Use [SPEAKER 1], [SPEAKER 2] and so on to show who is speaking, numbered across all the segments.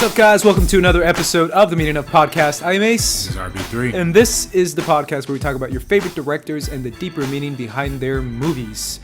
[SPEAKER 1] What's up, guys? Welcome to another episode of the Meaning of Podcast. I'm Ace.
[SPEAKER 2] This is RB3.
[SPEAKER 1] And this is the podcast where we talk about your favorite directors and the deeper meaning behind their movies.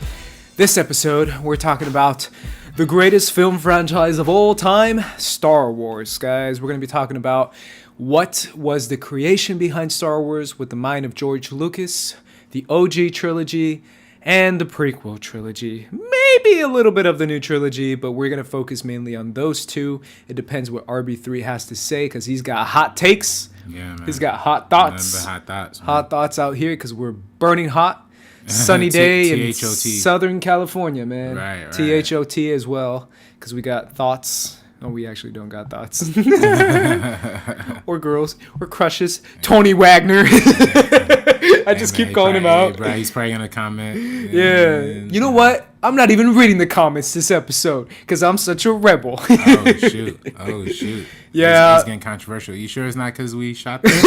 [SPEAKER 1] This episode, we're talking about the greatest film franchise of all time, Star Wars, guys. We're going to be talking about what was the creation behind Star Wars with the mind of George Lucas, the OG trilogy, and the prequel trilogy. Maybe a little bit of the new trilogy, but we're going to focus mainly on those two. It depends what RB3 has to say, because he's got hot takes.
[SPEAKER 2] Yeah, man.
[SPEAKER 1] He's got hot thoughts. Hot thoughts out here, because we're burning hot. Sunny day in Southern California, man.
[SPEAKER 2] Right.
[SPEAKER 1] THOT as well, because we got thoughts. No, we actually don't got thoughts. Or girls, or crushes. Tony Wagner. I just keep calling him out.
[SPEAKER 2] Bro, he's probably gonna comment.
[SPEAKER 1] Yeah. You know what? I'm not even reading the comments this episode because I'm such a rebel.
[SPEAKER 2] Oh shoot.
[SPEAKER 1] Yeah.
[SPEAKER 2] It's getting controversial. You sure it's not because we shot this?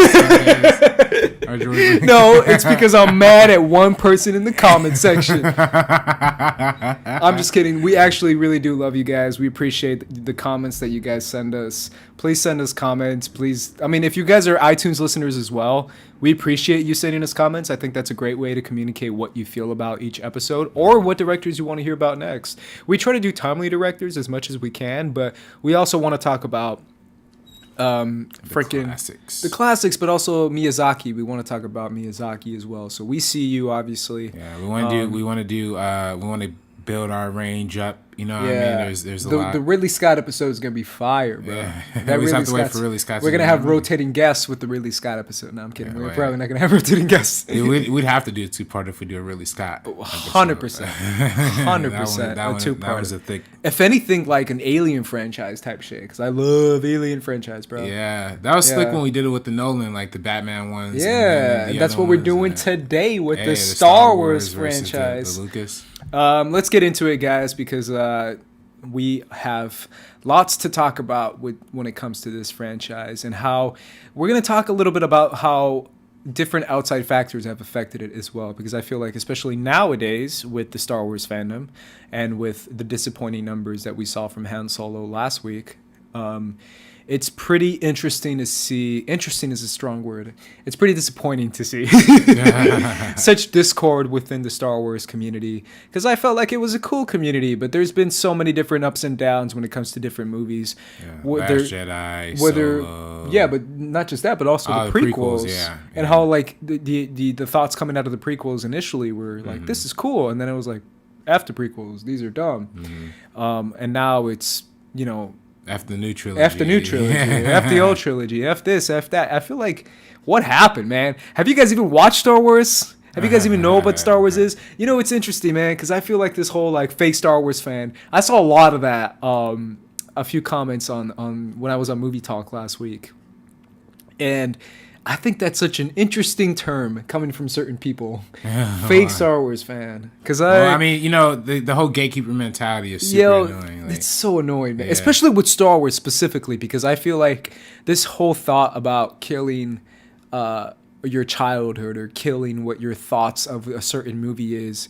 [SPEAKER 1] No, it's because I'm mad at one person in the comment section. I'm just kidding. We actually really do love you guys. We appreciate the comments that you guys send us. Please send us comments. Please. I mean, if you guys are iTunes listeners as well, we appreciate you sending us comments. I think that's a great way to communicate what you feel about each episode or what directors you want to hear about next. We try to do timely directors as much as we can, but we also want to talk about the classics, but also Miyazaki. We want to talk about Miyazaki as well. So we see you, obviously.
[SPEAKER 2] Yeah, we want to build our range up. You know what I mean? There's a lot.
[SPEAKER 1] The Ridley Scott episode is gonna be fire, bro.
[SPEAKER 2] Yeah. We have to wait for Ridley Scott.
[SPEAKER 1] We're gonna have rotating guests with the Ridley Scott episode. No, I'm kidding. We're probably not gonna have rotating guests.
[SPEAKER 2] We'd have to do a two-part if we do a Ridley Scott.
[SPEAKER 1] 100%. 100%. A two-part.
[SPEAKER 2] That was a thick.
[SPEAKER 1] If anything, like an Alien franchise type shit, because I love Alien franchise, bro.
[SPEAKER 2] Yeah, that was slick when we did it with the Nolan, like the Batman ones.
[SPEAKER 1] Yeah, and that's what we're doing today with the Star Wars franchise.
[SPEAKER 2] The Lucas.
[SPEAKER 1] Let's get into it, guys, because we have lots to talk about when it comes to this franchise, and how we're going to talk a little bit about how different outside factors have affected it as well, because I feel like especially nowadays with the Star Wars fandom and with the disappointing numbers that we saw from Han Solo last week, it's pretty interesting to see. Interesting is a strong word. It's pretty disappointing to see such discord within the Star Wars community, because I felt like it was a cool community, but there's been so many different ups and downs when it comes to different movies.
[SPEAKER 2] Last Jedi, Solo.
[SPEAKER 1] Yeah, but not just that, but also the prequels. And how like the thoughts coming out of the prequels initially were like, this is cool, and then it was like, after prequels, these are dumb. And now it's, you know,
[SPEAKER 2] after the new trilogy.
[SPEAKER 1] After the old trilogy. F this, F that. I feel like, what happened, man? Have you guys even watched Star Wars? Have you guys even know what Star Wars is? You know, it's interesting, man, because I feel like this whole like fake Star Wars fan, I saw a lot of that, a few comments on when I was on Movie Talk last week. And I think that's such an interesting term coming from certain people. Fake Star Wars fan.
[SPEAKER 2] I mean, you know, the whole gatekeeper mentality is super annoying. Like,
[SPEAKER 1] it's so annoying, man. Especially with Star Wars specifically, because I feel like this whole thought about killing your childhood or killing what your thoughts of a certain movie is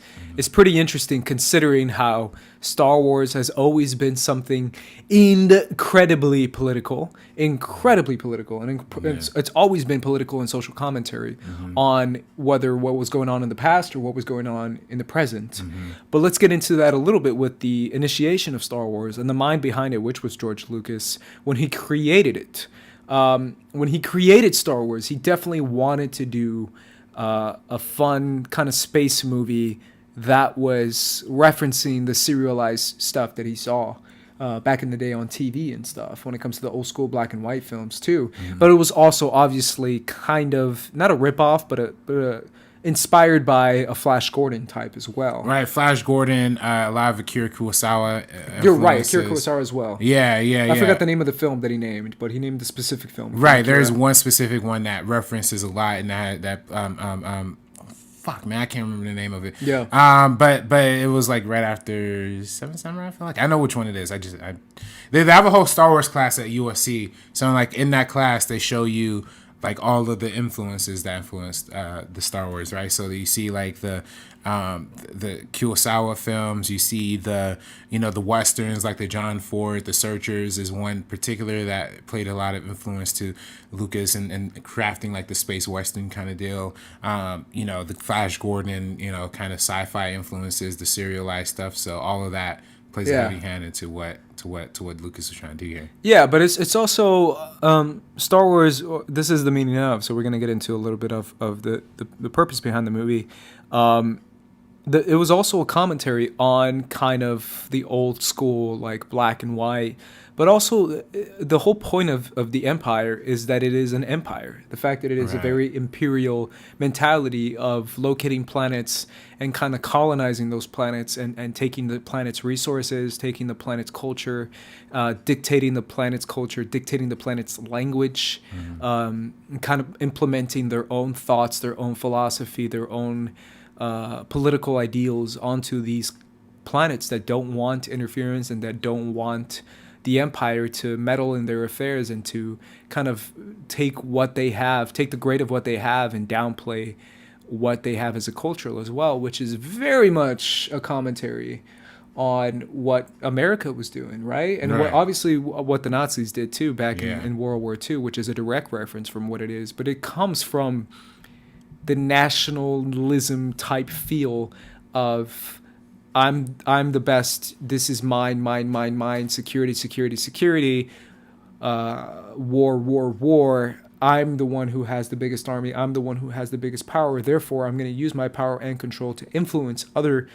[SPEAKER 1] pretty interesting, considering how Star Wars has always been something incredibly political, and it's always been political and social commentary on whether what was going on in the past or what was going on in the present. But let's get into that a little bit with the initiation of Star Wars and the mind behind it, which was George Lucas when he created it. When he created Star Wars, he definitely wanted to do a fun kind of space movie that was referencing the serialized stuff that he saw back in the day on TV and stuff, when it comes to the old school black and white films too. But it was also obviously kind of not a ripoff, but a inspired by a Flash Gordon type as well.
[SPEAKER 2] Right, Flash Gordon, a lot of Akira Kurosawa.
[SPEAKER 1] You're right, Akira Kurosawa as well.
[SPEAKER 2] Yeah. I
[SPEAKER 1] forgot the name of the film that he named, but he named the specific film.
[SPEAKER 2] Right, there's one specific one that references a lot, and fuck, man, I can't remember the name of it.
[SPEAKER 1] Yeah.
[SPEAKER 2] But it was like right after Seven Samurai. I feel like I know which one it is. They have a whole Star Wars class at USC. So like in that class, they show you like all of the influences that influenced the Star Wars, right? So you see like the the Kurosawa films. You see the westerns like the John Ford, The Searchers is one particular that played a lot of influence to Lucas and crafting like the space western kind of deal. The Flash Gordon, kind of sci-fi influences, the serialized stuff. So all of that plays a heavy hand into what Lucas was trying to do here.
[SPEAKER 1] Yeah, but it's also Star Wars. This is the meaning of. So we're gonna get into a little bit of the purpose behind the movie. It was also a commentary on kind of the old school, like black and white, but also the whole point of the Empire is that it is an empire. The fact that it is a very imperial mentality of locating planets and kind of colonizing those planets and taking the planet's resources, taking the planet's culture, dictating the planet's culture, dictating the planet's language, kind of implementing their own thoughts, their own philosophy, their own political ideals onto these planets that don't want interference and that don't want the Empire to meddle in their affairs and to kind of take the grade of what they have and downplay what they have as a culture as well, which is very much a commentary on what America was doing, right? And what the Nazis did too back in World War II, which is a direct reference from what it is, but it comes from the nationalism type feel of I'm the best. This is mine. Security. War. I'm the one who has the biggest army. I'm the one who has the biggest power. Therefore, I'm going to use my power and control to influence other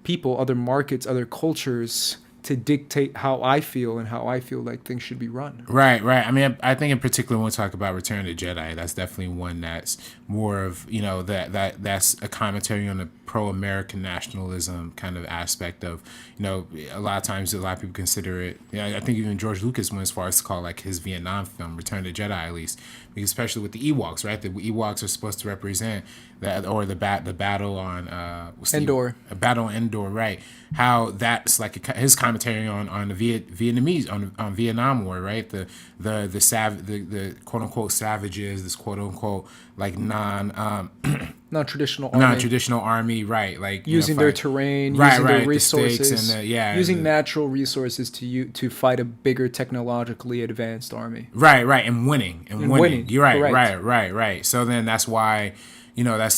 [SPEAKER 1] people, other markets, other cultures to dictate how I feel and how I feel like things should be run.
[SPEAKER 2] Right. I mean, I think in particular when we talk about Return of the Jedi, that's definitely one that's more of, that's a commentary on the pro-American nationalism kind of aspect of, a lot of times a lot of people consider it, I think even George Lucas went as far as to call like his Vietnam film, Return of the Jedi at least, because especially with the Ewoks, right? The Ewoks are supposed to represent that, or the battle on
[SPEAKER 1] Endor.
[SPEAKER 2] A battle on Endor, right? How that's like his commentary on the Vietnamese on Vietnam War, right? The quote unquote savages, this quote unquote like
[SPEAKER 1] non-traditional
[SPEAKER 2] army, right? Like
[SPEAKER 1] using their terrain, using their resources, using natural resources to fight a bigger technologically advanced army.
[SPEAKER 2] Right, and winning. You're right,
[SPEAKER 1] correct.
[SPEAKER 2] right. So then that's why. I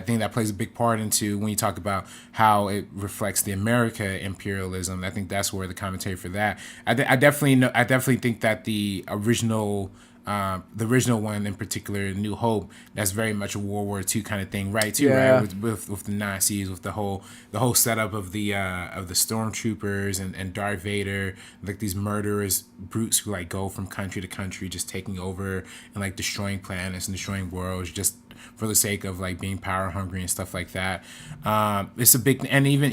[SPEAKER 2] think that plays a big part into when you talk about how it reflects the America imperialism. I think that's where the commentary for that. I definitely think that the original one in particular, New Hope, that's very much a World War II kind of thing, right? Too, right? With the Nazis, with the whole setup of the Stormtroopers and Darth Vader, like these murderous brutes who like go from country to country, just taking over and like destroying planets and destroying worlds, just for the sake of like being power hungry and stuff like that. It's a big, and even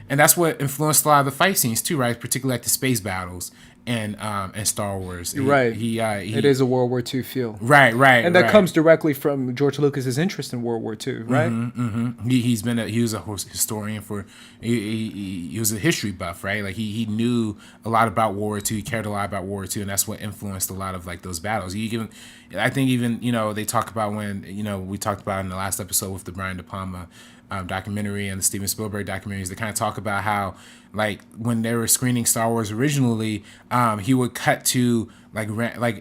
[SPEAKER 2] and that's what influenced a lot of the fight scenes too, right? Particularly like the space battles and Star Wars.
[SPEAKER 1] It is a World War II feel.
[SPEAKER 2] Right.
[SPEAKER 1] And that comes directly from George Lucas's interest in World War II, right?
[SPEAKER 2] He was a historian he was a history buff, right? Like he knew a lot about World War II. He cared a lot about World War II, and that's what influenced a lot of like those battles. I think they talk about when we talked about in the last episode with the Brian De Palma documentary and the Steven Spielberg documentaries, they kind of talk about how like when they were screening Star Wars originally, he would cut to like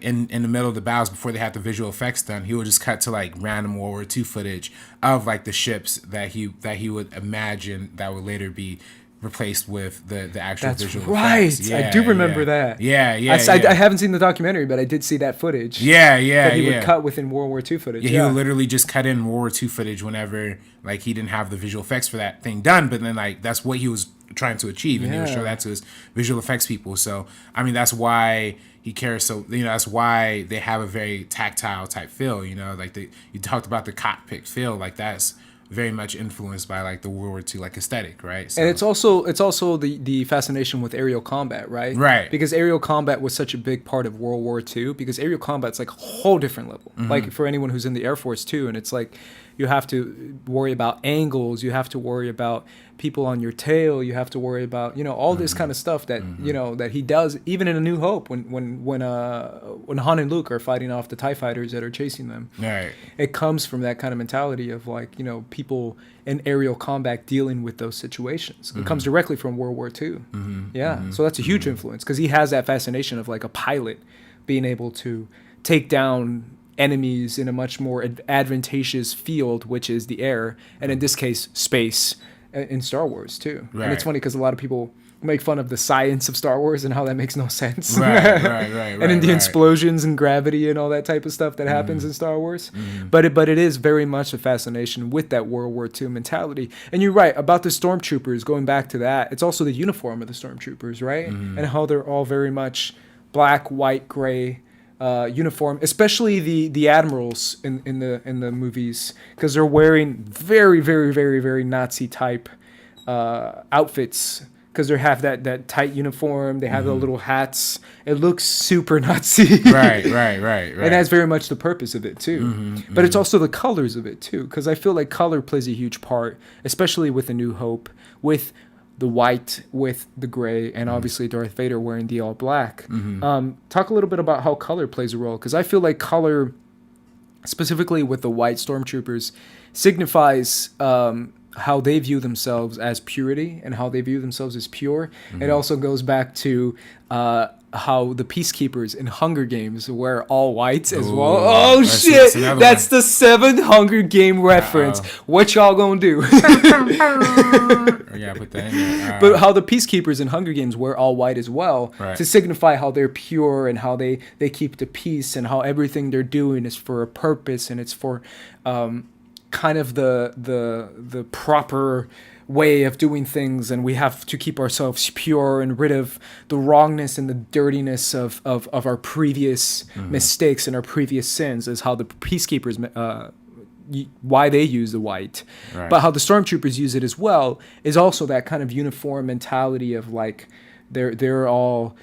[SPEAKER 2] in the middle of the battles before they had the visual effects done, he would just cut to like random World War II footage of like the ships that he would imagine that would later be replaced with the actual visual effects.
[SPEAKER 1] I do remember that. I haven't seen the documentary, but I did see that footage. That he would cut within World War II footage.
[SPEAKER 2] He would literally just cut in World War II footage whenever like he didn't have the visual effects for that thing done, but then like that's what he was trying to achieve, and he would show that to his visual effects people. So I mean that's why he cares. So that's why they have a very tactile type feel. Like you talked about the cockpit feel, like that's very much influenced by like the World War II like aesthetic, right? So,
[SPEAKER 1] and it's also the fascination with aerial combat, right?
[SPEAKER 2] Right.
[SPEAKER 1] Because aerial combat was such a big part of World War II. Because aerial combat's like a whole different level. Like for anyone who's in the Air Force too, and it's like You have to worry about angles. You have to worry about people on your tail. You have to worry about, you know, all this kind of stuff that, you know, that he does even in A New Hope when Han and Luke are fighting off the TIE fighters that are chasing them.
[SPEAKER 2] Right.
[SPEAKER 1] It comes from that kind of mentality of, like, you know, people in aerial combat dealing with those situations. It comes directly from World War II. Yeah. So that's a huge influence, because he has that fascination of, like, a pilot being able to take down enemies in a much more advantageous field, which is the air, and in this case, space, in Star Wars too.
[SPEAKER 2] Right.
[SPEAKER 1] And it's funny because a lot of people make fun of the science of Star Wars and how that makes no sense.
[SPEAKER 2] Right.
[SPEAKER 1] And in the explosions and gravity and all that type of stuff that happens in Star Wars. But it is very much a fascination with that World War II mentality. And you're right about the Stormtroopers, going back to that. It's also the uniform of the Stormtroopers, right? And how they're all very much black, white, gray uniform, especially the admirals in the movies, because they're wearing very, very, very, very Nazi type outfits, because they have that tight uniform. They have the little hats. It looks super Nazi.
[SPEAKER 2] Right.
[SPEAKER 1] And that's very much the purpose of it too. But it's also the colors of it too, because I feel like color plays a huge part, especially with A New Hope, with the white, with the gray, and obviously Darth Vader wearing the all black. Talk a little bit about how color plays a role, because I feel like color, specifically with the white Stormtroopers, signifies how they view themselves as purity and how they view themselves as pure. It also goes back to how the Peacekeepers in Hunger Games wear all white as well. Oh shit! That's the 7th Hunger Game reference. What y'all gonna do?
[SPEAKER 2] Yeah, put that in there.
[SPEAKER 1] But how the Peacekeepers in Hunger Games wear all white as well, to signify how they're pure and how they keep the peace, and how everything they're doing is for a purpose, and it's for kind of the proper way of doing things, and we have to keep ourselves pure and rid of the wrongness and the dirtiness of our previous mistakes and our previous sins, is how the Peacekeepers why they use the white. But how the Stormtroopers use it as well is also that kind of uniform mentality of, like, they're all,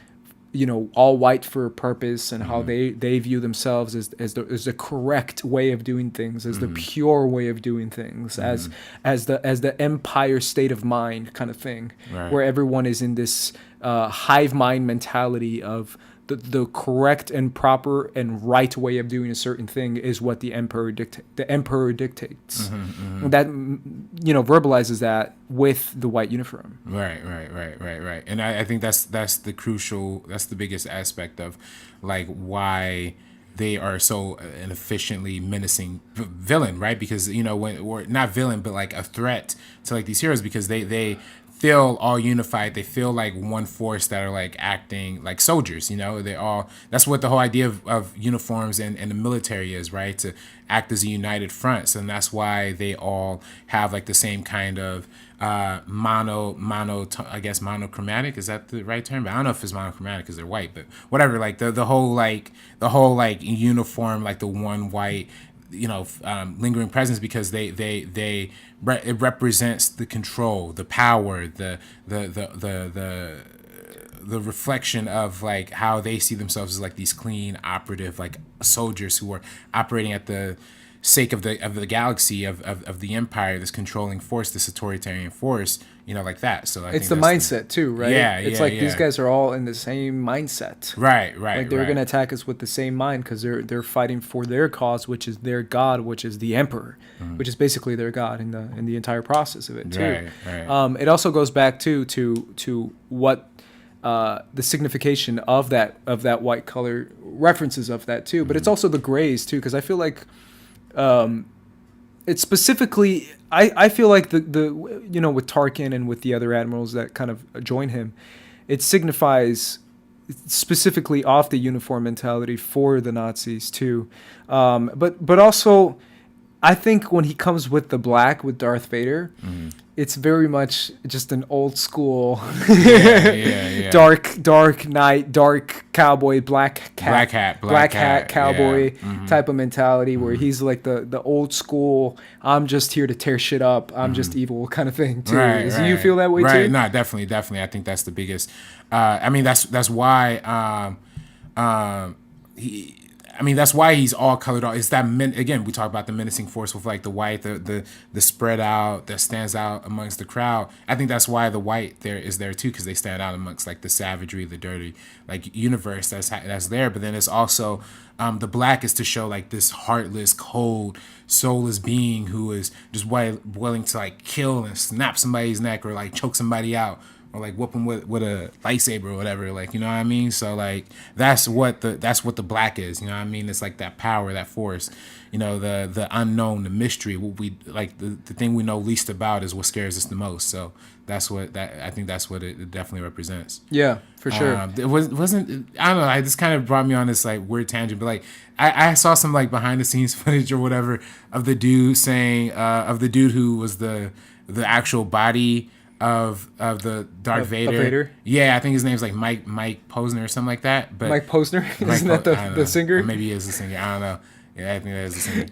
[SPEAKER 1] you know, all white for a purpose, and how they view themselves as the correct way of doing things, as the pure way of doing things, as the Empire state of mind kind of thing, where everyone is in this hive mind mentality of the correct and proper and right way of doing a certain thing is what the emperor dictates. And that, you know, verbalizes that with the white uniform.
[SPEAKER 2] Right. And I think that's the biggest aspect of, like, why they are so an efficiently menacing villain, right? Because, you know, or not villain, but like a threat to, like, these heroes, because they feel all unified. They feel like one force that are, like, acting like soldiers, you know. That's what the whole idea of uniforms and the military is, right? To act as a united front. And that's why they all have, like, the same kind of monochromatic, is that the right term? But I don't know if it's monochromatic because they're white, but whatever, like the whole uniform, like the one white, you know, lingering presence, because it represents the control, the power, the reflection of, like, how they see themselves as, like, these clean operative, like, soldiers who are operating at the sake of the galaxy, of the Empire, this controlling force, this authoritarian force, you know, like that. So
[SPEAKER 1] it's the mindset too, right?
[SPEAKER 2] Yeah,
[SPEAKER 1] it's like these guys are all in the same mindset.
[SPEAKER 2] Right.
[SPEAKER 1] Like they're gonna attack us with the same mind, because they're fighting for their cause, which is their god, which is the Emperor, which is basically their god in the entire process of it too. Right. It also goes back to what the signification of that white color, references of that too, but it's also the grays too, because I feel like it's specifically, I feel like the you know, with Tarkin and with the other admirals that kind of join him, it signifies specifically off the uniform mentality for the Nazis too, but also I think when he comes with the black with Darth Vader, it's very much just an old school dark knight, dark cowboy, black hat cowboy type of mentality, where he's like the old school, I'm just here to tear shit up, I'm just evil kind of thing too. Do you feel that way too?
[SPEAKER 2] No, definitely. I think that's the biggest. I mean, that's why I mean, that's why he's all colored out. It's that again, we talk about the menacing force with like the white, the spread out that stands out amongst the crowd. I think that's why the white there is there too, because they stand out amongst like the savagery, the dirty like universe that's there. But then it's also the black is to show like this heartless, cold, soulless being who is just willing to like kill and snap somebody's neck or like choke somebody out. Or like whoop them with a lightsaber or whatever, like, you know what I mean? So like that's what the black is, you know what I mean? It's like that power, that force, you know, the unknown, the mystery. What we like, the thing we know least about is what scares us the most. So I think that's what it definitely represents.
[SPEAKER 1] Yeah, for sure.
[SPEAKER 2] It wasn't I don't know. It just kind of brought me on this like weird tangent, but like I saw some like behind the scenes footage or whatever of the dude saying of the dude who was the actual body of the Darth Vader. Yeah, I think his name's like Mike Posner or something like that. But
[SPEAKER 1] Mike Posner? Isn't that the singer?
[SPEAKER 2] Or maybe he is the singer. I don't know. Yeah, I think that is the singer.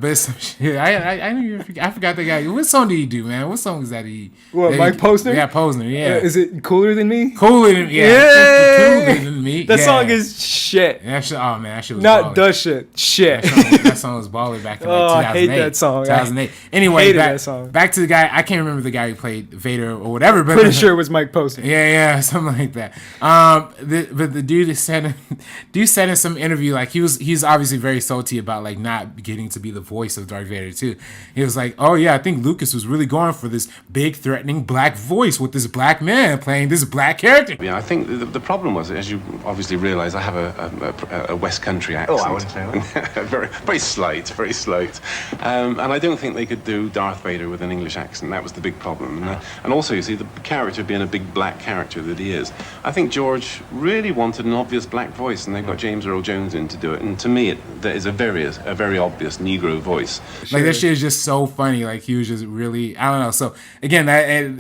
[SPEAKER 2] But it's some shit. I forgot the guy. What song did he do, man? What song is that he?
[SPEAKER 1] What, Mike Posner?
[SPEAKER 2] Yeah, Posner. Yeah.
[SPEAKER 1] Is it Cooler Than Me?
[SPEAKER 2] Cooler than Cooler Than Me.
[SPEAKER 1] That song is shit.
[SPEAKER 2] That shit, oh man, that shit was
[SPEAKER 1] not
[SPEAKER 2] baller.
[SPEAKER 1] The shit. Shit.
[SPEAKER 2] That song was baller back in like 2008.
[SPEAKER 1] I hate that song.
[SPEAKER 2] 2008. Anyway,
[SPEAKER 1] that song.
[SPEAKER 2] Back to the guy. I can't remember the guy who played Vader or whatever. But
[SPEAKER 1] pretty sure it was Mike Posner.
[SPEAKER 2] Yeah, something like that. But the dude said in some interview, like he's obviously very salty about like not getting to be the voice of Darth Vader too. He was like, oh yeah, I think Lucas was really going for this big threatening black voice with this black man playing this black character.
[SPEAKER 3] Yeah, I think the problem was, as you obviously realise, I have a West Country accent.
[SPEAKER 4] Oh, I wouldn't say that.
[SPEAKER 3] very slight, very slight. And I don't think they could do Darth Vader with an English accent. That was the big problem. And also, you see, the character being a big black character that he is, I think George really wanted an obvious black voice, and they got James Earl Jones in to do it. And to me, that is a very obvious Negro voice.
[SPEAKER 2] Like that shit is just so funny. Like he was just really, I don't know. So again,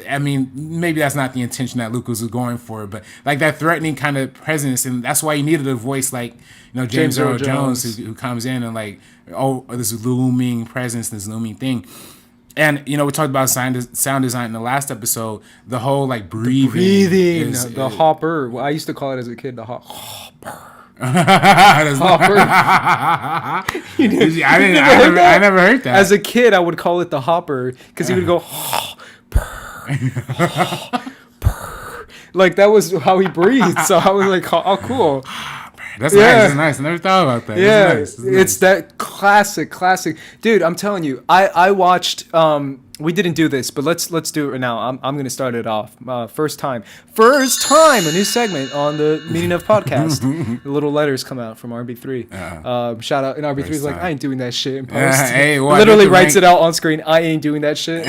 [SPEAKER 2] I mean, maybe that's not the intention that Lucas was going for, but like that threatening kind of presence, and that's why he needed a voice like, you know, James Earl Jones who comes in and like, oh, this looming presence, this looming thing. And you know, we talked about sound design in the last episode. The whole like breathing,
[SPEAKER 1] the hopper. Well, I used to call it as a kid the hopper.
[SPEAKER 2] Hopper. I never heard that.
[SPEAKER 1] As a kid, I would call it the hopper because he would go like that was how he breathed. So I was like, oh, cool.
[SPEAKER 2] That's nice. That's nice. I never thought about that.
[SPEAKER 1] Yeah,
[SPEAKER 2] nice.
[SPEAKER 1] It's that classic. Dude, I'm telling you, I watched. We didn't do this, but let's do it right now. I'm gonna start it off. First time, a new segment on the Meaning of Podcast. The little letters come out from RB3. Shout out, and RB3's like, I ain't doing that shit in post.
[SPEAKER 2] Hey,
[SPEAKER 1] literally writes it out on screen. I ain't doing that shit.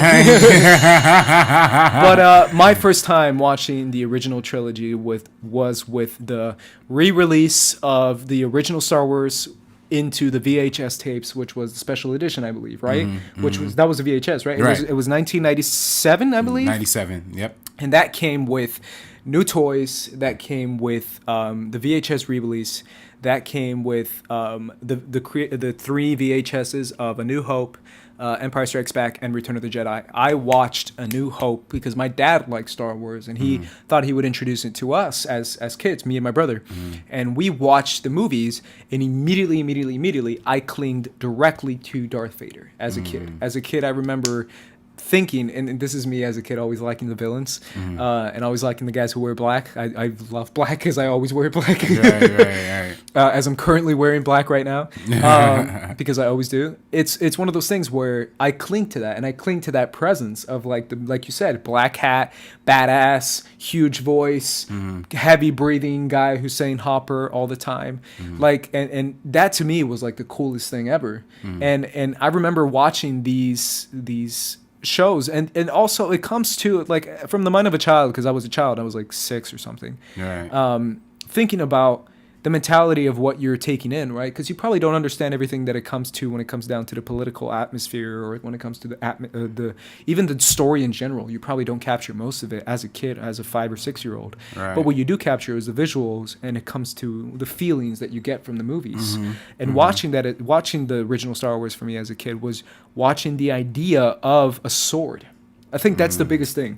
[SPEAKER 1] But my first time watching the original trilogy was with the re-release of the original Star Wars into the VHS tapes, which was the special edition, I believe, right? That was a VHS, right?
[SPEAKER 2] Right.
[SPEAKER 1] It was 1997, I believe.
[SPEAKER 2] 97, yep.
[SPEAKER 1] And that came with new toys. That came with the VHS re-release. That came with the 3 VHSs of A New Hope, Empire Strikes Back, and Return of the Jedi. I watched A New Hope because my dad liked Star Wars, and he thought he would introduce it to us as kids, me and my brother. And we watched the movies, and immediately, I clinged directly to Darth Vader as a kid. As a kid, I remember thinking, and this is me as a kid, always liking the villains, and always liking the guys who wear black. I love black because I always wear black.
[SPEAKER 2] Right.
[SPEAKER 1] As I'm currently wearing black right now, because I always do. It's one of those things where I cling to that, and I cling to that presence of like you said, black hat, badass, huge voice, heavy breathing guy who's saying Hopper all the time, like, and that to me was like the coolest thing ever. And I remember watching these shows, and also it comes to like from the mind of a child, because I was a child, I was like 6 or something, thinking about the mentality of what you're taking in, right? Because you probably don't understand everything that it comes to when it comes down to the political atmosphere, or when it comes to the even the story in general. You probably don't capture most of it as a kid, as a 5 or 6 year old. Right. But what you do capture is the visuals, and it comes to the feelings that you get from the movies. And watching the original Star Wars for me as a kid was watching the idea of a sword. I think that's the biggest thing.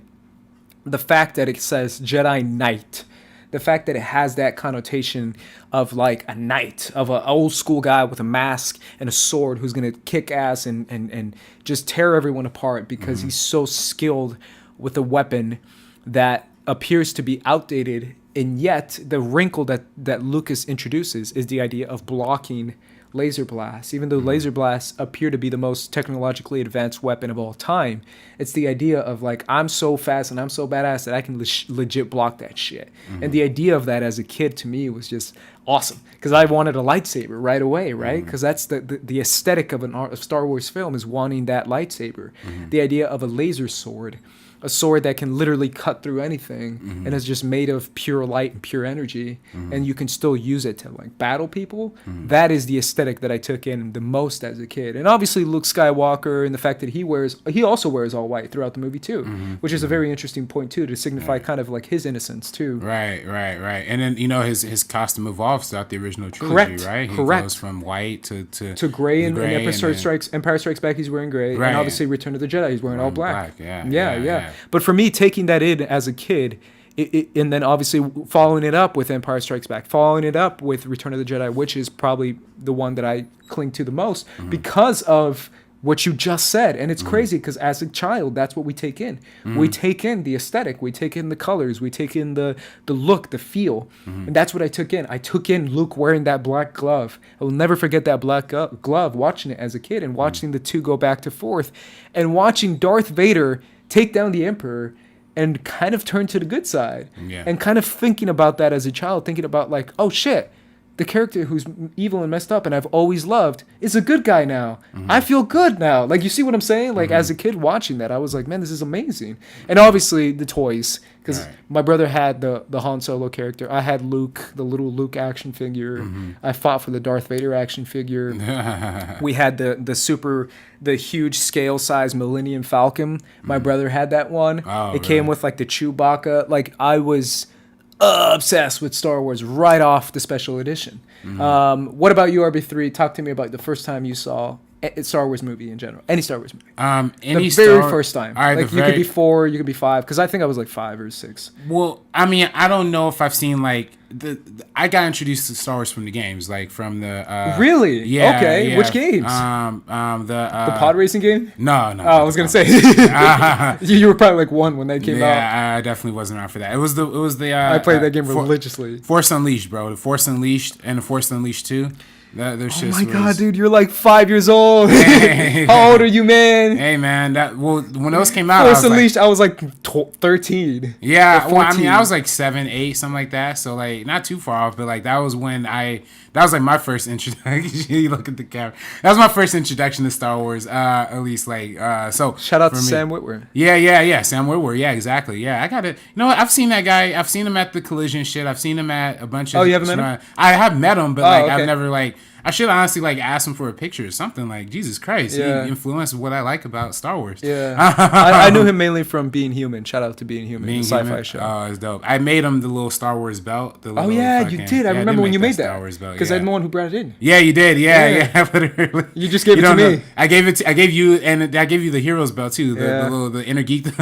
[SPEAKER 1] The fact that it says Jedi Knight. the fact that it has that connotation of like a knight, of an old school guy with a mask and a sword who's gonna kick ass and just tear everyone apart because he's so skilled with a weapon that appears to be outdated, and yet the wrinkle that Lucas introduces is the idea of blocking laser blasts. Even though laser blasts appear to be the most technologically advanced weapon of all time, it's the idea of like, I'm so fast and I'm so badass that I can legit block that shit. And the idea of that as a kid to me was just awesome, because I wanted a lightsaber right away, right? Because that's the aesthetic of a Star Wars film, is wanting that lightsaber. The idea of a laser sword, a sword that can literally cut through anything and is just made of pure light and pure energy, and you can still use it to like battle people. That is the aesthetic that I took in the most as a kid. And obviously Luke Skywalker, and the fact that he also wears all white throughout the movie too, which is a very interesting point too, to signify kind of like his innocence too.
[SPEAKER 2] Right. And then his costume evolves throughout the original trilogy, right? He goes from white to
[SPEAKER 1] gray, and Empire Strikes Back he's wearing gray, and obviously Return of the Jedi he's wearing all black. Yeah. But for me, taking that in as a kid, and then obviously following it up with Empire Strikes Back, following it up with Return of the Jedi, which is probably the one that I cling to the most because of what you just said. And it's crazy because as a child, that's what we take in. We take in the aesthetic, we take in the colors, we take in the look, the feel. And that's what I took in. I took in Luke wearing that black glove. I will never forget that black glove, watching it as a kid and watching the two go back and forth, and watching Darth Vader take down the Emperor and kind of turn to the good side. And kind of thinking about that as a child, thinking about like, oh shit, the character who's evil and messed up and I've always loved is a good guy now. I feel good now. Like, you see what I'm saying? Like, as a kid watching that, I was like, man, this is amazing. And obviously the toys, because my brother had the Han Solo character. I had Luke, the little Luke action figure. I fought for the Darth Vader action figure. We had the huge scale size Millennium Falcon. My brother had that one. It came with like the Chewbacca. Like, I was obsessed with Star Wars right off the special edition. What about you, RB3? Talk to me about the first time you saw a Star Wars movie in general. Any Star Wars movie.
[SPEAKER 2] Very
[SPEAKER 1] first time. All right, like, you could be 4, you could be 5, because I think I was like 5 or 6.
[SPEAKER 2] Well, I mean, I don't know if I've seen like I got introduced to Star Wars from the games, like from the
[SPEAKER 1] really?
[SPEAKER 2] Yeah.
[SPEAKER 1] Okay.
[SPEAKER 2] Yeah.
[SPEAKER 1] Which games?
[SPEAKER 2] The
[SPEAKER 1] pod racing game?
[SPEAKER 2] No.
[SPEAKER 1] Oh, I was gonna say you were probably like 1 when that came out.
[SPEAKER 2] Yeah, I definitely wasn't around for that. It was the
[SPEAKER 1] I played that game religiously.
[SPEAKER 2] Force Unleashed, bro. The Force Unleashed and the Force Unleashed 2.
[SPEAKER 1] Oh my god, dude, you're like 5 years old. How old are you, man?
[SPEAKER 2] Hey, man, when those came out,
[SPEAKER 1] Force Unleashed, I was like 13.
[SPEAKER 2] Yeah, well, I mean, I was like 7, 8, something like that. So like, not too far off, but like that was like my first introduction. You look at the camera. That was my first introduction to Star Wars. At least like so.
[SPEAKER 1] Shout out to Sam Witwer.
[SPEAKER 2] Yeah. Sam Witwer. Yeah, exactly. Yeah, I got it. You know what? I've seen that guy. I've seen him at the Collision shit. I've seen him at a bunch of.
[SPEAKER 1] Oh, you haven't met him?
[SPEAKER 2] I have met him, but
[SPEAKER 1] okay.
[SPEAKER 2] I've never like. I should honestly like ask him for a picture or something. Like, Jesus Christ, he influenced what I like about Star Wars.
[SPEAKER 1] Yeah, I knew him mainly from Being Human. Shout out to Being Human, the sci-fi show.
[SPEAKER 2] Oh, it's dope. I made him the little Star Wars belt. You
[SPEAKER 1] did. I remember when you made that. Star Wars belt. Because I'm the one who brought it in.
[SPEAKER 2] Yeah, you did. Yeah. Literally.
[SPEAKER 1] You just gave it to me.
[SPEAKER 2] I gave you the Heroes belt too. The Inner Geek. In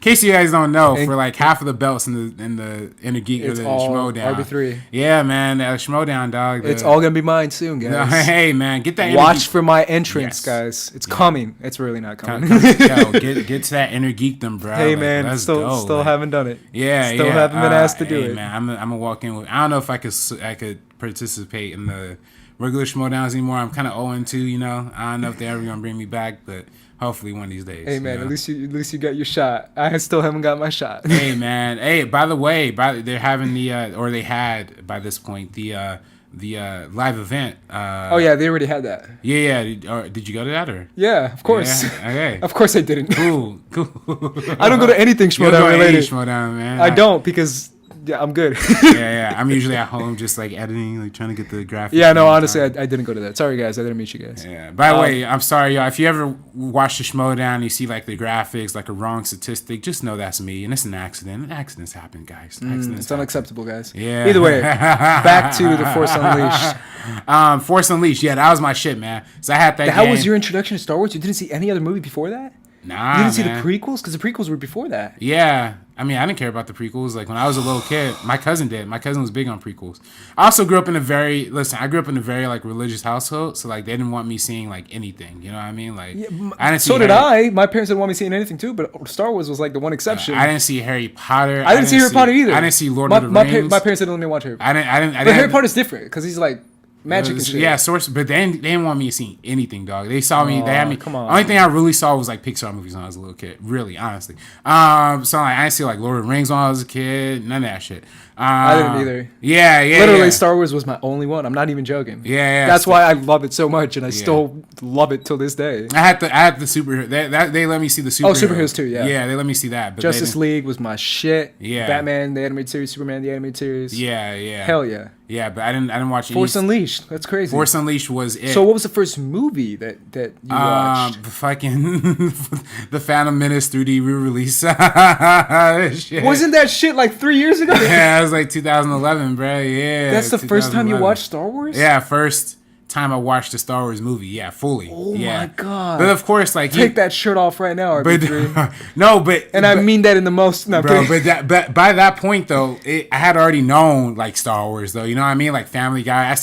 [SPEAKER 2] case you guys don't know, for like half of the belts in the Inner Geek or the Schmodown.
[SPEAKER 1] RB3.
[SPEAKER 2] Yeah, man, Schmodown, dog.
[SPEAKER 1] It's all gonna be mine soon, guys.
[SPEAKER 2] Hey, man, get that.
[SPEAKER 1] Watch for my entrance, guys. It's coming. It's really not coming.
[SPEAKER 2] Yo, get to that Inner Geekdom, bro.
[SPEAKER 1] Hey, man, still haven't done it.
[SPEAKER 2] Yeah,
[SPEAKER 1] still haven't been asked to do it.
[SPEAKER 2] Man, I'm gonna walk in with. I don't know if I could participate in the regular Schmodowns anymore. I'm kind of 0-2, you know. I don't know if they're ever gonna bring me back, but hopefully one of these days.
[SPEAKER 1] Hey, man,
[SPEAKER 2] you know?
[SPEAKER 1] at least you got your shot. I still haven't got my shot.
[SPEAKER 2] Hey, man. Hey, by the way, they're having they had by this point the live event.
[SPEAKER 1] Oh yeah, they already had that.
[SPEAKER 2] Yeah. Did you go to that or?
[SPEAKER 1] Yeah, of course.
[SPEAKER 2] Yeah? Okay.
[SPEAKER 1] Of course I didn't.
[SPEAKER 2] Cool.
[SPEAKER 1] I don't go to anything Schmodown related.
[SPEAKER 2] Schmodown, man.
[SPEAKER 1] I don't, because I'm good.
[SPEAKER 2] yeah. I'm usually at home just like editing, like trying to get the graphics.
[SPEAKER 1] Yeah, no, honestly, I didn't go to that. Sorry, guys, I didn't meet you guys.
[SPEAKER 2] Yeah. By the way, I'm sorry, y'all. If you ever watch the Schmodown and you see like the graphics, like a wrong statistic, just know that's me, and it's an accident. Accidents happen, guys.
[SPEAKER 1] It's unacceptable, guys.
[SPEAKER 2] Yeah.
[SPEAKER 1] Either way, back to the Force Unleashed.
[SPEAKER 2] Force Unleashed. Yeah, that was my shit, man. So I had that.
[SPEAKER 1] That was your introduction to Star Wars. You didn't see any other movie before that?
[SPEAKER 2] Nah,
[SPEAKER 1] you didn't see the prequels? Because the prequels were before that.
[SPEAKER 2] Yeah, I mean, I didn't care about the prequels. Like when I was a little kid, my cousin did. My cousin was big on prequels. I also grew up in a very like religious household, so like they didn't want me seeing like anything. You know what I mean? Like I didn't see
[SPEAKER 1] So did I. My parents didn't want me seeing anything too, but Star Wars was like the one exception.
[SPEAKER 2] I didn't see Harry Potter.
[SPEAKER 1] I didn't see Harry Potter either.
[SPEAKER 2] I didn't see Lord of the Rings.
[SPEAKER 1] My parents didn't let me watch Harry Potter.
[SPEAKER 2] I didn't.
[SPEAKER 1] But Harry Potter's different because he's like magic and shit.
[SPEAKER 2] Yeah, source, but they didn't want me to see anything, dog. They saw me. They had me.
[SPEAKER 1] Come on.
[SPEAKER 2] The only thing I really saw was like Pixar movies when I was a little kid. Really, honestly. So like, I didn't see like Lord of the Rings when I was a kid. None of that shit.
[SPEAKER 1] I didn't either.
[SPEAKER 2] Yeah.
[SPEAKER 1] Literally, Star Wars was my only one. I'm not even joking.
[SPEAKER 2] Yeah.
[SPEAKER 1] That's why I love it so much, and I still love it till this day.
[SPEAKER 2] I had the superhero. They let me see the superhero.
[SPEAKER 1] Oh, superheroes too. Yeah.
[SPEAKER 2] Yeah, they let me see that. But
[SPEAKER 1] Justice League was my shit.
[SPEAKER 2] Yeah.
[SPEAKER 1] Batman, the animated series. Superman, the animated series.
[SPEAKER 2] Yeah.
[SPEAKER 1] Hell yeah.
[SPEAKER 2] Yeah, but I didn't watch
[SPEAKER 1] Force Unleashed. That's crazy.
[SPEAKER 2] Force Unleashed was it.
[SPEAKER 1] So what was the first movie that you watched?
[SPEAKER 2] Fucking the Phantom Menace 3D re-release. Shit.
[SPEAKER 1] Wasn't that shit like 3 years ago?
[SPEAKER 2] Yeah, it was like 2011, bro. Yeah.
[SPEAKER 1] That's the first time you watched Star Wars?
[SPEAKER 2] Yeah, first time I watched a Star Wars movie. Yeah, fully.
[SPEAKER 1] Oh
[SPEAKER 2] yeah.
[SPEAKER 1] my god.
[SPEAKER 2] But of course, like
[SPEAKER 1] take that shirt off right now, RB3.
[SPEAKER 2] No, but
[SPEAKER 1] I mean that in the most. No,
[SPEAKER 2] bro, but by that point though, I had already known like Star Wars though. You know what I mean? Like Family Guy. I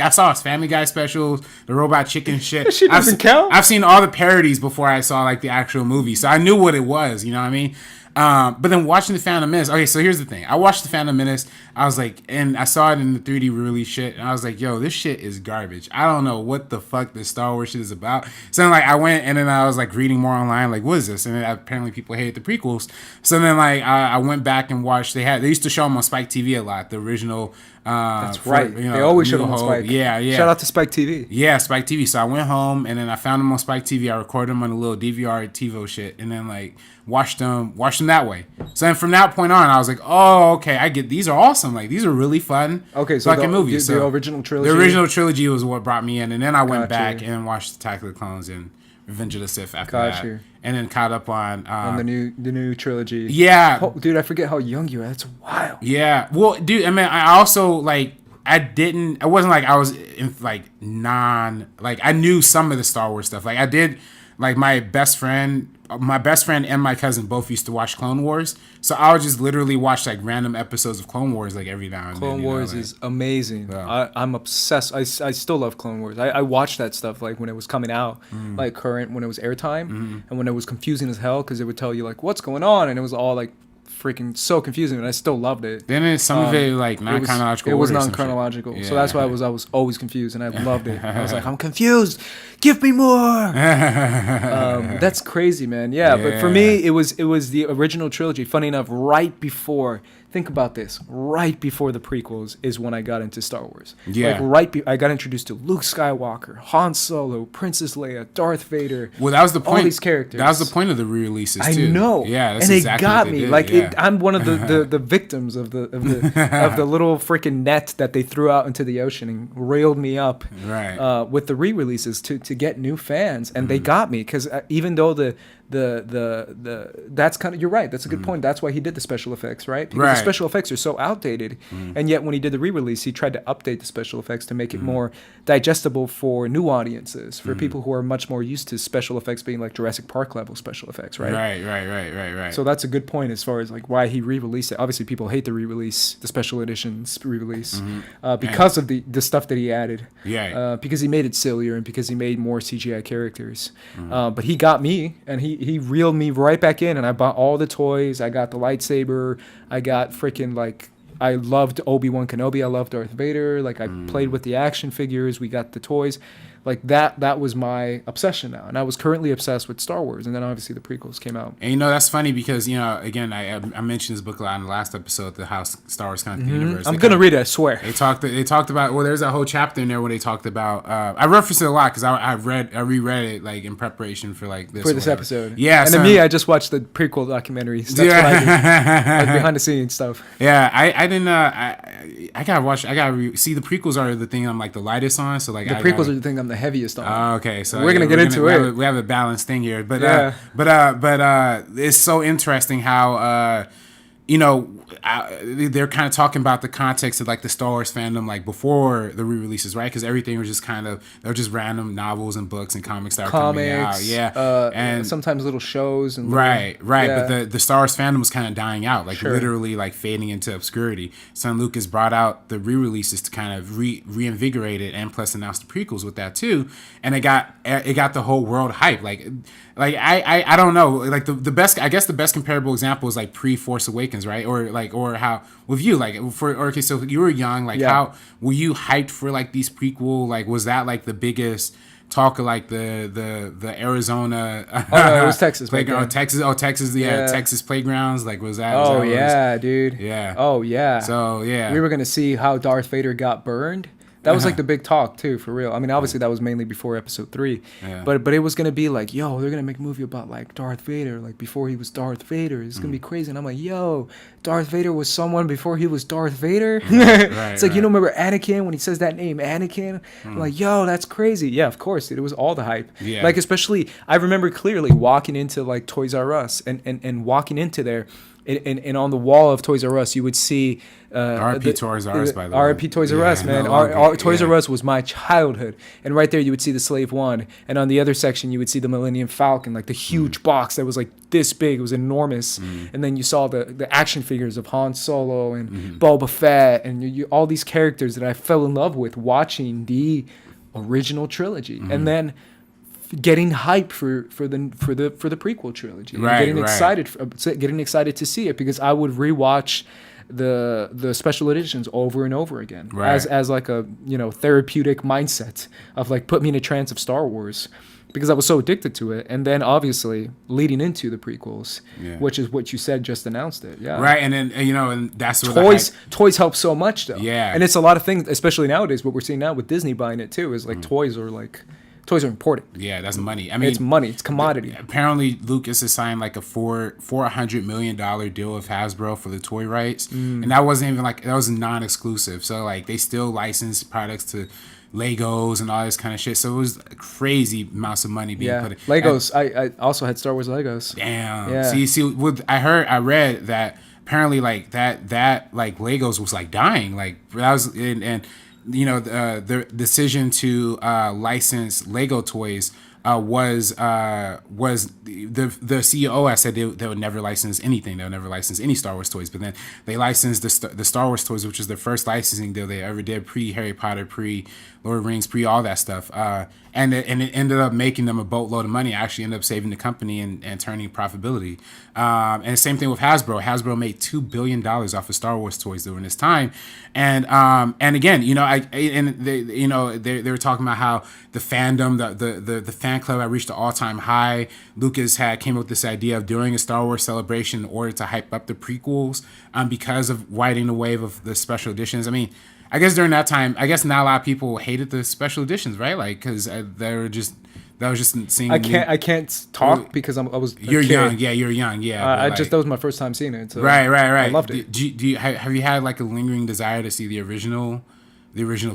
[SPEAKER 2] saw his Family Guy specials, the Robot Chicken shit.
[SPEAKER 1] That shit doesn't count.
[SPEAKER 2] I've seen all the parodies before I saw like the actual movie, so I knew what it was. You know what I mean? But then watching the Phantom Menace. Okay, so here's the thing. I watched the Phantom Menace. I was like, and I saw it in the 3D release shit, and I was like, yo, this shit is garbage. I don't know what the fuck this Star Wars shit is about. So then, like, I went and then I was like reading more online, like, what is this? And then apparently people hated the prequels. So then, like, I went back and watched. They used to show them on Spike TV a lot. The original.
[SPEAKER 1] That's right. They always show them on Spike.
[SPEAKER 2] Yeah.
[SPEAKER 1] Shout out to Spike TV.
[SPEAKER 2] Yeah, Spike TV. So I went home and then I found them on Spike TV. I recorded them on a little DVR TiVo shit, and then like watched them that way. So then from that point on, I was like, oh, okay, I get these are awesome. Like these are really fun.
[SPEAKER 1] Okay, so
[SPEAKER 2] fucking movies.
[SPEAKER 1] The original trilogy.
[SPEAKER 2] The original trilogy was what brought me in, and then I went back and watched Attack of the Clones and Revenge of the Sith after that, and then caught up on
[SPEAKER 1] the new trilogy.
[SPEAKER 2] Yeah,
[SPEAKER 1] dude, I forget how young you are. That's wild.
[SPEAKER 2] Yeah, well, dude, I mean, I also like. It wasn't like I was in like I knew some of the Star Wars stuff. Like I did, like my best friend and my cousin both used to watch Clone Wars. So I would just literally watch like random episodes of Clone Wars like every now and then.
[SPEAKER 1] Clone Wars is amazing.
[SPEAKER 2] Yeah.
[SPEAKER 1] I'm obsessed. I still love Clone Wars. I watched that stuff like when it was coming out, like current, when it was airtime, and when it was confusing as hell because it would tell you like what's going on, and it was all like freaking so confusing, and I still loved it.
[SPEAKER 2] Then some of it like non-chronological.
[SPEAKER 1] It was non-chronological, so that's why I was always confused, and I loved it. I was like, I'm confused. Give me more. That's crazy, man. Yeah, but for me, it was the original trilogy. Funny enough, right before. Think about this. Right before the prequels is when I got into Star Wars.
[SPEAKER 2] Yeah.
[SPEAKER 1] Like I got introduced to Luke Skywalker, Han Solo, Princess Leia, Darth Vader.
[SPEAKER 2] Well, that was the point.
[SPEAKER 1] All these characters.
[SPEAKER 2] That was the point of the re-releases too.
[SPEAKER 1] I know.
[SPEAKER 2] Yeah, that's
[SPEAKER 1] and
[SPEAKER 2] exactly
[SPEAKER 1] it got
[SPEAKER 2] what
[SPEAKER 1] me.
[SPEAKER 2] did.
[SPEAKER 1] Like
[SPEAKER 2] yeah.
[SPEAKER 1] I'm one of the victims of the little freaking net that they threw out into the ocean and railed me up.
[SPEAKER 2] Right.
[SPEAKER 1] With the re-releases to get new fans, and they got me because even though the that's kind of, you're right, that's a good point. That's why he did the special effects, right? Because the special effects are so outdated, and yet when he did the re-release, he tried to update the special effects to make it more digestible for new audiences, for people who are much more used to special effects being like Jurassic Park level special effects, right?
[SPEAKER 2] Right.
[SPEAKER 1] So that's a good point as far as like why he re-released it. Obviously, people hate the re-release, the special editions re-release, because of the stuff that he added.
[SPEAKER 2] Yeah.
[SPEAKER 1] Because he made it sillier and because he made more CGI characters. But he got me, and he reeled me right back in, and I bought all the toys. I got the lightsaber. I got freaking like, I loved Obi-Wan Kenobi. I loved Darth Vader. Like I played with the action figures. We got the toys. Like that was my obsession now. And I was currently obsessed with Star Wars. And then obviously the prequels came out.
[SPEAKER 2] And that's funny because, again, I mentioned this book a lot in the last episode, the how Star Wars kind of universe.
[SPEAKER 1] I'm going to read it, I swear.
[SPEAKER 2] They talked about, well, there's a whole chapter in there where they talked about, I referenced it a lot because I reread it like in preparation for like this.
[SPEAKER 1] For this episode.
[SPEAKER 2] Yeah.
[SPEAKER 1] And then me, I just watched the prequel documentaries. That's what I do. Like behind the scenes stuff.
[SPEAKER 2] Yeah. I didn't, I gotta watch, see the prequels are the thing I'm like the lightest on. So like
[SPEAKER 1] the prequels are the thing I'm the heavest on.
[SPEAKER 2] Okay, so
[SPEAKER 1] we're gonna get into it.
[SPEAKER 2] We have a balanced thing here, but it's so interesting how they're kind of talking about the context of like the Star Wars fandom, like before the re-releases, right? Because everything was just kind of, they were just random novels and books and comics that were coming out. Yeah.
[SPEAKER 1] And sometimes little shows. And
[SPEAKER 2] right.
[SPEAKER 1] Yeah.
[SPEAKER 2] But the Star Wars fandom was kind of dying out, like literally like fading into obscurity. Son Lucas brought out the re-releases to kind of reinvigorate it, and plus announced the prequels with that too. And it got the whole world hyped. Like I don't know, like the best, I guess the best comparable example is like pre-Force Awakens, right? Or how with you, like okay, so you were young, like how were you hyped for like these prequel, like was that like the biggest talk of like the Arizona
[SPEAKER 1] it was Texas
[SPEAKER 2] playground, Texas Texas playgrounds, like was that
[SPEAKER 1] dude so we were gonna see how Darth Vader got burned. That was like the big talk too, for real. I mean, obviously that was mainly before Episode 3, but it was gonna be like, yo, they're gonna make a movie about like Darth Vader, like before he was Darth Vader. It's gonna be crazy. And I'm like, yo, Darth Vader was someone before he was Darth Vader. It's like, you don't remember Anakin when he says that name, Anakin? I'm like, yo, that's crazy. Yeah, of course, it was all the hype. Yeah. Like especially, I remember clearly walking into like Toys R Us and walking into there. And on the wall of Toys R Us, you would see
[SPEAKER 2] R.I.P. Toys R Us, by the way.
[SPEAKER 1] R.I.P. Toys R Us, man. Toys R Us was my childhood. And right there, you would see the Slave One. And on the other section, you would see the Millennium Falcon, like the huge box that was like this big. It was enormous. And then you saw the action figures of Han Solo and Boba Fett and all these characters that I fell in love with watching the original trilogy. And then getting hype for the prequel trilogy, getting excited to see it, because I would rewatch the special editions over and over again as like a therapeutic mindset of like put me in a trance of Star Wars, because I was so addicted to it. And then obviously leading into the prequels, which is what you said, just announced it.
[SPEAKER 2] And then and that's what
[SPEAKER 1] toys help so much though. And it's a lot of things, especially nowadays, what we're seeing now with Disney buying it too, is like toys are important.
[SPEAKER 2] Yeah, that's money. I mean,
[SPEAKER 1] it's money. It's commodity.
[SPEAKER 2] Apparently, Lucas has signed like a $400 million deal with Hasbro for the toy rights, and that wasn't even like, that was non-exclusive. So like they still license products to Legos and all this kind of shit. So it was crazy amounts of money being put in.
[SPEAKER 1] Legos. I also had Star Wars Legos.
[SPEAKER 2] Damn. Yeah. See, I read that apparently like that like Legos was like dying. Like that was and the decision to license Lego toys was the CEO. I said they would never license anything. They would never license any Star Wars toys. But then they licensed the Star Wars toys, which was the first licensing deal they ever did, pre Harry Potter, pre Lord of the Rings, pre all that stuff. And it ended up making them a boatload of money. Actually ended up saving the company and turning profitability. And the same thing with Hasbro. Hasbro made $2 billion off of Star Wars toys during this time. And again, they were talking about how the fandom, the fan club had reached an all-time high. Lucas came up with this idea of doing a Star Wars celebration in order to hype up the prequels, because of riding the wave of the special editions. I mean, I guess during that time, not a lot of people hated the special editions, right? Like, because that was just seeing.
[SPEAKER 1] I can't talk because
[SPEAKER 2] You're young, yeah. You're young, yeah.
[SPEAKER 1] that was my first time seeing it. So
[SPEAKER 2] right.
[SPEAKER 1] I loved it.
[SPEAKER 2] Have you had like a lingering desire to see the original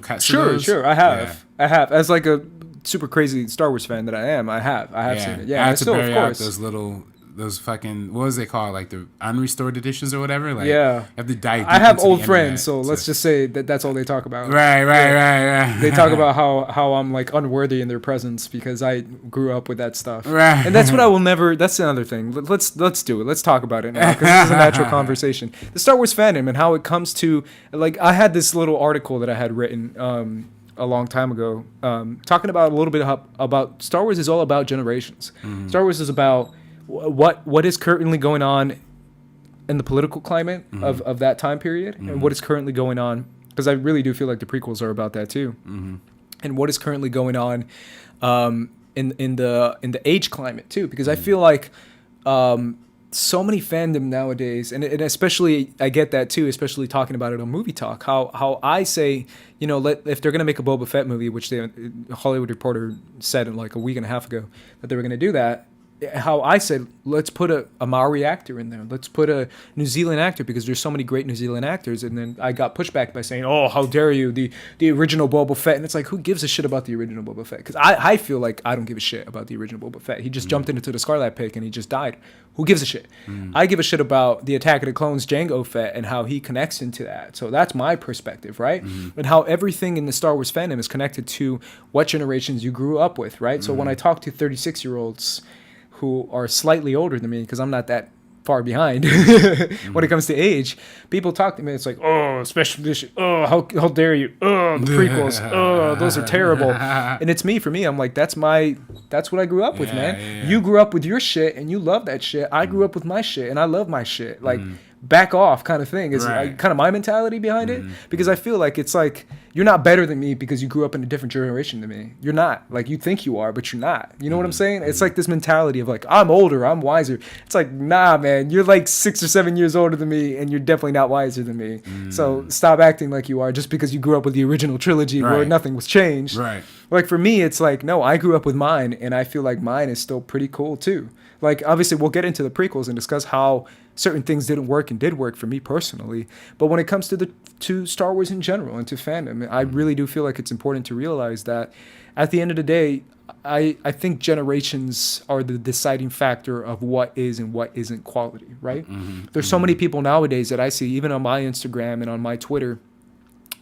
[SPEAKER 2] cut?
[SPEAKER 1] Sure. I have. Yeah. I have. As like a super crazy Star Wars fan that I am, I have seen it. Yeah,
[SPEAKER 2] I had to bury out those fucking, what was they called, like the unrestored editions or whatever. Like, you have to dive.
[SPEAKER 1] I have old friends, so let's just say that's all they talk about.
[SPEAKER 2] Right.
[SPEAKER 1] They talk about how I'm like unworthy in their presence because I grew up with that stuff.
[SPEAKER 2] Right.
[SPEAKER 1] And that's what I will never. That's another thing. Let's do it. Let's talk about it now, because this is a natural conversation. The Star Wars fandom and how it comes to, like, I had this little article that I had written a long time ago, talking about a little bit about Star Wars is all about generations. Star Wars is about what is currently going on in the political climate of that time period, and what is currently going on, because I really do feel like the prequels are about that too, and what is currently going on in the age climate too, because I feel like so many fandom nowadays, and especially I get that too, especially talking about it on Movie Talk, how I say, if they're gonna make a Boba Fett movie, which the Hollywood Reporter said in like a week and a half ago that they were gonna do that, how I said, let's put a Maori actor in there. Let's put a New Zealand actor because there's so many great New Zealand actors. And then I got pushback by saying, oh, how dare you, the original Boba Fett. And it's like, who gives a shit about the original Boba Fett? Because I feel like I don't give a shit about the original Boba Fett. He just jumped into the Scarlet Pit and he just died. Who gives a shit? I give a shit about the Attack of the Clones Jango Fett and how he connects into that. So that's my perspective, right? And how everything in the Star Wars fandom is connected to what generations you grew up with, right? So when I talk to 36-year-olds who are slightly older than me, because I'm not that far behind when it comes to age, people talk to me, it's like, oh, special edition, oh, how dare you, oh, the prequels, oh, those are terrible. And it's me. For me, I'm like, that's what I grew up with, man. Yeah. You grew up with your shit and you love that shit. I grew up with my shit and I love my shit. Like, back off kind of thing is kind of my mentality behind it, because I feel like it's like, you're not better than me because you grew up in a different generation than me. You're not. Like, you think you are, but you're not. You know what I'm saying? It's like this mentality of like, I'm older, I'm wiser. It's like, nah, man, you're like 6 or 7 years older than me and you're definitely not wiser than me. So stop acting like you are just because you grew up with the original trilogy where nothing was changed. Right. Like, for me, it's like, no, I grew up with mine and I feel like mine is still pretty cool too. Like, obviously, we'll get into the prequels and discuss how certain things didn't work and did work for me personally. But when it comes to Star Wars in general and to fandom, I really do feel like it's important to realize that at the end of the day, I think generations are the deciding factor of what is and what isn't quality, right? There's so many people nowadays that I see, even on my Instagram and on my Twitter,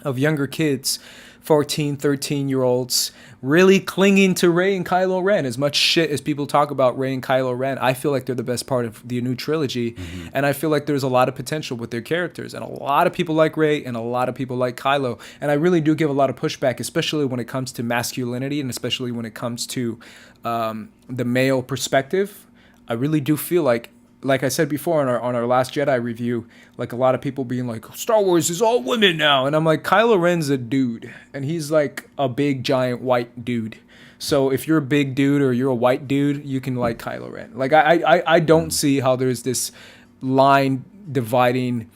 [SPEAKER 1] of younger kids, 14, 13-year-olds, really clinging to Rey and Kylo Ren. As much shit as people talk about Rey and Kylo Ren, I feel like they're the best part of the new trilogy. And I feel like there's a lot of potential with their characters. And a lot of people like Rey and a lot of people like Kylo. And I really do give a lot of pushback, especially when it comes to masculinity and especially when it comes to the male perspective. I really do feel like I said before on our last Jedi review, like a lot of people being like, Star Wars is all women now. And I'm like, Kylo Ren's a dude. And he's like a big, giant white dude. So if you're a big dude or you're a white dude, you can like Kylo Ren. Like, I don't see how there's this line dividing,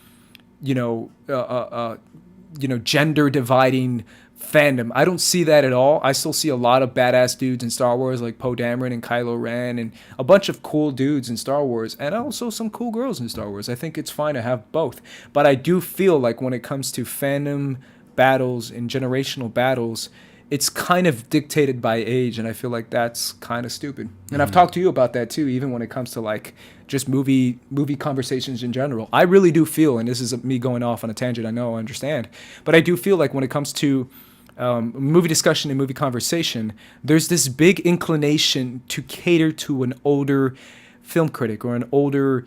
[SPEAKER 1] gender dividing fandom. I don't see that at all. I still see a lot of badass dudes in Star Wars like Poe Dameron and Kylo Ren and a bunch of cool dudes in Star Wars and also some cool girls in Star Wars. I think it's fine to have both. But I do feel like when it comes to fandom battles and generational battles, it's kind of dictated by age, and I feel like that's kind of stupid. And I've talked to you about that too, even when it comes to like just movie conversations in general. I really do feel, and this is me going off on a tangent, I know, I understand, but I do feel like when it comes to movie discussion and movie conversation, there's this big inclination to cater to an older film critic or an older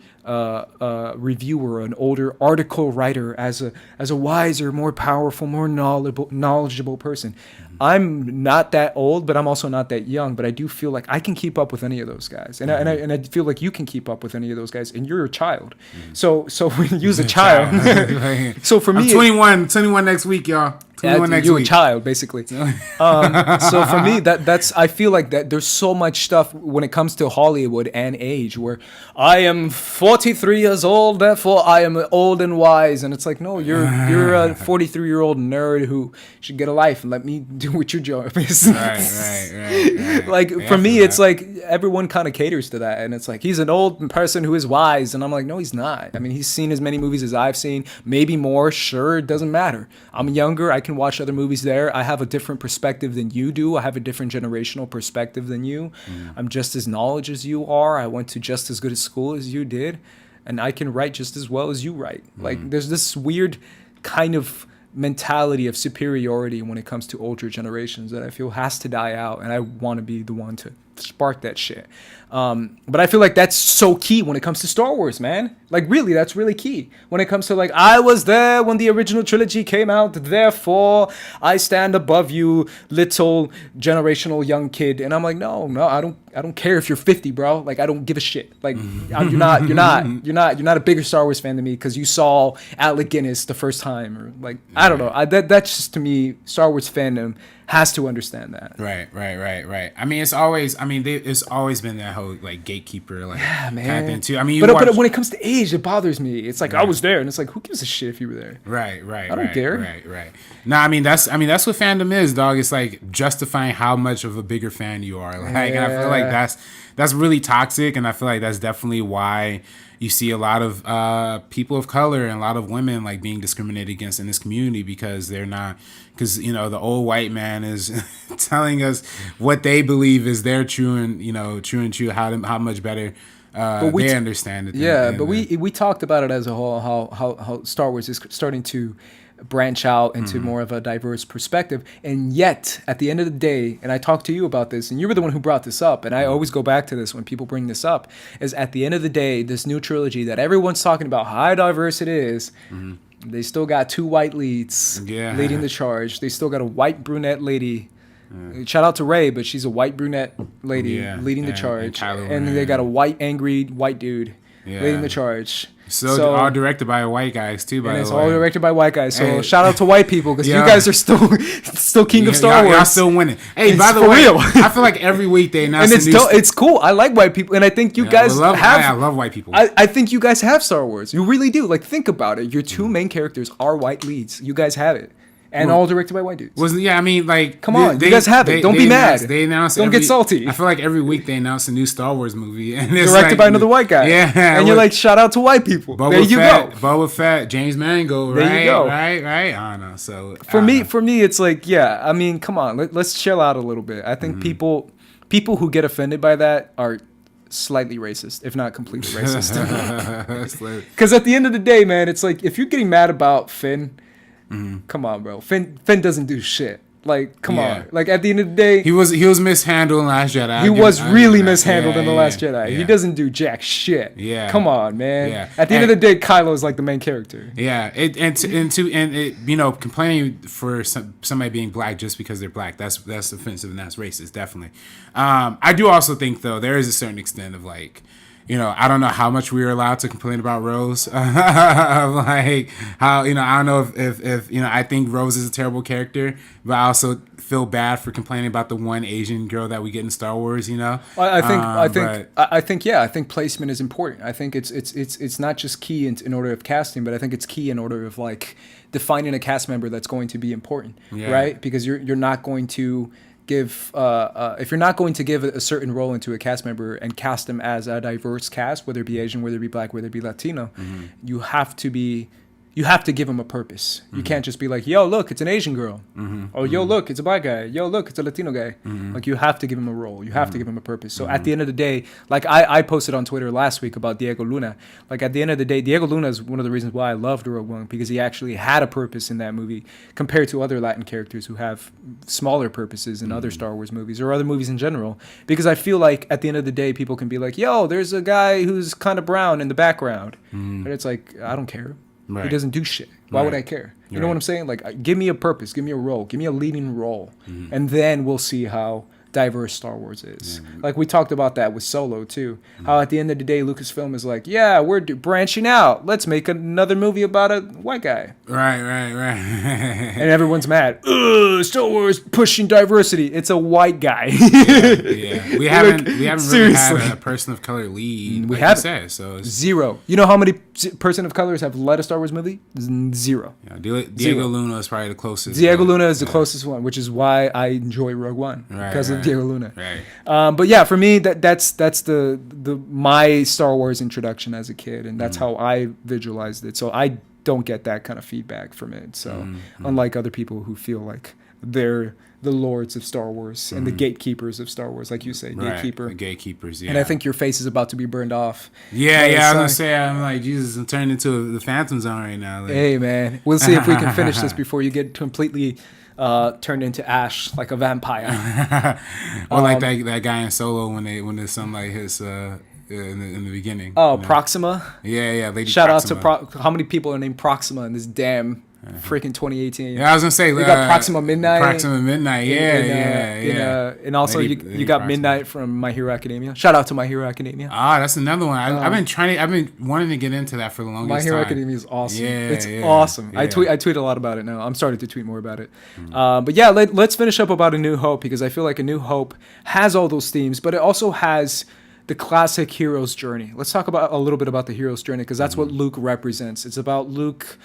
[SPEAKER 1] reviewer, an older article writer as a wiser, more powerful, more knowledgeable person. I'm not that old, but I'm also not that young. But I do feel like I can keep up with any of those guys, and I feel like you can keep up with any of those guys, and you're a child. So when you use a child, so for me,
[SPEAKER 2] I'm 21 next week, y'all.
[SPEAKER 1] You're a child, basically. So for me, that's I feel like that there's so much stuff when it comes to Hollywood and age where I am 43 years old, therefore I am old and wise, and it's like, no, you're a 43-year-old nerd who should get a life and let me do what your job is. Right. Like, yeah, for me, it's like everyone kind of caters to that, and it's like he's an old person who is wise, and I'm like, no, he's not. I mean, he's seen as many movies as I've seen, maybe more. Sure, it doesn't matter. I'm younger. I can watch other movies there. I have a different perspective than you do. I have a different generational perspective than you. I'm just as knowledgeable as you are. I went to just as good a school as you did, and I can write just as well as you write. Like, there's this weird kind of mentality of superiority when it comes to older generations that I feel has to die out, and I want to be the one to spark that shit. But I feel like that's so key when it comes to Star Wars, man. Like, really, that's really key when it comes to, like, I was there when the original trilogy came out, therefore I stand above you, little generational young kid. And I'm like, no, I don't care if you're 50, bro. Like, I don't give a shit. Like, you're not a bigger Star Wars fan than me because you saw Alec Guinness the first time, or like, I don't know. That's just, to me, Star Wars fandom has to understand that.
[SPEAKER 2] Right. I mean, it's always been that whole like gatekeeper, like, kind of thing too. I mean,
[SPEAKER 1] but when it comes to age, it bothers me. It's like, I was there, and it's like, who gives a shit if you were there?
[SPEAKER 2] Right.
[SPEAKER 1] I don't care.
[SPEAKER 2] Right. No, I mean that's what fandom is, dog. It's like justifying how much of a bigger fan you are. Like, and I feel like that's really toxic, and I feel like that's definitely why you see a lot of people of color and a lot of women like being discriminated against in this community because they're not, because you know the old white man is telling us what they believe is their true and how much better they understand it.
[SPEAKER 1] We talked about it as a whole, how Star Wars is starting to branch out into more of a diverse perspective, and yet at the end of the day, and I talked to you about this, and you were the one who brought this up, and I always go back to this when people bring this up, is at the end of the day, this new trilogy that everyone's talking about how diverse it is, they still got 2 white leads leading the charge. They still got a white brunette lady. Shout out to Rey, but she's a white brunette lady leading the charge, and they got a white angry white dude leading the charge.
[SPEAKER 2] So all directed by white guys too, by the way.
[SPEAKER 1] It's all directed by white guys. So shout out to white people, because you guys are still king of Star Wars.
[SPEAKER 2] Y'all still winning. Hey, by the way, real. I feel like every week they announce
[SPEAKER 1] and it's cool. I like white people, and I think you guys
[SPEAKER 2] I love white people.
[SPEAKER 1] I think you guys have Star Wars. You really do. Like, think about it. Your 2 main characters are white leads. You guys have it. And all directed by white dudes. Come on, you guys have it. Don't be mad.
[SPEAKER 2] They announce.
[SPEAKER 1] Don't get salty.
[SPEAKER 2] I feel like every week they announce a new Star Wars movie, and it's
[SPEAKER 1] directed by another white guy.
[SPEAKER 2] Yeah,
[SPEAKER 1] and you're like, shout out to white people. There you go.
[SPEAKER 2] Boba Fett, James Mangold. Right, there you go. Right. I don't know. So
[SPEAKER 1] for me, it's like, I mean, come on, let's chill out a little bit. I think people who get offended by that are slightly racist, if not completely racist. Because at the end of the day, man, it's like, if you're getting mad about Finn. Come on, bro. Finn doesn't do shit. Like, come on. Like, at the end of the day,
[SPEAKER 2] he was mishandled in Last Jedi.
[SPEAKER 1] He was really mishandled in the Last Jedi. Yeah. He doesn't do jack shit.
[SPEAKER 2] Yeah.
[SPEAKER 1] Come on, man. Yeah. At the end of the day, Kylo is like the main character.
[SPEAKER 2] Yeah. Complaining for somebody being black just because they're black, that's offensive and that's racist, definitely. I do also think, though, there is a certain extent of like, I don't know how much we were allowed to complain about Rose. Like how, I don't know if I think Rose is a terrible character, but I also feel bad for complaining about the one Asian girl that we get in Star Wars,
[SPEAKER 1] I think placement is important. I think it's not just key in order of casting, but I think it's key in order of like defining a cast member that's going to be important, right? Because you're not going to give if you're not going to give a certain role into a cast member and cast them as a diverse cast, whether it be Asian, whether it be black, whether it be Latino, you have to give them a purpose. You can't just be like, yo, look, it's an Asian girl. Or yo, look, it's a black guy. Yo, look, it's a Latino guy. Like, you have to give them a role. You have to give them a purpose. So at the end of the day, like I posted on Twitter last week about Diego Luna. Like, at the end of the day, Diego Luna is one of the reasons why I loved Rogue One, because he actually had a purpose in that movie compared to other Latin characters who have smaller purposes in other Star Wars movies or other movies in general. Because I feel like at the end of the day, people can be like, yo, there's a guy who's kind of brown in the background. And it's like, I don't care. Right. He doesn't do shit. Why would I care? You know what I'm saying? Like, give me a purpose, give me a role, give me a leading role, and then we'll see how diverse Star Wars is. Like, we talked about that with Solo too. How at the end of the day, Lucasfilm is like, yeah, we're branching out. Let's make another movie about a white guy.
[SPEAKER 2] Right.
[SPEAKER 1] And everyone's mad. Ugh, Star Wars pushing diversity. It's a white guy.
[SPEAKER 2] We haven't really had a person of color lead.
[SPEAKER 1] We haven't.
[SPEAKER 2] Said, so it's
[SPEAKER 1] 0. You know how many person of colors have led a Star Wars movie? 0.
[SPEAKER 2] Diego Luna is probably the closest.
[SPEAKER 1] Diego Luna is the closest one, which is why I enjoy Rogue One, because of Diego Luna.
[SPEAKER 2] Right.
[SPEAKER 1] But yeah, for me, that's the my Star Wars introduction as a kid, and that's how I visualized it. So I don't get that kind of feedback from it. So unlike other people who feel like they're the lords of Star Wars and the gatekeepers of Star Wars, like you say, gatekeeper.
[SPEAKER 2] The gatekeepers, yeah.
[SPEAKER 1] And I think your face is about to be burned off.
[SPEAKER 2] Yeah, I was gonna say, I'm like, Jesus, I'm turning into the Phantom Zone right now. Like.
[SPEAKER 1] Hey, man, we'll see if we can finish this before you get completely turned into ash like a vampire.
[SPEAKER 2] Or like that guy in Solo when there's some like his in the beginning.
[SPEAKER 1] Oh, Proxima.
[SPEAKER 2] Yeah, Lady
[SPEAKER 1] Shout
[SPEAKER 2] Proxima.
[SPEAKER 1] out to how many people are named Proxima in this damn freaking 2018?
[SPEAKER 2] Yeah, I was gonna say
[SPEAKER 1] you got Proxima Midnight. And also you got Proxima. Midnight from My Hero Academia. Shout out to My Hero Academia.
[SPEAKER 2] That's another one. I've been wanting to get into that for the longest time.
[SPEAKER 1] My Hero Academia is awesome. It's awesome. Yeah. I tweet a lot about it now. I'm starting to tweet more about it. But yeah, let's finish up about A New Hope, because I feel like A New Hope has all those themes, but it also has the classic hero's journey. Let's talk about a little bit about the hero's journey, because that's what Luke represents. It's about Luke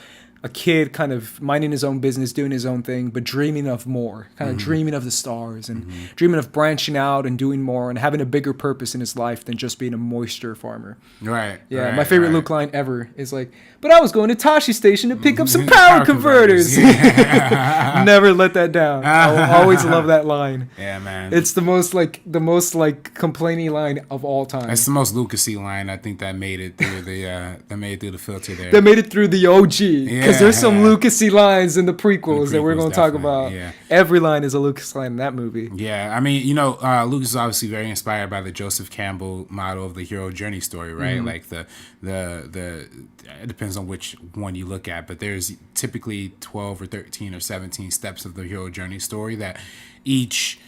[SPEAKER 1] a kid kind of minding his own business, doing his own thing, but dreaming of more, kind of dreaming of the stars and dreaming of branching out and doing more and having a bigger purpose in his life than just being a moisture farmer.
[SPEAKER 2] Right.
[SPEAKER 1] Yeah,
[SPEAKER 2] right,
[SPEAKER 1] my favorite
[SPEAKER 2] right.
[SPEAKER 1] Luke line ever is like, but I was going to Tashi Station to pick up some power converters.
[SPEAKER 2] Yeah.
[SPEAKER 1] Never let that down. I'll always love that line.
[SPEAKER 2] Yeah, man.
[SPEAKER 1] It's the most like complaining line of all time.
[SPEAKER 2] It's the most Lucasy line I think that made it through the filter there.
[SPEAKER 1] That made it through the OG, because there's some Lucasy lines in the prequels that we're going to talk about.
[SPEAKER 2] Yeah.
[SPEAKER 1] Every line is a Lucas line in that movie.
[SPEAKER 2] Yeah, I mean, Lucas is obviously very inspired by the Joseph Campbell model of the hero journey story, right? Like the it depends on which one you look at, but there's typically 12 or 13 or 17 steps of the hero journey story that each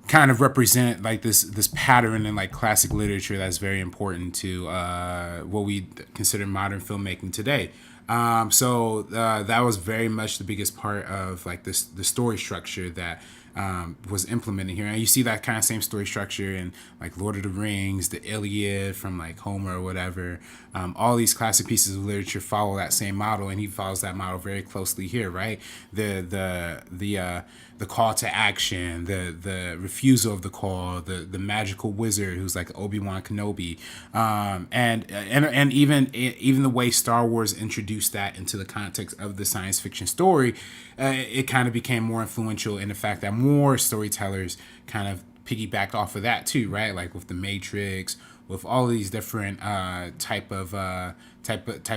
[SPEAKER 2] kind of represent like this pattern in like classic literature that's very important to what we consider modern filmmaking today. So that was very much the biggest part of like the story structure that was implemented here. And you see that kind of same story structure in like Lord of the Rings, the Iliad from like Homer or whatever. All these classic pieces of literature follow that same model, and he follows that model very closely here, right? The call to action, the refusal of the call, the magical wizard who's like Obi-Wan Kenobi, and even the way Star Wars introduced that into the context of the science fiction story, it kind of became more influential in the fact that more storytellers kind of piggybacked off of that too, right? Like with the Matrix, with all of these different type of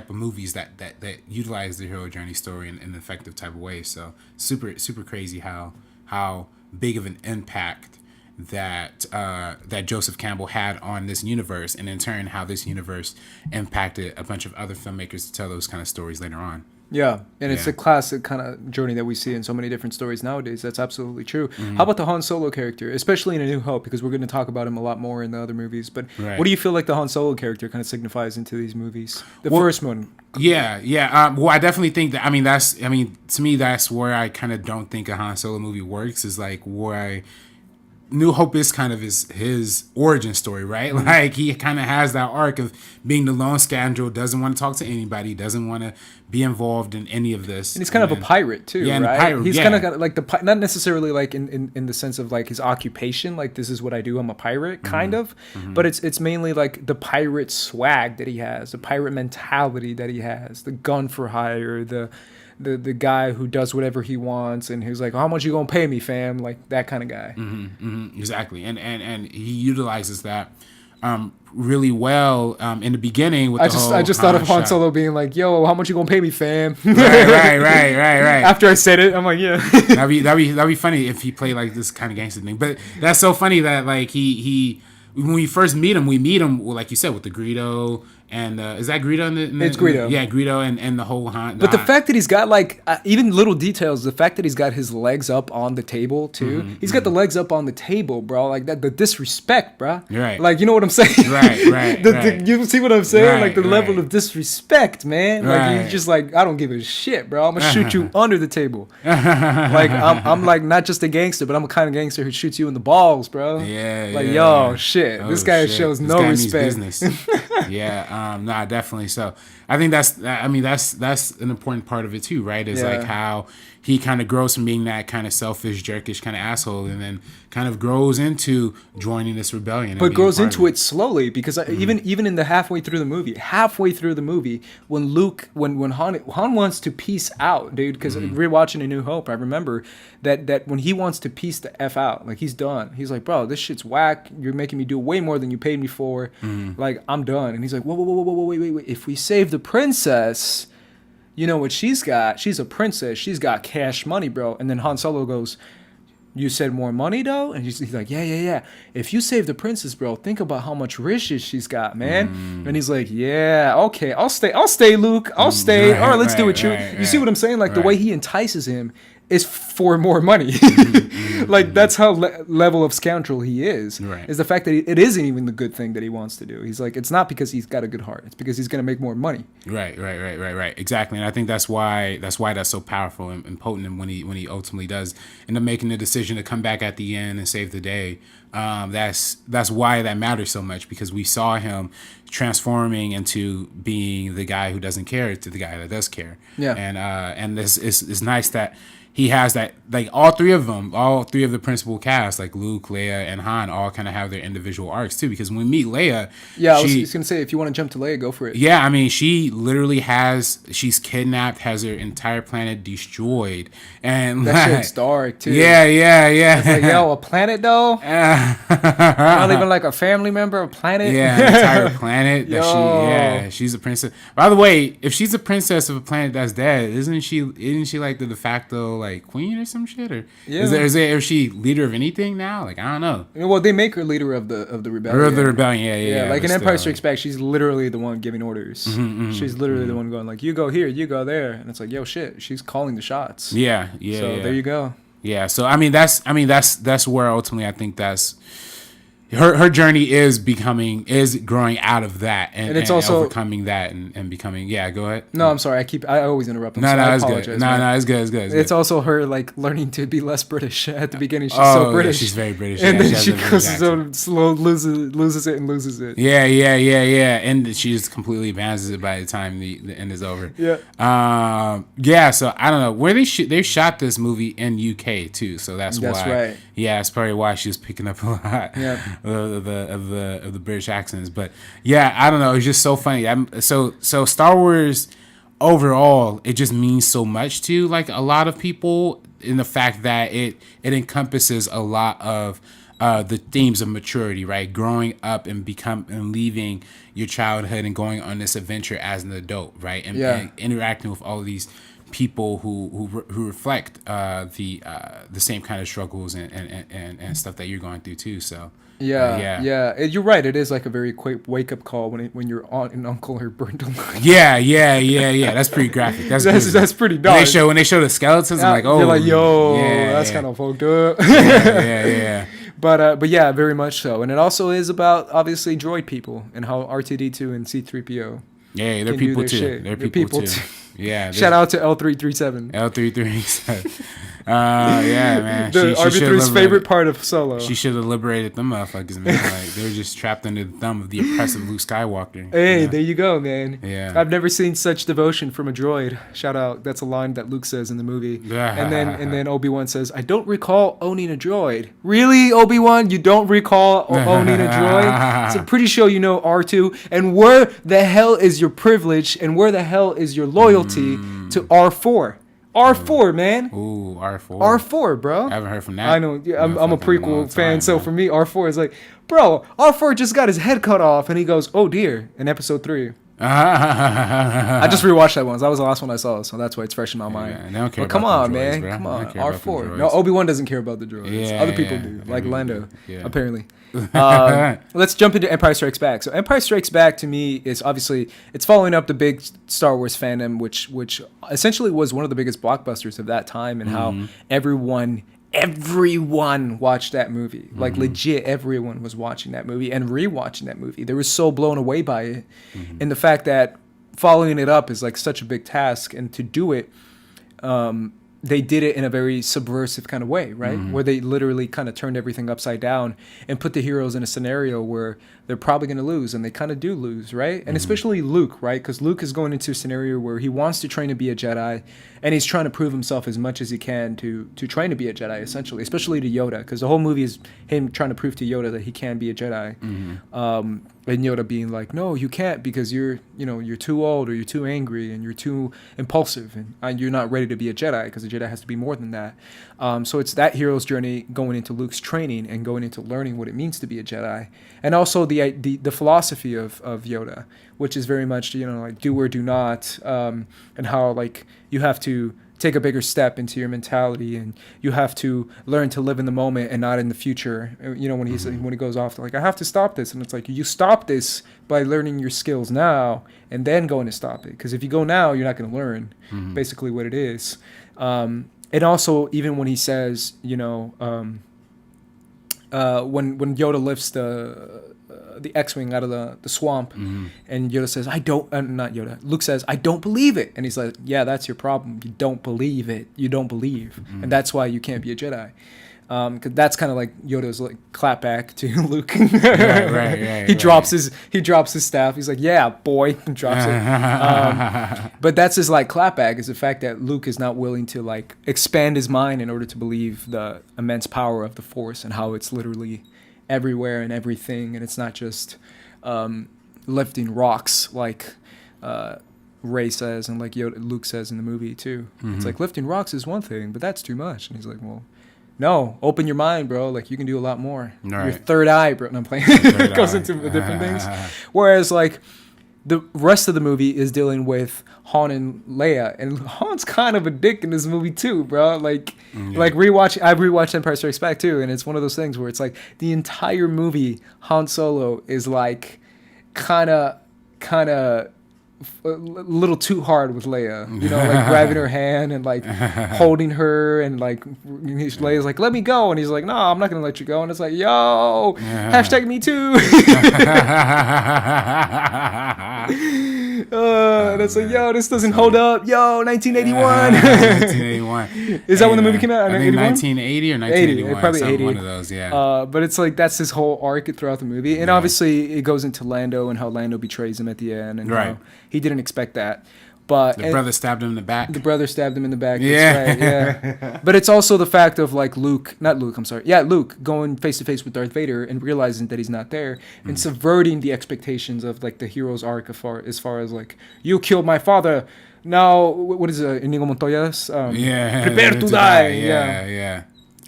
[SPEAKER 2] movies that utilize the hero journey story in an effective type of way. So super crazy how big of an impact that Joseph Campbell had on this universe, and in turn how this universe impacted a bunch of other filmmakers to tell those kind of stories later on.
[SPEAKER 1] Yeah, and it's a classic kind of journey that we see in so many different stories nowadays. That's absolutely true. How about the Han Solo character, especially in A New Hope, because we're going to talk about him a lot more in the other movies. But what do you feel like the Han Solo character kind of signifies into these movies? The first one.
[SPEAKER 2] Yeah. Well, I definitely think that. To me, that's where I kind of don't think a Han Solo movie works. Is like where New Hope is kind of his origin story, right? Like he kind of has that arc of being the lone scoundrel, doesn't want to talk to anybody, doesn't want to be involved in any of this.
[SPEAKER 1] And he's kind of a pirate too,
[SPEAKER 2] yeah,
[SPEAKER 1] right?
[SPEAKER 2] A pirate,
[SPEAKER 1] he's kind of got like not necessarily like in the sense of like his occupation, like this is what I do, I'm a pirate, kind of. But it's mainly like the pirate swag that he has, the pirate mentality that he has, the gun for hire, the guy who does whatever he wants and who's like, how much you gonna pay me, fam? Like that kind of guy.
[SPEAKER 2] Exactly, and he utilizes that really well in the beginning. With I just
[SPEAKER 1] thought of Han Solo being like, yo, how much you gonna pay me, fam?
[SPEAKER 2] Right.
[SPEAKER 1] After I said it, I'm like, yeah.
[SPEAKER 2] that'd be funny if he played like this kind of gangster thing. But that's so funny that like he when we first meet him, like you said, with the Greedo. And is that Greedo?
[SPEAKER 1] It's Greedo.
[SPEAKER 2] Yeah, Greedo and the whole Han.
[SPEAKER 1] But the fact that he's got like even little details, the fact that he's got his legs up on the table too. He's got the legs up on the table, bro. Like that, the disrespect, bro.
[SPEAKER 2] Right.
[SPEAKER 1] Like you know what I'm saying?
[SPEAKER 2] Right.
[SPEAKER 1] You see what I'm saying?
[SPEAKER 2] Right,
[SPEAKER 1] like the level of disrespect, man. Like he's just like, I don't give a shit, bro. I'm gonna shoot you under the table. Like I'm like not just a gangster, but I'm a kind of gangster who shoots you in the balls, bro.
[SPEAKER 2] Yeah.
[SPEAKER 1] Like yo, shit. This guy shows no respect.
[SPEAKER 2] Yeah. Definitely. So I think that's an important part of it too, right? Is like how he kind of grows from being that kind of selfish, jerkish kind of asshole, and then kind of grows into joining this rebellion.
[SPEAKER 1] But grows into it slowly, because even in the halfway through the movie, when Han wants to peace out, dude, because rewatching A New Hope, I remember that when he wants to peace the F out, like he's done. He's like, bro, this shit's whack. You're making me do way more than you paid me for. Like, I'm done. And he's like, whoa, wait. If we save the princess, you know what she's got? She's a princess. She's got cash money, bro. And then Han Solo goes, you said more money, though? And he's like, yeah. If you save the princess, bro, think about how much riches she's got, man. And he's like, yeah, okay, I'll stay, Luke. I'll stay. All right, let's do it. You see what I'm saying? Like, the way he entices him is for more money. Like, that's how level of scoundrel he is. Is the fact that it isn't even the good thing that he wants to do. He's like, it's not because he's got a good heart. It's because he's going to make more money. Right.
[SPEAKER 2] Exactly. And I think that's why that's so powerful and potent. And when he ultimately does end up making the decision to come back at the end and save the day, that's why that matters so much, because we saw him transforming into being the guy who doesn't care to the guy that does care.
[SPEAKER 1] Yeah.
[SPEAKER 2] And this is nice that he has that, like all three of the principal cast, like Luke, Leia, and Han, all kind of have their individual arcs too. Because when we meet Leia,
[SPEAKER 1] I was just gonna say, if you want to jump to Leia, go for it.
[SPEAKER 2] Yeah, I mean, she literally she's kidnapped, has her entire planet destroyed, and
[SPEAKER 1] that shit's dark too.
[SPEAKER 2] Yeah.
[SPEAKER 1] It's like, yo, a planet though? Not even like a family member, a planet.
[SPEAKER 2] Yeah, an entire planet. She's a princess. By the way, if she's a princess of a planet that's dead, isn't she like the de facto like queen or some shit? Or is she leader of anything now? Like, I don't know.
[SPEAKER 1] Well, they make her leader of the rebellion.
[SPEAKER 2] Or of the rebellion, yeah.
[SPEAKER 1] Like in Empire Strikes Back, she's literally the one giving orders. She's literally the one going like, you go here, you go there, and it's like, yo, shit, she's calling the shots.
[SPEAKER 2] Yeah.
[SPEAKER 1] So there you go.
[SPEAKER 2] Yeah. So that's where ultimately I think that's her journey is growing out of that and it's also overcoming that and becoming. Yeah, go ahead.
[SPEAKER 1] No, I'm sorry. I always interrupt. I apologize.
[SPEAKER 2] Good. No, it's good.
[SPEAKER 1] It's also her like learning to be less British at the beginning. She's so British.
[SPEAKER 2] Yeah, she's very British.
[SPEAKER 1] And then she goes so slow, loses it.
[SPEAKER 2] Yeah. And she just completely abandons it by the time the end is over.
[SPEAKER 1] Yeah.
[SPEAKER 2] So I don't know where they shot this movie in UK too. So that's why.
[SPEAKER 1] Right.
[SPEAKER 2] Yeah, that's probably why she was picking up a lot.
[SPEAKER 1] Yeah.
[SPEAKER 2] Of the British accents, but yeah, I don't know. It's just so funny. So Star Wars overall, it just means so much to like a lot of people in the fact that it encompasses a lot of the themes of maturity, right? Growing up and leaving your childhood and going on this adventure as an adult, right? And interacting with all of these people who reflect the same kind of struggles and stuff that you're going through too. So. Yeah.
[SPEAKER 1] You're right. It is like a very quick wake up call when your aunt and uncle are burnt alive.
[SPEAKER 2] Yeah. That's pretty graphic.
[SPEAKER 1] That's pretty dark.
[SPEAKER 2] When they show the skeletons, I'm like, oh,
[SPEAKER 1] you're like, yo, that's kind of fucked up.
[SPEAKER 2] Yeah.
[SPEAKER 1] But yeah, very much so. And it also is about obviously droid people and how R2D2 and C3PO.
[SPEAKER 2] Yeah, they're people too. They're people too. Yeah.
[SPEAKER 1] Shout out to L337.
[SPEAKER 2] L337. Yeah, man.
[SPEAKER 1] The R3's favorite part of Solo.
[SPEAKER 2] She should have liberated them motherfuckers, man. Like they were just trapped under the thumb of the oppressive Luke Skywalker.
[SPEAKER 1] Hey, there you go, man.
[SPEAKER 2] Yeah.
[SPEAKER 1] I've never seen such devotion from a droid. Shout out. That's a line that Luke says in the movie. and then Obi-Wan says, "I don't recall owning a droid." Really, Obi-Wan? You don't recall owning a droid? So I'm pretty sure you know R2. And where the hell is your privilege? And where the hell is your loyalty to R4? R4, man.
[SPEAKER 2] Ooh, R4.
[SPEAKER 1] R4, bro.
[SPEAKER 2] I haven't heard from that.
[SPEAKER 1] I know. Yeah, I'm a prequel fan, so for me, R4 is like, bro, R4 just got his head cut off, and he goes, oh dear, in episode 3. I just rewatched that once. That was the last one I saw, so that's why it's fresh in my mind.
[SPEAKER 2] Yeah, they don't care
[SPEAKER 1] but come
[SPEAKER 2] about
[SPEAKER 1] on,
[SPEAKER 2] the droids,
[SPEAKER 1] man.
[SPEAKER 2] Bro.
[SPEAKER 1] Come on. R4. No, Obi-Wan doesn't care about the droids. Other people do, like Lando, apparently. Let's jump into Empire Strikes Back. So Empire Strikes Back to me is obviously it's following up the big Star Wars fandom, which essentially was one of the biggest blockbusters of that time, and how everyone watched that movie. Like legit, everyone was watching that movie and rewatching that movie. They were so blown away by it, and the fact that following it up is like such a big task, and to do it, they did it in a very subversive kind of way, right? Where they literally kind of turned everything upside down and put the heroes in a scenario where they're probably going to lose, and they kind of do lose, right? And especially Luke, right? Because Luke is going into a scenario where he wants to train to be a Jedi, and he's trying to prove himself as much as he can to train to be a Jedi, essentially, especially to Yoda, because the whole movie is him trying to prove to Yoda that he can be a Jedi. And Yoda being like, no, you can't, because you're too old, or you're too angry, and you're too impulsive, and you're not ready to be a Jedi, because a Jedi has to be more than that. So it's that hero's journey going into Luke's training and going into learning what it means to be a Jedi, and also the philosophy of Yoda, which is very much like do or do not, and how like you have to take a bigger step into your mentality, and you have to learn to live in the moment and not in the future. When he goes off to like, I have to stop this, and it's like, you stop this by learning your skills now and then going to stop it, because if you go now, you're not going to learn basically what it is. And also, even when he says, when Yoda lifts the X-Wing out of the swamp, and Yoda says, not Yoda, Luke says, I don't believe it. And he's like, yeah, that's your problem. You don't believe it. You don't believe. And that's why you can't be a Jedi. Because that's kind of like Yoda's like clapback to Luke.
[SPEAKER 2] Right.
[SPEAKER 1] He drops his staff. He's like, "Yeah, boy," and drops it. But that's his like clapback, is the fact that Luke is not willing to like expand his mind in order to believe the immense power of the Force and how it's literally everywhere and everything, and it's not just lifting rocks like Rey says and like Luke says in the movie too. It's like lifting rocks is one thing, but that's too much. And he's like, well, no, open your mind, bro. Like you can do a lot more.
[SPEAKER 2] Right.
[SPEAKER 1] Your third eye, bro. No, I'm playing. It goes into different things. Whereas like the rest of the movie is dealing with Han and Leia, and Han's kind of a dick in this movie too, bro. Like I've rewatched Empire Strikes Back too, and it's one of those things where it's like the entire movie Han Solo is like kind of a little too hard with Leia, you know, like grabbing her hand and like holding her, and like Leia's like, let me go, and he's like, no, I'm not gonna let you go, and it's like, yo, hashtag me too. And it's like, yo, this doesn't hold up, yo, 1981.
[SPEAKER 2] 1981.
[SPEAKER 1] Is that when the movie came out?
[SPEAKER 2] I think 1980 or 1981.
[SPEAKER 1] 80, probably 80.
[SPEAKER 2] One of those, yeah.
[SPEAKER 1] But it's like that's his whole arc throughout the movie, and obviously it goes into Lando and how Lando betrays him at the end, and how he didn't expect that. But
[SPEAKER 2] the brother stabbed him in the back.
[SPEAKER 1] The brother stabbed him in the back.
[SPEAKER 2] Yeah.
[SPEAKER 1] That's right, yeah. But it's also the fact of like Luke going face to face with Darth Vader and realizing that he's not there, and subverting the expectations of like the hero's arc as far as like, you killed my father. Now, what is it? Inigo Montoya's? Prepare to die.
[SPEAKER 2] Yeah.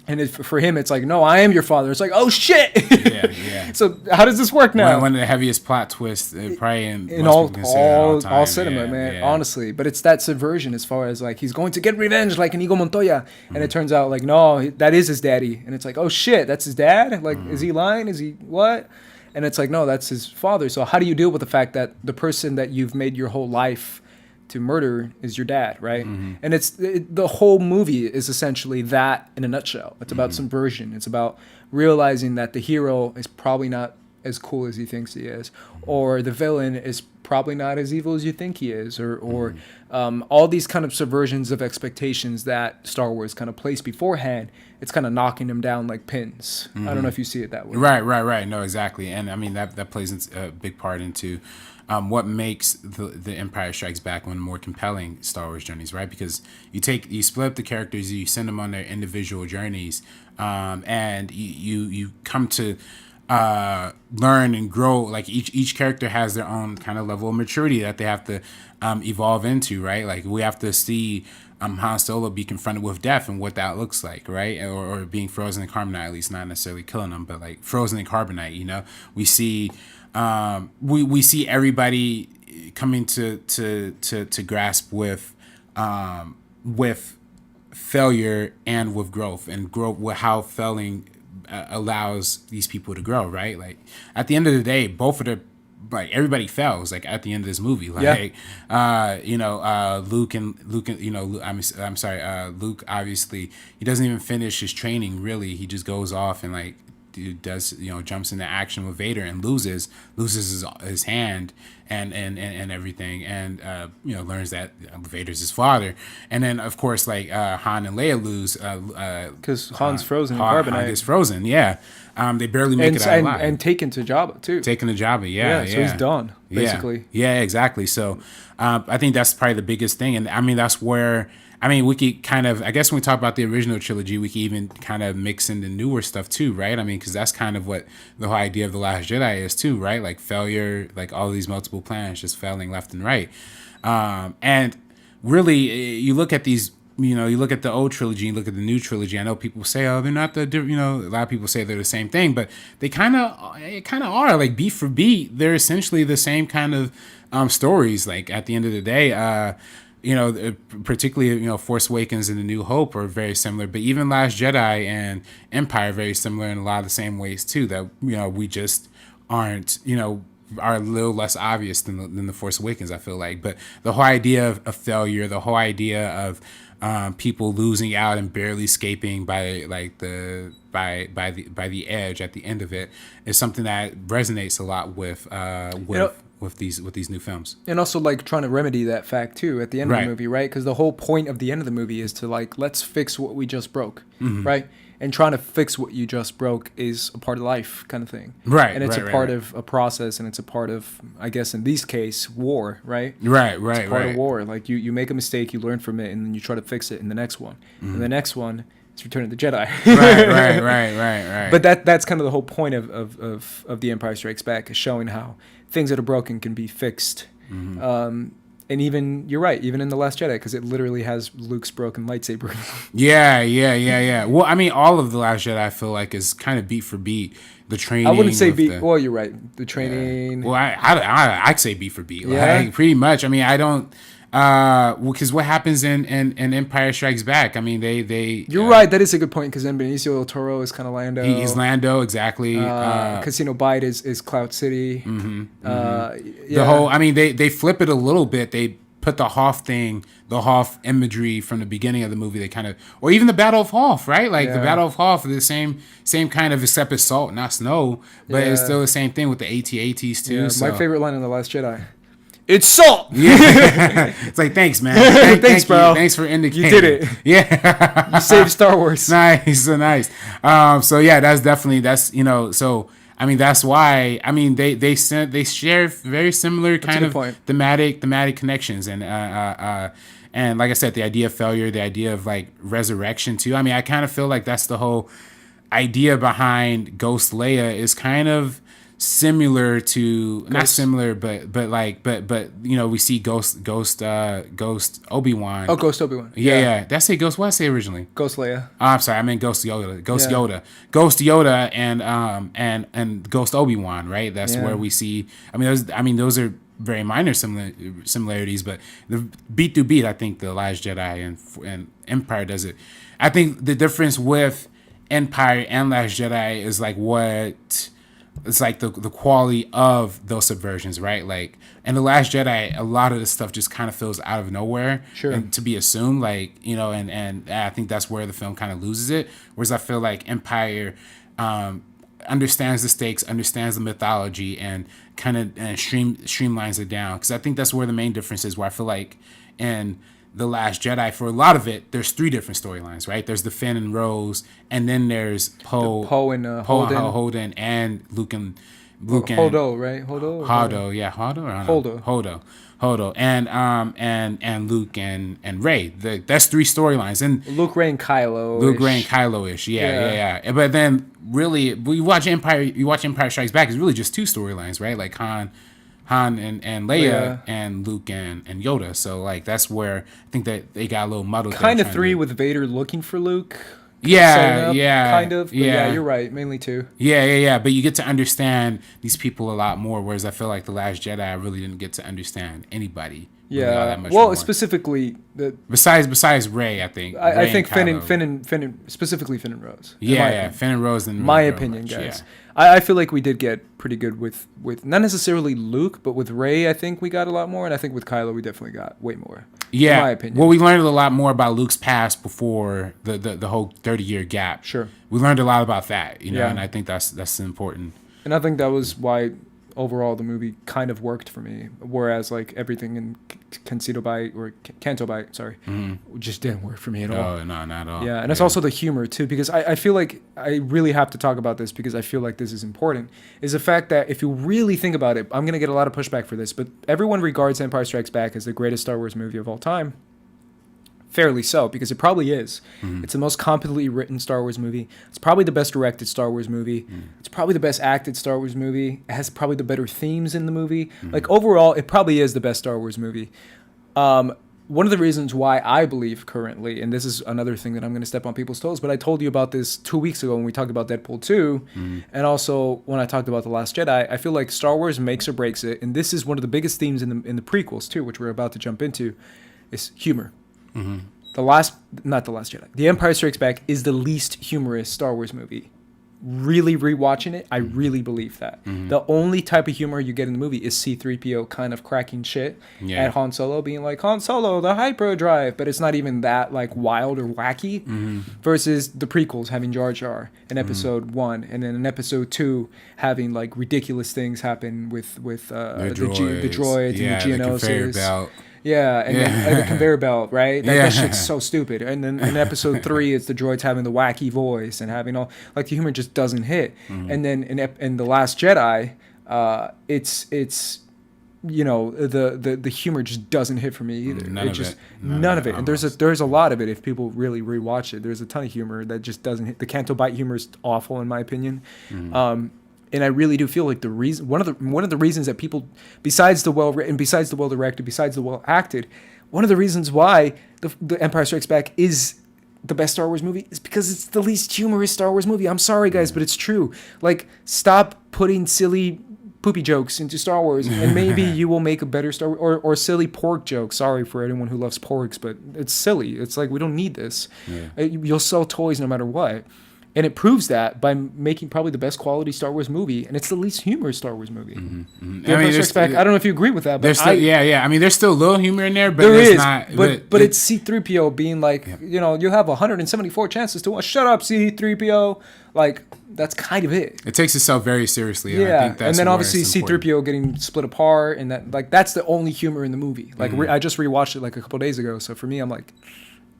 [SPEAKER 1] And for him, it's like, no, I am your father. It's like, oh shit.
[SPEAKER 2] Yeah.
[SPEAKER 1] So how does this work now?
[SPEAKER 2] One of the heaviest plot twists, probably in
[SPEAKER 1] all
[SPEAKER 2] time,
[SPEAKER 1] cinema, man. Honestly, but it's that subversion as far as like he's going to get revenge, like Inigo Montoya, and it turns out like no, that is his daddy, and it's like, oh shit, that's his dad. Like, is he lying? Is he what? And it's like, no, that's his father. So how do you deal with the fact that the person that you've made your whole life to murder is your dad, right? And the whole movie is essentially that in a nutshell. It's about subversion. It's about realizing that the hero is probably not as cool as he thinks he is, or the villain is probably not as evil as you think he is, or all these kind of subversions of expectations that Star Wars kind of placed beforehand. It's kind of knocking them down like pins. I don't know if you see it that way.
[SPEAKER 2] Right. No, exactly. And I mean that plays a big part into what makes the Empire Strikes Back one of the more compelling Star Wars journeys, right? Because you split up the characters, you send them on their individual journeys, and you come to learn and grow. Like each character has their own kind of level of maturity that they have to evolve into, right? Like we have to see Han Solo be confronted with death and what that looks like, right? Or being frozen in carbonite, at least not necessarily killing them, but like frozen in carbonite. You know, we see everybody coming to grasp with failure and with growth, and with how failing allows these people to grow, right? Like at the end of the day, both of the everybody fails. Like at the end of this movie, Luke Luke obviously he doesn't even finish his training. Really, he just goes off and like does jumps into action with Vader and loses his hand and everything, and learns that Vader's his father, and then of course like Han and Leia lose
[SPEAKER 1] because Han's frozen in carbonite.
[SPEAKER 2] Han is frozen, they barely make it out alive, and
[SPEAKER 1] taken to Jabba too.
[SPEAKER 2] Taken to Jabba,
[SPEAKER 1] so he's done basically.
[SPEAKER 2] Yeah, exactly. So I think that's probably the biggest thing, and I mean that's where. I mean, we could kind of, I guess when we talk about the original trilogy, we could even kind of mix in the newer stuff too, right? I mean, because that's kind of what the whole idea of The Last Jedi is too, right? Like failure, like all these multiple planets just failing left and right. And really, you look at these, you look at the old trilogy, you look at the new trilogy. I know people say, oh, they're not a lot of people say they're the same thing, but they kind of are. Like beat for beat, they're essentially the same kind of stories. Like at the end of the day, particularly, Force Awakens and A New Hope are very similar, but even Last Jedi and Empire are very similar in a lot of the same ways too, that, we just aren't, are a little less obvious than the Force Awakens, I feel like. But the whole idea of failure, the whole idea of people losing out and barely escaping by the edge at the end of it is something that resonates a lot with these new films,
[SPEAKER 1] and also like trying to remedy that fact too at the end of the movie, right? Because the whole point of the end of the movie is to like, let's fix what we just broke, right? and trying to fix what you just broke is a part of life, kind of thing.
[SPEAKER 2] Right.
[SPEAKER 1] And it's
[SPEAKER 2] right,
[SPEAKER 1] a part
[SPEAKER 2] right.
[SPEAKER 1] of a process, and it's a part of, I guess in this case, war, right?
[SPEAKER 2] Right.
[SPEAKER 1] It's part of war. Like you make a mistake, you learn from it, and then you try to fix it in the next one. And the next one is Return of the Jedi.
[SPEAKER 2] right.
[SPEAKER 1] But that's kind of the whole point of The Empire Strikes Back, is showing how things that are broken can be fixed. And even, you're right, even in The Last Jedi, because it literally has Luke's broken lightsaber.
[SPEAKER 2] Yeah. Well, I mean, all of The Last Jedi I feel like is kind of beat for beat. The training.
[SPEAKER 1] I wouldn't say beat. Well, you're right. The training.
[SPEAKER 2] Well, I'd say beat for beat.
[SPEAKER 1] Yeah.
[SPEAKER 2] Like, pretty much. I mean, I don't. Because what happens in Empire Strikes Back? I mean, they.
[SPEAKER 1] You're right. That is a good point, because then Benicio del Toro is kind of Lando.
[SPEAKER 2] He's Lando, exactly.
[SPEAKER 1] Casino Bite is Cloud City. Yeah.
[SPEAKER 2] The whole. I mean, they flip it a little bit. They put the Hoth thing, the Hoth imagery from the beginning of the movie. They kind of, or even the Battle of Hoth, right? Like the Battle of Hoth, the same kind of, except it's salt, not snow, but it's still the same thing with the AT-ATs too.
[SPEAKER 1] Yeah,
[SPEAKER 2] so.
[SPEAKER 1] my favorite line in The Last Jedi. It's salt.
[SPEAKER 2] Yeah. It's like, thanks, man.
[SPEAKER 1] Thanks, bro.
[SPEAKER 2] You. Thanks for indicating.
[SPEAKER 1] You did it.
[SPEAKER 2] Yeah.
[SPEAKER 1] You saved Star Wars.
[SPEAKER 2] Nice. So yeah, that's so I mean, that's why, I mean, they share very similar kind of thematic connections, and like I said, the idea of failure, the idea of like resurrection too. I mean, I kind of feel like that's the whole idea behind Ghost Leia, is kind of similar to not similar, but we see Ghost Obi-Wan.
[SPEAKER 1] Oh, Ghost Obi-Wan.
[SPEAKER 2] Yeah. Did I say Ghost? What did I say originally?
[SPEAKER 1] Ghost Leia.
[SPEAKER 2] Oh, I'm sorry, I meant Ghost Yoda. Ghost Yoda and Ghost Obi-Wan, right? That's where we see. Those are very minor similarities, but the beat to beat, I think The Last Jedi and Empire does it. I think the difference with Empire and Last Jedi is like what. It's like the quality of those subversions, right? Like, in The Last Jedi, a lot of this stuff just kind of feels out of nowhere, and to be assumed, like, and I think that's where the film kind of loses it. Whereas I feel like Empire understands the stakes, understands the mythology, and kind of streamlines it down. Because I think that's where the main difference is. Where I feel like in The Last Jedi, for a lot of it, there's 3 different storylines, right? There's the Finn and Rose, and then there's Poe and Holden, and Luke and
[SPEAKER 1] Holdo, right?
[SPEAKER 2] Holdo, yeah, Holdo, and Luke and Rey. That's 3 storylines, and
[SPEAKER 1] Luke, Rey, and Kylo-ish.
[SPEAKER 2] Yeah. But then, really, you watch Empire Strikes Back, it's really just 2 storylines, right? Like Han and Leia and Luke and Yoda. So like that's where I think that they got a little muddled.
[SPEAKER 1] Kind of 3 with Vader looking for Luke.
[SPEAKER 2] Yeah.
[SPEAKER 1] Kind of. But yeah, you're right. Mainly 2.
[SPEAKER 2] Yeah. But you get to understand these people a lot more. Whereas I feel like The Last Jedi, I really didn't get to understand anybody.
[SPEAKER 1] Yeah.
[SPEAKER 2] Really all that much
[SPEAKER 1] well,
[SPEAKER 2] more.
[SPEAKER 1] Specifically
[SPEAKER 2] besides Rey, I think.
[SPEAKER 1] I think Finn and specifically Finn and Rose.
[SPEAKER 2] Yeah. Finn and Rose.
[SPEAKER 1] My opinion, guys. Yeah. I feel like we did get pretty good with not necessarily Luke, but with Rey, I think we got a lot more, and I think with Kylo, we definitely got way more.
[SPEAKER 2] Yeah,
[SPEAKER 1] in my opinion.
[SPEAKER 2] Well, we learned a lot more about Luke's past before the whole 30-year gap.
[SPEAKER 1] Sure,
[SPEAKER 2] we learned a lot about that, and I think that's important.
[SPEAKER 1] And I think that was why overall the movie kind of worked for me, whereas like everything in Canto Bight, just didn't work for me at all.
[SPEAKER 2] Oh, no, not at all.
[SPEAKER 1] Yeah, and it's also the humor too, because I feel like I really have to talk about this because I feel like this is important, is the fact that if you really think about it, I'm going to get a lot of pushback for this, but everyone regards Empire Strikes Back as the greatest Star Wars movie of all time. Fairly so, because it probably is. Mm-hmm. It's the most competently written Star Wars movie. It's probably the best directed Star Wars movie. It's probably the best acted Star Wars movie. It has probably the better themes in the movie. Like, overall, it probably is the best Star Wars movie. One of the reasons why I believe currently, and this is another thing that I'm going to step on people's toes, but I told you about this 2 weeks ago when we talked about Deadpool 2, and also when I talked about The Last Jedi, I feel like Star Wars makes or breaks it, and this is one of the biggest themes in the prequels too, which we're about to jump into, is humor. Mm-hmm. The Empire Strikes Back is the least humorous Star Wars movie. Really rewatching it, I really believe that. Mm-hmm. The only type of humor you get in the movie is C-3PO kind of cracking shit at Han Solo, being like, Han Solo, the hyperdrive, but it's not even that like wild or wacky. Versus the prequels having Jar Jar in episode 1, and then in episode 2 having like ridiculous things happen with the droids and the Geonoses. Yeah, and then the conveyor belt, right? That shit's so stupid. And then in episode 3, it's the droids having the wacky voice and having all like the humor just doesn't hit. And then in the Last Jedi, it's you know the humor just doesn't hit for me either. None of it. And there's a lot of it if people really rewatch it. There's a ton of humor that just doesn't hit. The Canto Bight humor is awful in my opinion. And I really do feel like one of the reasons that people, besides the well written, besides the well directed, besides the well acted, one of the reasons why the Empire Strikes Back is the best Star Wars movie is because it's the least humorous Star Wars movie. I'm sorry guys, but it's true. Like, stop putting silly poopy jokes into Star Wars, and maybe you will make a better Star Wars, or silly pork jokes. Sorry for anyone who loves porks, but it's silly. It's like, we don't need this. You'll sell toys no matter what. And it proves that by making probably the best quality Star Wars movie, and it's the least humorous Star Wars movie. I don't know if you agree with that, but
[SPEAKER 2] I mean, there's still a little humor in there, but
[SPEAKER 1] there is.
[SPEAKER 2] Not.
[SPEAKER 1] But it's C-3PO being like, you know, you have 174 chances to watch. Shut up, C-3PO. Like, that's kind of it.
[SPEAKER 2] It takes itself very seriously. And
[SPEAKER 1] yeah,
[SPEAKER 2] I think that's
[SPEAKER 1] and then obviously C-3PO getting split apart, and that's the only humor in the movie. Like, I just rewatched it like a couple days ago, so for me, I'm like,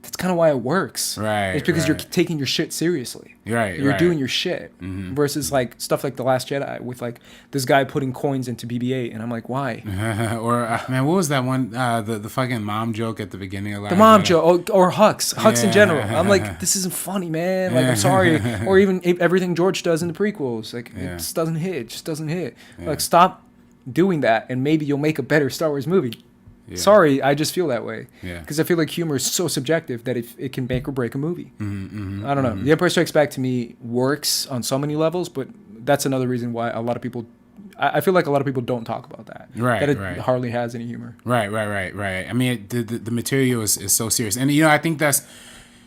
[SPEAKER 1] that's kind of why it works.
[SPEAKER 2] Right.
[SPEAKER 1] It's because you're taking your shit seriously.
[SPEAKER 2] Right.
[SPEAKER 1] You're doing your shit. Versus like stuff like The Last Jedi with like this guy putting coins into BB-8, and I'm like, why?
[SPEAKER 2] Or man, what was that one? The fucking mom joke at the beginning of
[SPEAKER 1] the mom joke, or Hux in general. I'm like, this isn't funny, man. Like, I'm sorry. Or even everything George does in the prequels, like it just doesn't hit. It just doesn't hit. Like, stop doing that, and maybe you'll make a better Star Wars movie. Yeah. Sorry, I just feel that way. Because I feel like humor is so subjective that it can make or break a movie. I don't know. The Empire Strikes Back to me works on so many levels, but that's another reason why a lot of people, I feel like a lot of people don't talk about that. That it hardly has any humor. Right.
[SPEAKER 2] I mean, the material is so serious. And, you know, I think that's,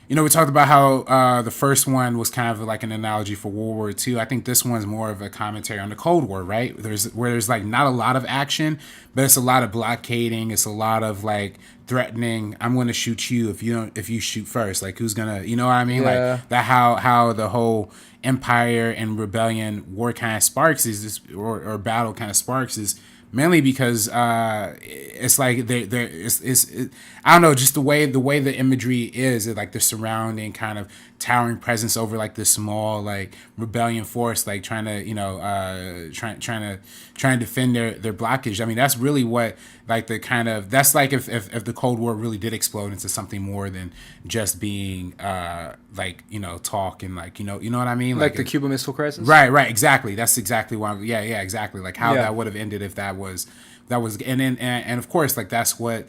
[SPEAKER 2] you know, we talked about how the first one was kind of like an analogy for World War II. I think this one's more of a commentary on the Cold War, right? There's like not a lot of action, but it's a lot of blockading. It's a lot of like threatening. I'm going to shoot you if you shoot first. Like, who's gonna, you know what I mean? Like that how the whole Empire and Rebellion war kind of sparks is this, or battle kind of sparks is mainly because it's like I don't know, just the way the imagery is like the surrounding kind of towering presence over like this small like rebellion force, like trying to, you know, trying to defend their blockage. I mean, that's really what like the kind of, that's like if the Cold War really did explode into something more than just being like, you know, talk and like, you know what I mean,
[SPEAKER 1] like the Cuban Missile Crisis.
[SPEAKER 2] Right, exactly. That's exactly why. Yeah, exactly. Like how that would have ended if that was, and then and of course, like that's what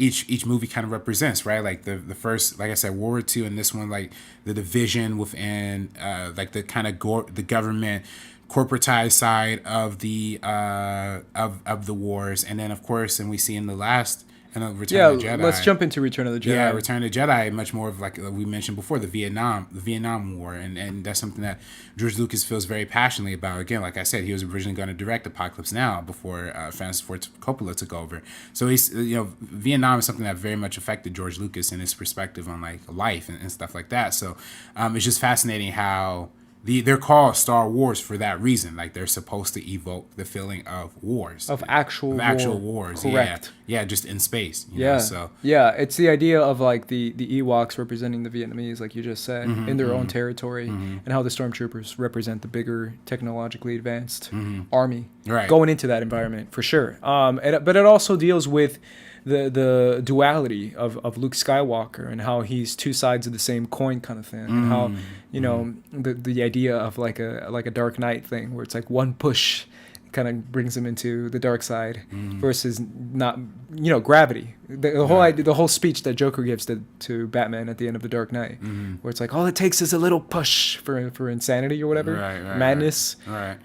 [SPEAKER 2] each movie kind of represents, right? Like the first, like I said, World War II, and this one, like the division within like the kind of the government corporatized side of the of the wars, and then of course, and we see in the last Return of the Jedi.
[SPEAKER 1] Let's jump into Return of the Jedi.
[SPEAKER 2] Yeah, Return of the Jedi, much more of like we mentioned before, the Vietnam War, and that's something that George Lucas feels very passionately about. Again, like I said, he was originally going to direct Apocalypse Now before Francis Ford Coppola took over. So he's, you know, Vietnam is something that very much affected George Lucas and his perspective on like life and stuff like that. So it's just fascinating how they're called Star Wars for that reason. Like they're supposed to evoke the feeling of wars,
[SPEAKER 1] of actual
[SPEAKER 2] wars.
[SPEAKER 1] Correct.
[SPEAKER 2] Yeah, just in space. You know, so
[SPEAKER 1] it's the idea of like the Ewoks representing the Vietnamese, like you just said, in their own territory, and how the Stormtroopers represent the bigger, technologically advanced army going into that environment for sure. But it also deals with the duality of Luke Skywalker and how he's two sides of the same coin kind of thing, and how, you know, the idea of like a Dark Knight thing where it's like one push kind of brings him into the dark side versus not, you know, gravity. The whole idea, the whole speech that Joker gives to Batman at the end of The Dark Knight, where it's like all it takes is a little push for insanity or whatever, madness,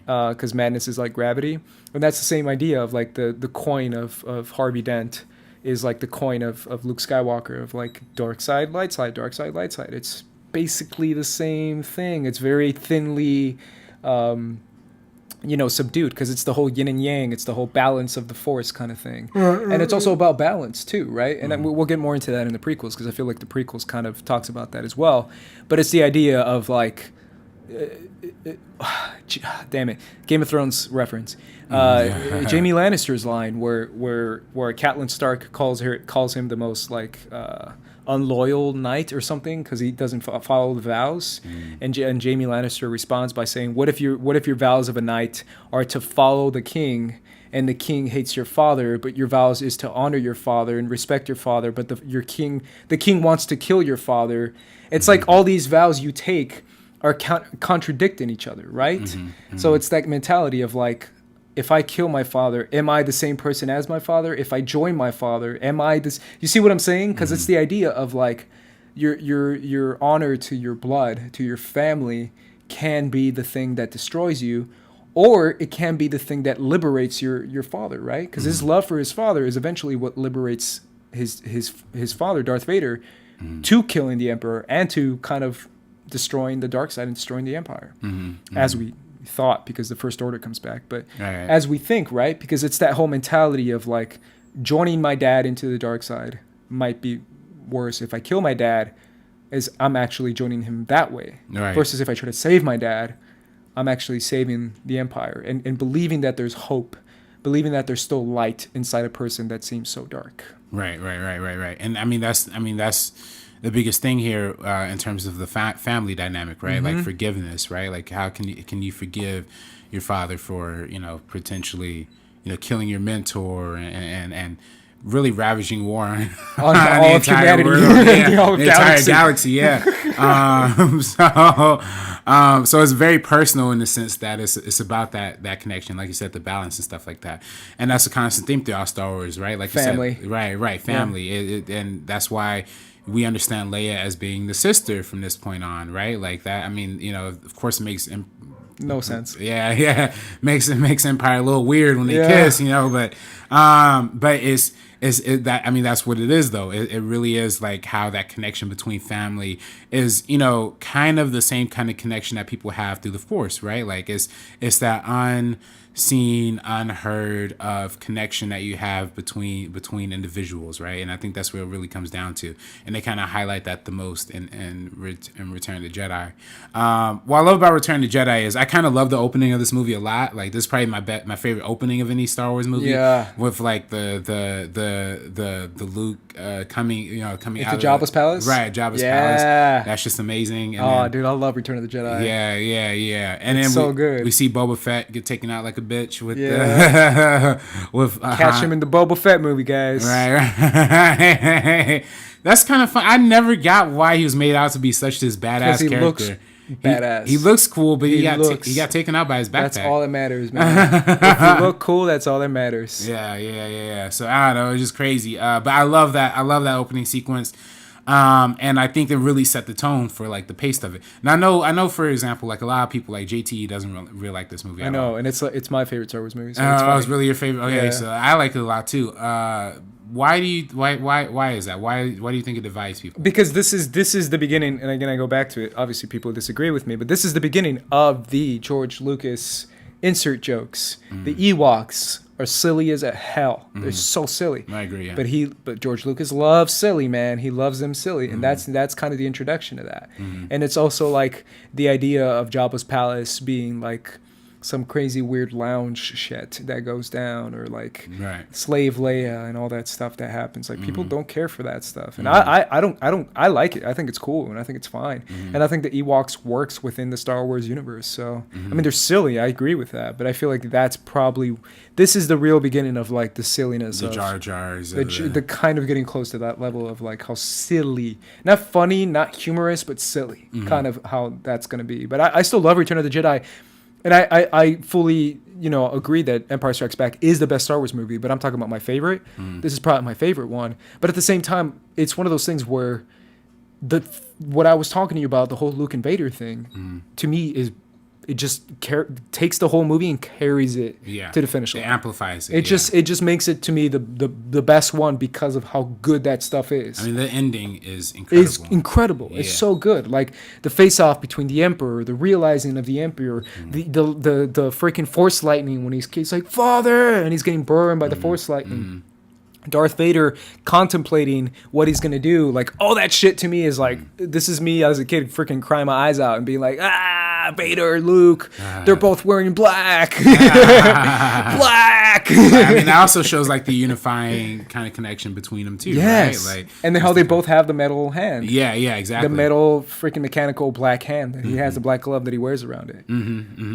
[SPEAKER 1] because madness is like gravity, and that's the same idea of like the coin of Harvey Dent is like the coin of Luke Skywalker, of like dark side, light side, dark side, light side. It's basically the same thing. It's very thinly, you know, subdued, because it's the whole yin and yang. It's the whole balance of the force kind of thing. And it's also about balance too, right? And we'll get more into that in the prequels, because I feel like the prequels kind of talks about that as well. But it's the idea of like damn it, Game of Thrones reference. Jamie Lannister's line where Catelyn Stark calls him the most like unloyal knight or something because he doesn't follow the vows, and Jamie Lannister responds by saying, "What if your vows of a knight are to follow the king?" And the king hates your father, but your vows is to honor your father and respect your father. But the king wants to kill your father. It's like all these vows you take are contradicting each other, right? So it's that mentality of like, if I kill my father, am I the same person as my father? If I join my father, am I this? You see what I'm saying? Because it's the idea of like your honor to your blood, to your family, can be the thing that destroys you. Or it can be the thing that liberates your father, right? Because his love for his father is eventually what liberates his father, Darth Vader, to killing the Emperor and to kind of destroying the dark side and destroying the Empire, as we thought, because the First Order comes back. But as we think, right? Because it's that whole mentality of like joining my dad into the dark side might be worse. If I kill my dad, as I'm actually joining him that way, versus if I try to save my dad, I'm actually saving the Empire, and believing that there's hope, believing that there's still light inside a person that seems so dark. Right.
[SPEAKER 2] And I mean that's the biggest thing here in terms of the family dynamic, right? Like forgiveness, right? Like how can you forgive your father for potentially killing your mentor and really ravaging war on
[SPEAKER 1] all
[SPEAKER 2] the
[SPEAKER 1] of humanity,
[SPEAKER 2] world, the entire galaxy. So it's very personal in the sense that it's about that connection, like you said, the balance and stuff like that. And that's a constant theme throughout Star Wars, right? Like
[SPEAKER 1] family.
[SPEAKER 2] You said, right, family. And that's why we understand Leia as being the sister from this point on, right? Like that. I mean, of course, it makes
[SPEAKER 1] no sense.
[SPEAKER 2] Yeah, makes Empire a little weird when they kiss, but it's that. I mean, that's what it is, though. It really is like how that connection between family is, kind of the same kind of connection that people have through the Force, right? Like it's that unseen, unheard of connection that you have between individuals, right? And I think that's where it really comes down to, and they kind of highlight that the most in Return of the Jedi. What I love about Return of the Jedi is I kind of love the opening of this movie a lot. Like this is probably my favorite opening of any Star Wars movie. With like the Luke coming out
[SPEAKER 1] of Jabba's palace,
[SPEAKER 2] right? Jabba's palace. That's just amazing. And
[SPEAKER 1] dude, I love Return of the Jedi.
[SPEAKER 2] Yeah. And
[SPEAKER 1] it's
[SPEAKER 2] then
[SPEAKER 1] so good.
[SPEAKER 2] We see Boba Fett get taken out like a bitch with with
[SPEAKER 1] catch him in the Boba Fett movie, guys.
[SPEAKER 2] Right. That's kind of fun. I never got why he was made out to be such this badass character.
[SPEAKER 1] Looks badass.
[SPEAKER 2] He looks cool, but he got taken out by his backpack.
[SPEAKER 1] That's all that matters, man. If you look cool, that's all that matters.
[SPEAKER 2] Yeah. So I don't know, it's just crazy. But I love that opening sequence. And I think it really set the tone for like the pace of it. Now I know for example, like a lot of people like JT doesn't really like this movie.
[SPEAKER 1] I know, and it's my favorite Star Wars movie. So
[SPEAKER 2] it's really your favorite. Okay, so I like it a lot too. Why is that? Why do you think it divides people?
[SPEAKER 1] Because this is the beginning, and again I go back to it. Obviously, people disagree with me, but this is the beginning of the George Lucas insert jokes. The Ewoks are silly as a hell. They're so silly.
[SPEAKER 2] I agree. Yeah.
[SPEAKER 1] But George Lucas loves silly, man. He loves them silly, and that's kind of the introduction to that. And it's also like the idea of Jabba's palace being like some crazy weird lounge shit that goes down, or like slave Leia and all that stuff that happens. Like people don't care for that stuff, and I like it. I think it's cool, and I think it's fine, and I think the Ewoks works within the Star Wars universe. So I mean, they're silly. I agree with that, but I feel like this is the real beginning of like the silliness,
[SPEAKER 2] the
[SPEAKER 1] of
[SPEAKER 2] Jar Jars,
[SPEAKER 1] the kind of getting close to that level of like how silly, not funny, not humorous, but silly, kind of how that's gonna be. But I still love Return of the Jedi. And I fully, agree that Empire Strikes Back is the best Star Wars movie, but I'm talking about my favorite. This is probably my favorite one. But at the same time, it's one of those things where what I was talking to you about, the whole Luke and Vader thing, to me it just takes the whole movie and carries it to the finish line.
[SPEAKER 2] It amplifies it.
[SPEAKER 1] It just makes it to me the best one because of how good that stuff is.
[SPEAKER 2] I mean, the ending is incredible.
[SPEAKER 1] It's incredible. Yeah. It's so good. Like the face-off between the Emperor, the realizing of the Emperor, the freaking Force lightning when he's like, "Father!" and he's getting burned by the Force lightning. Darth Vader contemplating what he's gonna do, like all that shit to me is like, this is me as a kid freaking crying my eyes out and being like, Vader, Luke, they're both wearing black. Black.
[SPEAKER 2] I mean, that also shows like the unifying kind of connection between them too,
[SPEAKER 1] yes.
[SPEAKER 2] right? Like,
[SPEAKER 1] and then how they both have the metal hand.
[SPEAKER 2] Yeah, exactly.
[SPEAKER 1] The metal freaking mechanical black hand that he has, the black glove that he wears around it.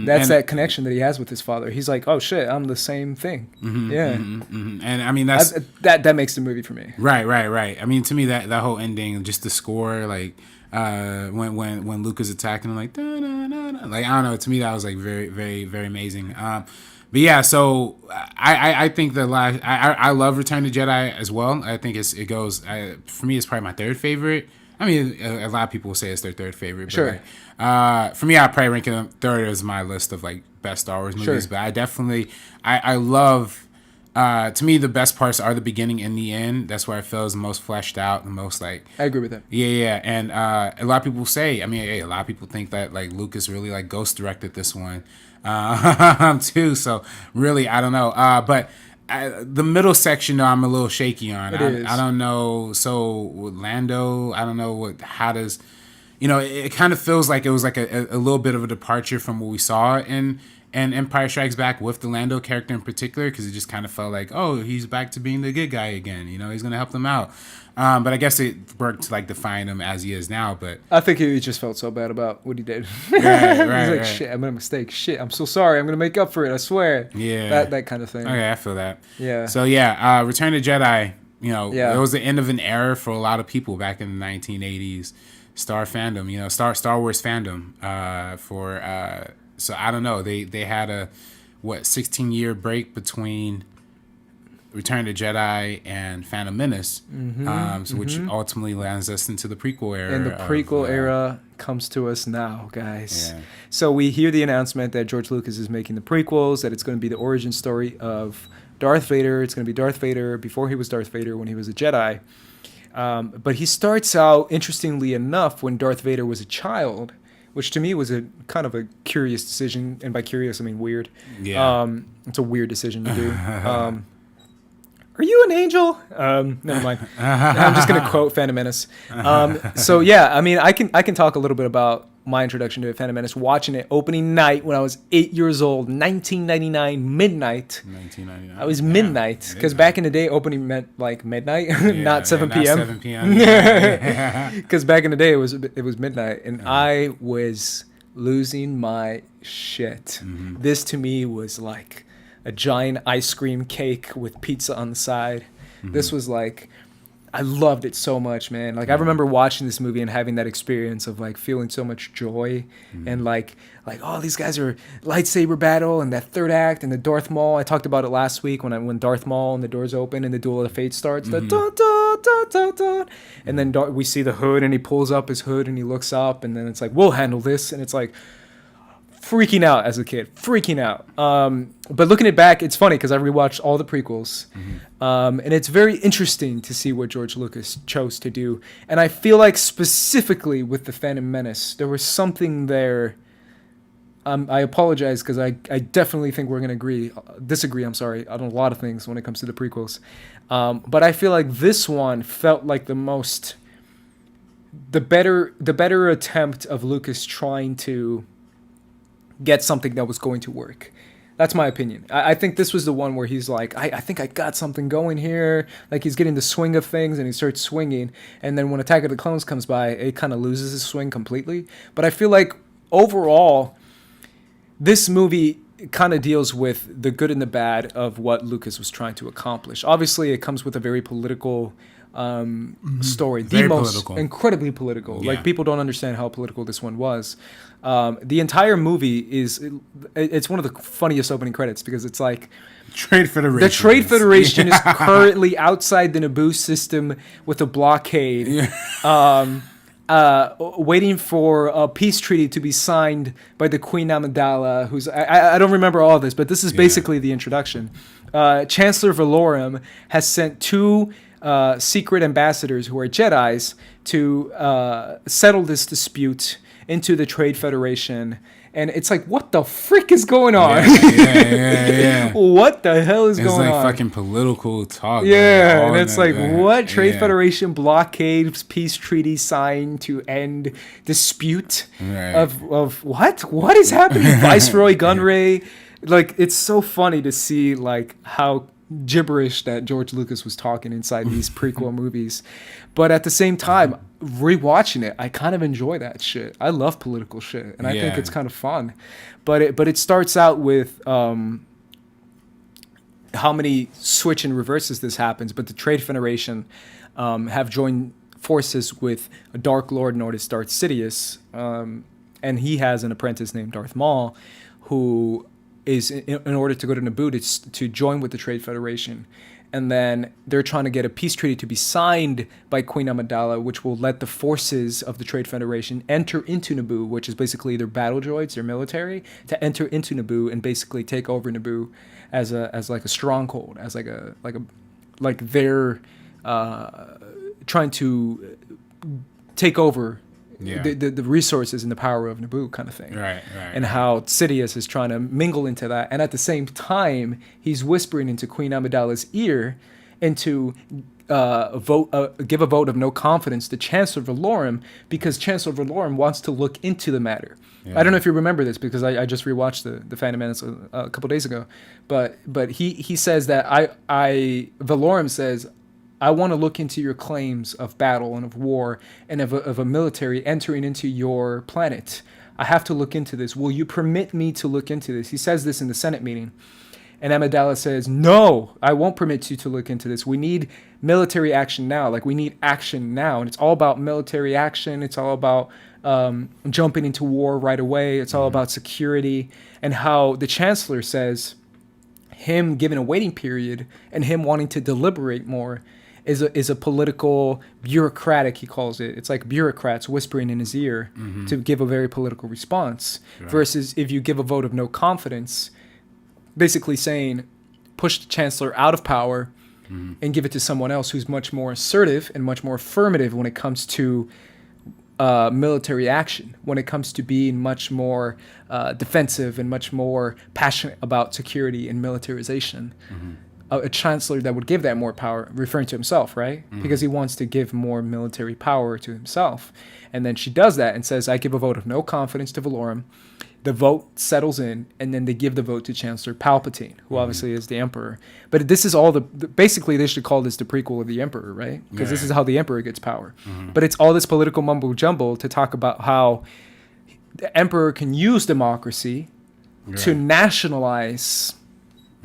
[SPEAKER 1] That's that connection that he has with his father. He's like, oh shit, I'm the same thing.
[SPEAKER 2] And I mean,
[SPEAKER 1] that makes the movie for me.
[SPEAKER 2] Right. I mean, to me, that whole ending, just the score, like when Luke is attacking him, like da, da, da, da. Like I don't know. To me, that was like very, very, very amazing. But yeah, so I think I love Return of the Jedi as well. I think it goes for me. It's probably my third favorite. I mean, a lot of people will say it's their third favorite. But
[SPEAKER 1] sure.
[SPEAKER 2] Like, for me, I probably rank it third as my list of like best Star Wars movies.
[SPEAKER 1] Sure.
[SPEAKER 2] But I definitely I love. To me, the best parts are the beginning and the end. That's where I feel is the most fleshed out, the most like.
[SPEAKER 1] I agree with that.
[SPEAKER 2] Yeah, and a lot of people say. I mean, a lot of people think that like Lucas really like ghost directed this one, too. So really, I don't know. But the middle section, though, I'm a little shaky on. I don't know. So with Lando, I don't know how does. It kind of feels like it was like a little bit of a departure from what we saw in Empire Strikes Back with the Lando character in particular, because it just kind of felt like, oh, he's back to being the good guy again. He's going to help them out. But I guess it worked to like define him as he is now. But
[SPEAKER 1] I think he just felt so bad about what he did.
[SPEAKER 2] Right,
[SPEAKER 1] He's like, shit, I made a mistake. Shit, I'm so sorry. I'm going to make up for it. I swear.
[SPEAKER 2] Yeah.
[SPEAKER 1] That kind of thing.
[SPEAKER 2] Okay, I feel that.
[SPEAKER 1] Yeah.
[SPEAKER 2] So yeah, Return of the Jedi, it was the end of an era for a lot of people back in the 1980s. Star fandom, Star Wars fandom, so I don't know. They had a 16-year break between Return of the Jedi and Phantom Menace, which ultimately lands us into the prequel era.
[SPEAKER 1] And the prequel era comes to us now, guys.
[SPEAKER 2] Yeah.
[SPEAKER 1] So we hear the announcement that George Lucas is making the prequels, that it's going to be the origin story of Darth Vader. It's going to be Darth Vader before he was Darth Vader, when he was a Jedi. But he starts out, interestingly enough, when Darth Vader was a child, which to me was a kind of a curious decision. And by curious, I mean weird.
[SPEAKER 2] Yeah.
[SPEAKER 1] It's a weird decision to do. Are you an angel? Never mind. I'm just going to quote Phantom Menace. So yeah, I mean, I can talk a little bit about my introduction to Phantom Menace, watching it opening night when I was 8 years old, 1999, midnight.
[SPEAKER 2] 1999.
[SPEAKER 1] I was midnight, because back in the day, opening meant like midnight, not 7 p.m.
[SPEAKER 2] Not 7 p.m.
[SPEAKER 1] Because back in the day, it was midnight, and I was losing my shit. This to me was like a giant ice cream cake with pizza on the side. This was like, I loved it so much, man. Like I remember watching this movie and having that experience of like feeling so much joy and like oh, these guys are lightsaber battle and that third act and the Darth Maul. I talked about it last week when Darth Maul and the doors open and the Duel of the Fates starts. The dun, dun, dun, dun, dun. And then we see the hood and he pulls up his hood and he looks up and then it's like, we'll handle this. And it's like, freaking out as a kid, freaking out. But looking it back, it's funny because I rewatched all the prequels, and it's very interesting to see what George Lucas chose to do. And I feel like specifically with the Phantom Menace, there was something there. I apologize because I definitely think we're gonna disagree. I'm sorry, on a lot of things when it comes to the prequels, but I feel like this one felt like the better attempt of Lucas trying to get something that was going to work. That's my opinion. I think this was the one where he's like, I think I got something going here. Like he's getting the swing of things and he starts swinging. And then when Attack of the Clones comes by, it kind of loses his swing completely. But I feel like overall, this movie kind of deals with the good and the bad of what Lucas was trying to accomplish. Obviously, it comes with a very political story.
[SPEAKER 2] Very
[SPEAKER 1] most
[SPEAKER 2] political.
[SPEAKER 1] Incredibly political.
[SPEAKER 2] Yeah.
[SPEAKER 1] Like people don't understand how political this one was. The entire movie it's one of the funniest opening credits because it's like
[SPEAKER 2] Trade Federation.
[SPEAKER 1] the Trade Federation is currently outside the Naboo system with a blockade, waiting for a peace treaty to be signed by the Queen Amidala, who's I don't remember all this, but this is basically the introduction. Chancellor Valorum has sent two secret ambassadors who are Jedis to settle this dispute into the Trade Federation, And it's like, what the frick is going on?
[SPEAKER 2] Yeah.
[SPEAKER 1] What the hell is going on?
[SPEAKER 2] It's like fucking political talk.
[SPEAKER 1] Yeah, and it's like,
[SPEAKER 2] that.
[SPEAKER 1] what? Trade Federation blockades, peace treaty signed to end dispute of what? What is happening? Viceroy Gunray. Like, it's so funny to see, like, how gibberish that George Lucas was talking inside these prequel movies. But at the same time, rewatching it, I kind of enjoy that shit. I love political shit, and I think it's kind of fun. But it starts out with how many switch and reverses this happens. But the Trade Federation have joined forces with a Dark Lord known as Darth Sidious, and he has an apprentice named Darth Maul, who is in order to go to Naboo to join with the Trade Federation. And then they're trying to get a peace treaty to be signed by Queen Amidala, which will let the forces of the Trade Federation enter into Naboo, which is basically their battle droids, their military, to enter into Naboo and basically take over Naboo as like a stronghold, as like they're trying to take over the resources and the power of Naboo, kind of thing.
[SPEAKER 2] Right.
[SPEAKER 1] And how Sidious is trying to mingle into that. And at the same time, he's whispering into Queen Amidala's ear into give a vote of no confidence to Chancellor Valorum, because Chancellor Valorum wants to look into the matter. I don't know if you remember this, because I just rewatched the Phantom Menace a couple days ago. But he says that Valorum says, I want to look into your claims of battle and of war and of a military entering into your planet. I have to look into this. Will you permit me to look into this? He says this in the Senate meeting. And Amidala says, no, I won't permit you to look into this. We need military action now. Like, we need action now. And it's all about military action. It's all about jumping into war right away. It's all about security. And how the Chancellor says him giving a waiting period and him wanting to deliberate more is a political, bureaucratic, he calls it. It's like bureaucrats whispering in his ear to give a very political response. Right. Versus if you give a vote of no confidence, basically saying push the Chancellor out of power and give it to someone else who's much more assertive and much more affirmative when it comes to military action, when it comes to being much more defensive and much more passionate about security and militarization. A chancellor that would give that more power, referring to himself, right? Because he wants to give more military power to himself. And then she does that and says, I give a vote of no confidence to Valorum. The vote settles in, and then they give the vote to Chancellor Palpatine, who obviously is the Emperor. But this is all basically they should call this the prequel of the Emperor, right? Because this is how the Emperor gets power. But it's all this political mumbo jumbo to talk about how the Emperor can use democracy to nationalize.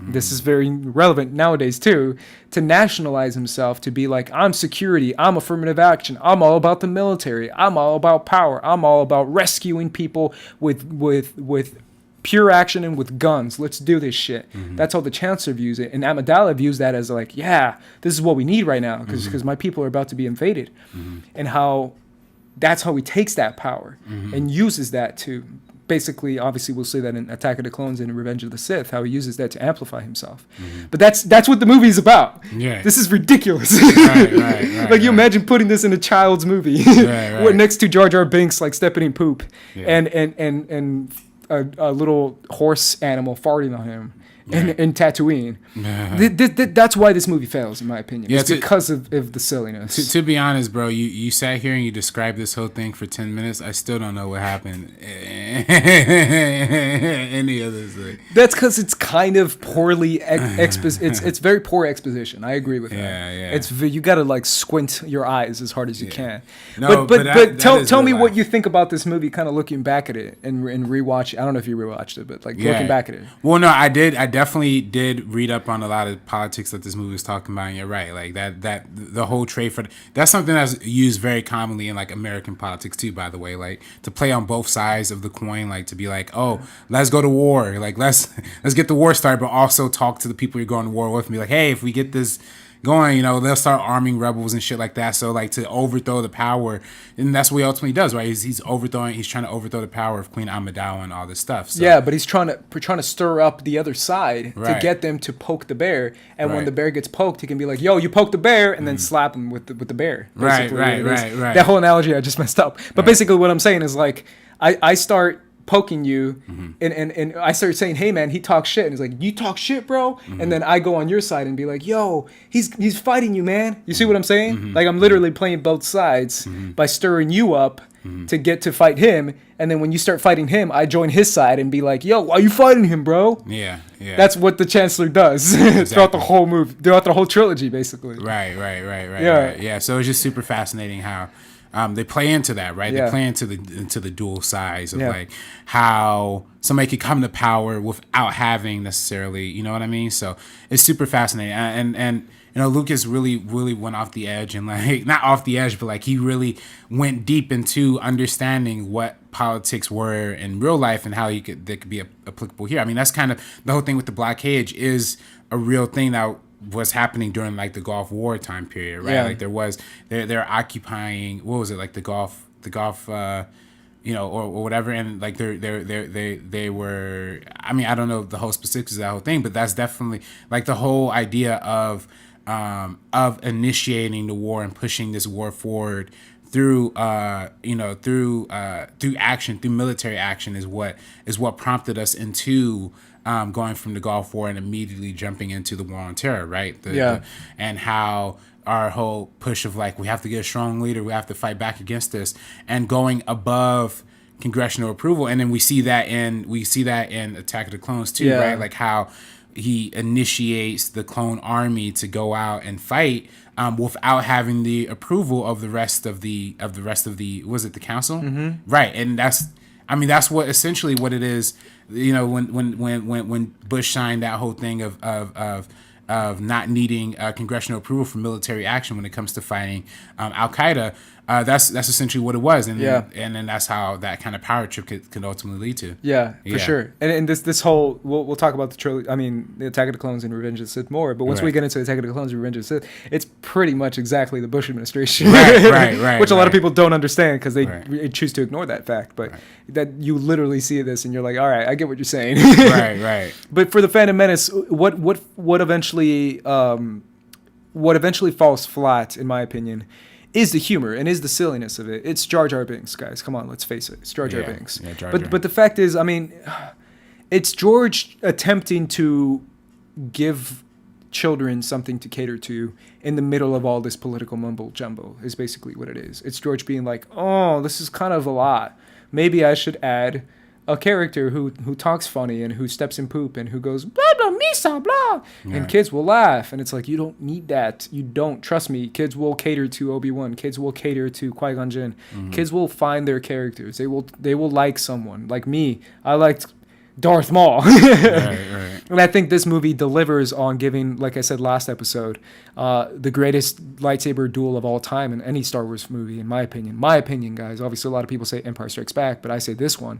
[SPEAKER 1] This is very relevant nowadays too, to nationalize himself, to be like, I'm security, I'm affirmative action, I'm all about the military, I'm all about power, I'm all about rescuing people with pure action and with guns. Let's do this shit. That's how the Chancellor views it. And Amidala views that as like, yeah, this is what we need right now, because my people are about to be invaded. And how that's how he takes that power and uses that to basically, obviously, we'll see that in Attack of the Clones and Revenge of the Sith, how he uses that to amplify himself. But that's what the movie is about. This is ridiculous. Like, you imagine putting this in a child's movie next to Jar Jar Binks, like, stepping in poop, and a little horse animal farting on him. And Tatooine. That's why this movie fails, in my opinion. It's because of the silliness.
[SPEAKER 2] To be honest, bro, you sat here and you described this whole thing for 10 minutes. I still don't know what happened. Any of this thing.
[SPEAKER 1] That's because it's kind of poorly it's very poor exposition. I agree with that. It's you got to like squint your eyes as hard as you can.
[SPEAKER 2] No,
[SPEAKER 1] but tell me what you think about this movie, kind of looking back at it and rewatch. I don't know if you rewatched it, but like looking back at it.
[SPEAKER 2] Well, no, I did. I definitely did read up on a lot of politics that this movie was talking about, and you're right. Like that the whole trade for that's something that's used very commonly in like American politics too, by the way. Like to play on both sides of the coin, like to be like, oh, let's go to war, like let's get the war started, but also talk to the people you're going to war with and be like, hey, if we get this going, they'll start arming rebels and shit like that. So like to overthrow the power, and that's what he ultimately does, right? He's trying to overthrow the power of Queen Amidala and all this stuff. So.
[SPEAKER 1] Yeah, but he's trying to stir up the other side to get them to poke the bear. And when the bear gets poked, he can be like, "Yo, you poked the bear," and then slap him with the bear.
[SPEAKER 2] Right.
[SPEAKER 1] That whole analogy I just messed up. But basically, what I'm saying is like, I start poking you, and I start saying, hey man, he talks shit, and he's like, you talk shit, bro, and then I go on your side and be like, yo, he's fighting you, man. You see what I'm saying? Like I'm literally playing both sides by stirring you up to get to fight him, and then when you start fighting him, I join his side and be like, yo, why are you fighting him, bro?
[SPEAKER 2] Yeah.
[SPEAKER 1] That's what the Chancellor does throughout the whole movie, throughout the whole trilogy, basically.
[SPEAKER 2] Right. Yeah. So it's just super fascinating how they play into that, right?
[SPEAKER 1] Yeah.
[SPEAKER 2] They play into the dual sides of like how somebody could come to power without having necessarily, you know what I mean? So it's super fascinating, and you know, Lucas really went off the edge, and like not off the edge, but like he really went deep into understanding what politics were in real life and how they could be applicable here. I mean, that's kind of the whole thing with the Black Cage is a real thing that was happening during like the Gulf War time period, right?
[SPEAKER 1] Yeah.
[SPEAKER 2] Like they're occupying, what was it, like the Gulf you know, or whatever, and like they were, I mean, I don't know the whole specifics of that whole thing, but that's definitely like the whole idea of initiating the war and pushing this war forward through through action, through military action is what prompted us into going from the Gulf War and immediately jumping into the War on Terror, right? And how our whole push of like, we have to get a strong leader, we have to fight back against this, and going above congressional approval. And then we see that in Attack of the Clones too, right? Like how he initiates the clone army to go out and fight without having the approval of the rest of the was it the council? Right. And that's what essentially what it is, you know, when Bush signed that whole thing of not needing congressional approval for military action when it comes to fighting Al Qaeda. That's essentially what it was, and then that's how that kind of power trip could ultimately lead to. Yeah,
[SPEAKER 1] for sure. And this whole we'll talk about the trilogy. I mean, the Attack of the Clones and Revenge of the Sith more. But once we get into Attack of the Clones and Revenge of the Sith, it's pretty much exactly the Bush administration, right. Which a lot of people don't understand because they choose to ignore that fact. But that you literally see this and you're like, all right, I get what you're saying.
[SPEAKER 2] right.
[SPEAKER 1] But for the Phantom Menace, what eventually falls flat, in my opinion, is the humor and is the silliness of it. It's Jar Jar Binks, guys. Come on, let's face it. It's Jar Jar Binks. Yeah, Jar Jar. But the fact is, I mean, it's George attempting to give children something to cater to in the middle of all this political mumbo jumbo is basically what it is. It's George being like, oh, this is kind of a lot. Maybe I should add a character who talks funny and who steps in poop and who goes blah blah misa blah, and kids will laugh, and it's like, you don't need that. You don't, trust me. Kids will cater to Obi-Wan. Kids will cater to Qui-Gon Jinn. Kids will find their characters. They will like someone. Like me, I liked Darth Maul. Right. And I think this movie delivers on giving, like I said last episode, the greatest lightsaber duel of all time in any Star Wars movie, in my opinion. My opinion, guys. Obviously, a lot of people say Empire Strikes Back, but I say this one,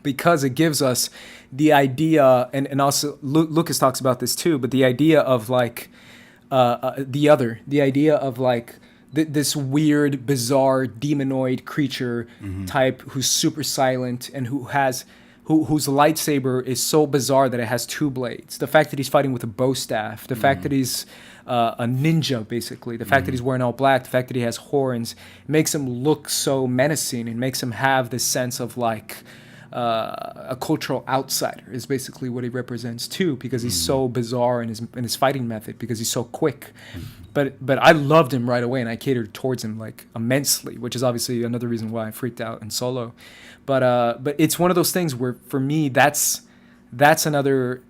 [SPEAKER 1] because it gives us the idea, and also Lucas talks about this too, but the idea of like the idea of like this weird, bizarre, demonoid creature type who's super silent and whose lightsaber is so bizarre that it has two blades. The fact that he's fighting with a bow staff, the fact that he's a ninja, basically, the fact that he's wearing all black, the fact that he has horns, makes him look so menacing and makes him have this sense of like a cultural outsider is basically what he represents too, because he's so bizarre in his fighting method, because he's so quick. But I loved him right away, and I catered towards him like immensely, which is obviously another reason why I freaked out in Solo. But it's one of those things where for me that's another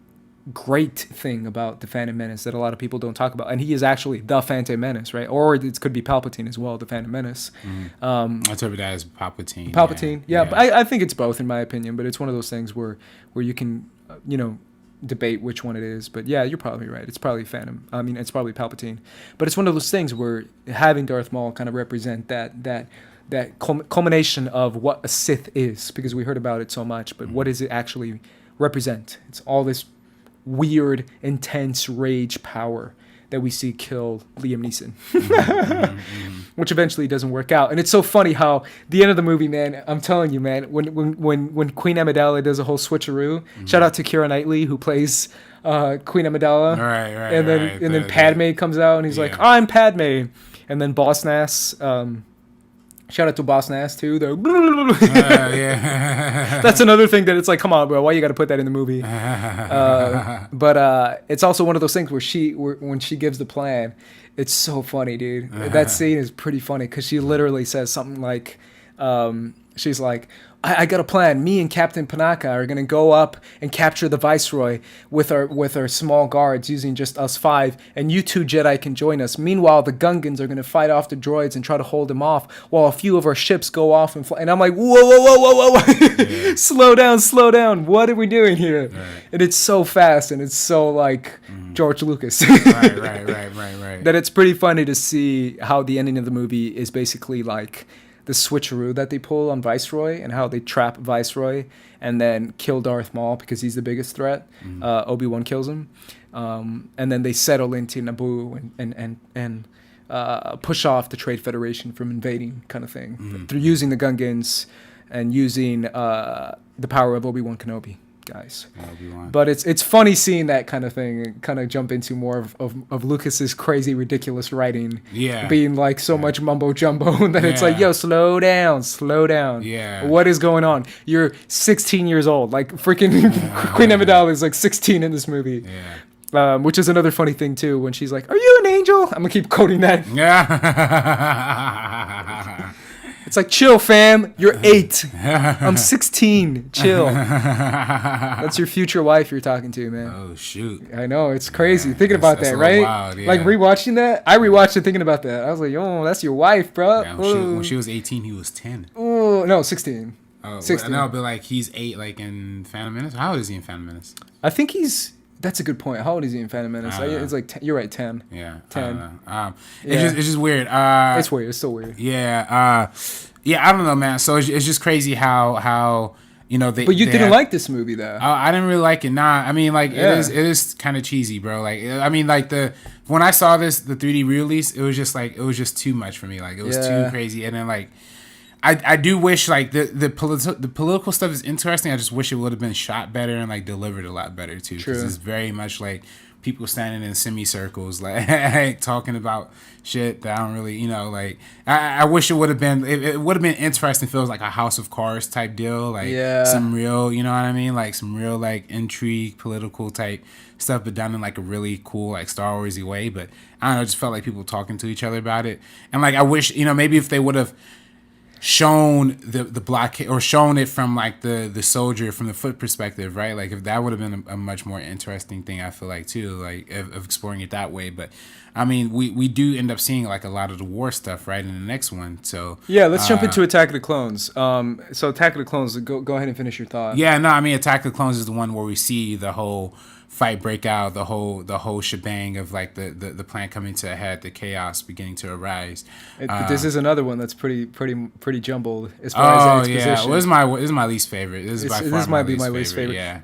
[SPEAKER 1] great thing about the Phantom Menace that a lot of people don't talk about, and he is actually the Phantom Menace, right? Or it could be Palpatine as well, the Phantom Menace.
[SPEAKER 2] I interpret that as Palpatine.
[SPEAKER 1] But I think it's both in my opinion. But it's one of those things where you can debate which one it is. But yeah, you're probably right. It's probably Phantom. I mean, it's probably Palpatine. But it's one of those things where having Darth Maul kind of represent that culmination of what a Sith is, because we heard about it so much. But what does it actually represent? It's all this weird, intense rage power that we see kill Liam Neeson, which eventually doesn't work out. And it's so funny how the end of the movie, man, I'm telling you, man, when Queen Amidala does a whole switcheroo, shout out to Keira Knightley who plays Queen Amidala, and then Padme comes out and he's like, I'm Padme, and then Boss Nass, Shout out to Boss Nass too.
[SPEAKER 2] Yeah.
[SPEAKER 1] That's another thing that it's like, come on, bro, why you got to put that in the movie? But it's also one of those things where when she gives the plan, it's so funny, dude. That scene is pretty funny because she literally says something like, she's like, I got a plan. Me and Captain Panaka are gonna go up and capture the Viceroy with our small guards using just us 5, and you 2 Jedi can join us. Meanwhile, the Gungans are gonna fight off the droids and try to hold them off, while a few of our ships go off and fly. And I'm like, whoa. Yeah. Slow down. What are we doing here? Right. And it's so fast and it's so like George Lucas. Right. That it's pretty funny to see how the ending of the movie is basically like the switcheroo that they pull on Viceroy and how they trap Viceroy and then kill Darth Maul because he's the biggest threat. Obi-Wan kills him. And then they settle into Naboo and push off the Trade Federation from invading kind of thing. Through using the Gungans and using the power of Obi-Wan Kenobi. Guys, but it's funny seeing that kind of thing and kind of jump into more of Lucas's crazy ridiculous writing, being like so much mumbo jumbo that it's like, yo, slow down, what is going on? You're 16 years old, like freaking Queen Amidala is like 16 in this movie. Which is another funny thing too, when she's like, are you an angel? I'm gonna keep quoting that. It's like, chill, fam. You're 8. I'm 16. Chill. That's your future wife you're talking to, man.
[SPEAKER 2] Oh, shoot.
[SPEAKER 1] I know. It's crazy. Thinking about that, right? Wild, Like, rewatching that. I rewatched it thinking about that. I was like, oh, that's your wife, bro.
[SPEAKER 2] Yeah, when she was 18, he was 10.
[SPEAKER 1] Oh, no, 16.
[SPEAKER 2] Oh, 16. No, but like, he's 8, like, in Phantom Menace? How old is he in Phantom Menace?
[SPEAKER 1] I think he's... That's a good point. How old is he in Phantom Menace? It's like 10. You're right, 10.
[SPEAKER 2] Yeah,
[SPEAKER 1] 10.
[SPEAKER 2] It's just weird.
[SPEAKER 1] It's weird. It's still weird.
[SPEAKER 2] Yeah, I don't know, man. So it's just crazy how you know they.
[SPEAKER 1] But you didn't like this movie though.
[SPEAKER 2] I didn't really like it. Nah, I mean, like it is kind of cheesy, bro. Like I mean, like when I saw the 3D re-release, it was just too much for me. Like it was too crazy, and then like. I do wish like the political stuff is interesting. I just wish it would have been shot better and like delivered a lot better too. Because it's very much like people standing in semicircles like talking about shit that I don't really, you know, like I wish it would have been. It would have been interesting if it was like a House of Cards type deal, like some real, you know what I mean, like some real like intrigue, political type stuff, but done in like a really cool like Star Warsy way. But I don't know, it just felt like people talking to each other about it, and like I wish, you know, maybe if they would have shown the blockade or shown it from like the soldier from the foot perspective, right? Like if that would have been a much more interesting thing, I feel like too, like of exploring it that way. But I mean, we do end up seeing like a lot of the war stuff, right, in the next one. So
[SPEAKER 1] yeah, let's jump into Attack of the Clones. So Attack of the Clones, go ahead and finish your thought.
[SPEAKER 2] Yeah, no, I mean Attack of the Clones is the one where we see the whole fight break out, the whole shebang of like the plan coming to a head, the chaos beginning to arise.
[SPEAKER 1] This is another one that's pretty jumbled as far as exposition.
[SPEAKER 2] Well, this is my least favorite. This
[SPEAKER 1] might be my least favorite.
[SPEAKER 2] Yeah.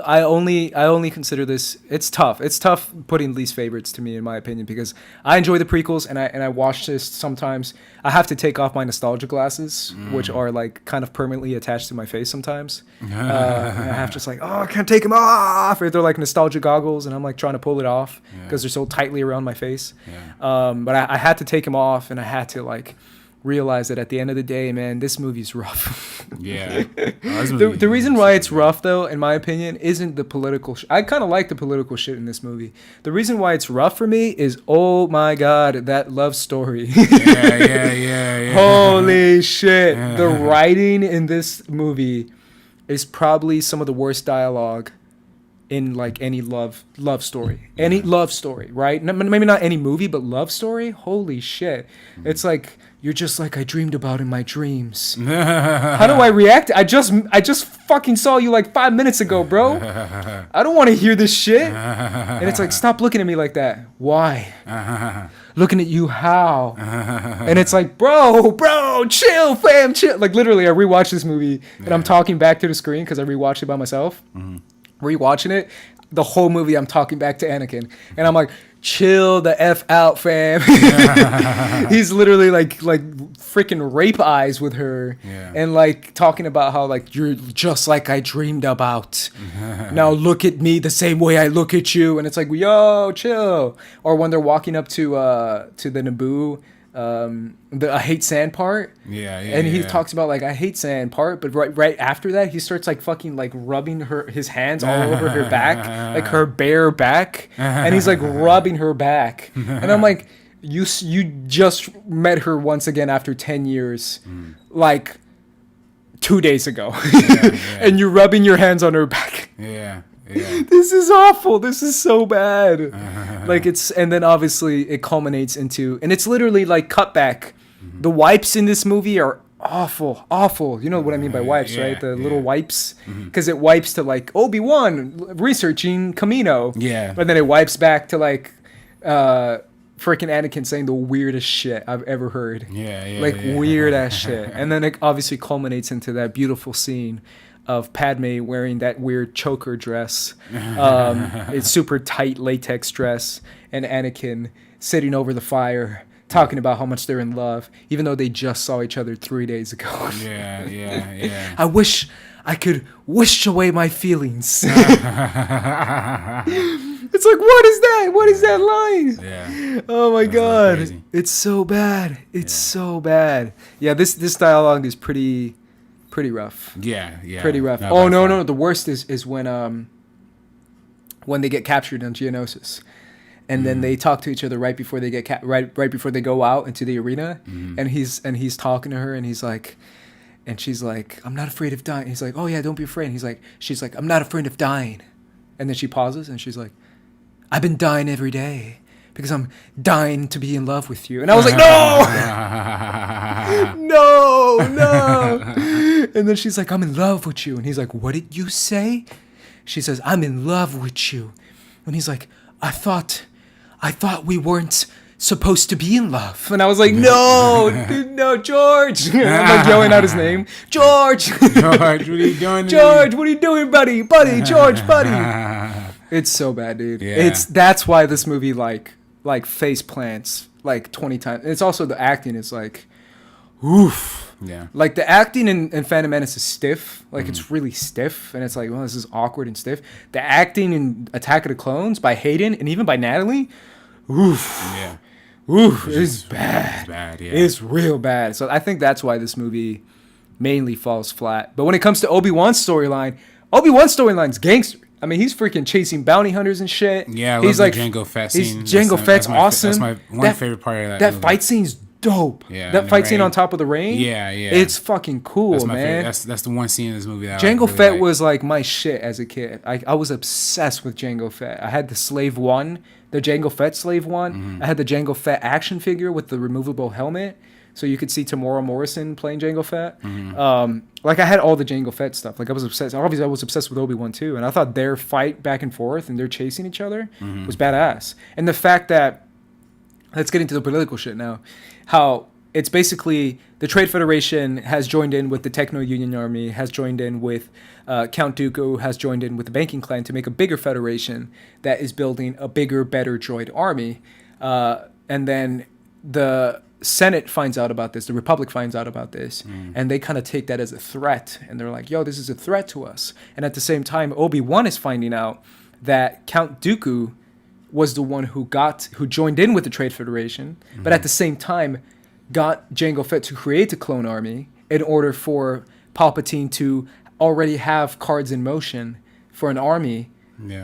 [SPEAKER 1] I only consider this. It's tough. It's tough putting least favorites to me, in my opinion, because I enjoy the prequels and I watch this sometimes. I have to take off my nostalgia glasses, which are like kind of permanently attached to my face sometimes. And I have just like, oh, I can't take them off. Or they're like nostalgia goggles, and I'm like trying to pull it off because they're so tightly around my face. But I had to take them off, and I had to like realize that at the end of the day, man, this movie's rough. The reason why it's rough, though, in my opinion, isn't the political I kind of like the political shit in this movie. The reason why it's rough for me is, oh my god, that love story. Holy shit. The writing in this movie is probably some of the worst dialogue in like any love story. Any love story, right? Maybe not any movie, but love story. Holy shit. It's like, you're just like I dreamed about in my dreams. How do I react? I just fucking saw you like 5 minutes ago, bro. I don't want to hear this shit. And it's like, stop looking at me like that. Why? Looking at you, how? And it's like, bro, chill, fam, chill. Like literally, I rewatched this movie and I'm talking back to the screen because I rewatched it by myself. Rewatching it, the whole movie I'm talking back to Anakin, and I'm like, chill the F out, fam. He's literally like freaking rape eyes with her, and like talking about how like you're just like I dreamed about. Now look at me the same way I look at you, and it's like, yo, chill. Or when they're walking up to the Naboo the I hate sand part. And he talks about like I hate sand part, but right after that he starts like fucking like rubbing his hands all over her back, like her bare back, and he's like rubbing her back, and I'm like, you just met her once again after 10 years, like 2 days ago, and you're rubbing your hands on her back. This is awful. This is so bad. Like and then obviously it culminates into, and it's literally like cut back. The wipes in this movie are awful. You know what I mean by wipes, right? The little wipes, because it wipes to like Obi-Wan researching Camino. But then it wipes back to like freaking Anakin saying the weirdest shit I've ever heard. Weird ass shit. And then it obviously culminates into that beautiful scene of Padme wearing that weird choker dress. It's super tight latex dress, and Anakin sitting over the fire talking about how much they're in love, even though they just saw each other 3 days ago. I wish I could wish away my feelings. It's like, what is that? What is that line? Oh my God. It's so bad. It's so bad. Yeah, this dialogue is pretty rough. Pretty rough. No. The worst is when they get captured on Geonosis, and then they talk to each other right before they get right before they go out into the arena, and he's talking to her, and he's like, and she's like, I'm not afraid of dying. He's like, oh yeah, don't be afraid. And she's like, I'm not afraid of dying, and then she pauses, and she's like, I've been dying every day because I'm dying to be in love with you. And I was like, no, no. And then she's like, I'm in love with you. And he's like, what did you say? She says, I'm in love with you. And he's like, I thought we weren't supposed to be in love. And I was like, no, dude, no, George. And I'm like yelling out his name. George.
[SPEAKER 2] George, what are you doing?
[SPEAKER 1] George, what are you doing, buddy? George, buddy. It's so bad, dude. That's why this movie like face plants like 20 times. It's also the acting is like, oof.
[SPEAKER 2] Yeah.
[SPEAKER 1] Like the acting in Phantom Menace is stiff. Like it's really stiff, and it's like, well, this is awkward and stiff. The acting in Attack of the Clones by Hayden and even by Natalie, oof. Yeah. Oof. It's bad.
[SPEAKER 2] It's bad. Yeah.
[SPEAKER 1] It's real bad. So I think that's why this movie mainly falls flat. But when it comes to Obi-Wan's storyline's gangster. I mean, he's freaking chasing bounty hunters and shit.
[SPEAKER 2] Yeah, I
[SPEAKER 1] he's
[SPEAKER 2] love
[SPEAKER 1] like
[SPEAKER 2] the Jango Fett scene.
[SPEAKER 1] Jango Fett's awesome.
[SPEAKER 2] That's my favorite part of that
[SPEAKER 1] That
[SPEAKER 2] movie.
[SPEAKER 1] fight scene's dope.
[SPEAKER 2] Yeah,
[SPEAKER 1] that fight scene on top of the rain.
[SPEAKER 2] Yeah.
[SPEAKER 1] It's fucking cool,
[SPEAKER 2] that's my
[SPEAKER 1] man.
[SPEAKER 2] Favorite. That's the one scene in this movie that
[SPEAKER 1] Jango
[SPEAKER 2] really
[SPEAKER 1] Fett
[SPEAKER 2] like.
[SPEAKER 1] was like my shit as a kid. I was obsessed with Jango Fett. I had the Slave 1, the Jango Fett Slave 1. I had the Jango Fett action figure with the removable helmet, so you could see Tamora Morrison playing Jango Fett. Like I had all the Jango Fett stuff. Like I was obsessed. Obviously, I was obsessed with Obi-Wan too, and I thought their fight back and forth and they're chasing each other was badass. And the fact that, let's get into the political shit now, how it's basically the Trade Federation has joined in with the Techno Union Army, has joined in with Count Dooku, has joined in with the Banking Clan to make a bigger federation that is building a bigger, better droid army. And then the Senate finds out about this, the Republic finds out about this, and they kind of take that as a threat. And they're like, yo, this is a threat to us. And at the same time, Obi-Wan is finding out that Count Dooku was the one who joined in with the Trade Federation, but at the same time got Jango Fett to create a clone army in order for Palpatine to already have cards in motion for an army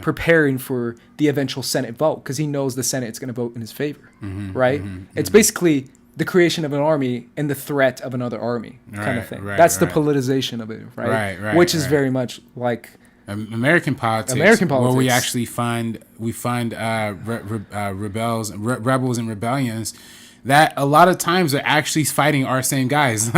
[SPEAKER 1] preparing for the eventual Senate vote, because he knows the Senate is going to vote in his favor, right? It's basically the creation of an army and the threat of another army kind of thing. That's the politicization of it, right? Which is very much like
[SPEAKER 2] American politics. Where we actually find rebels and rebellions that a lot of times are actually fighting our same guys.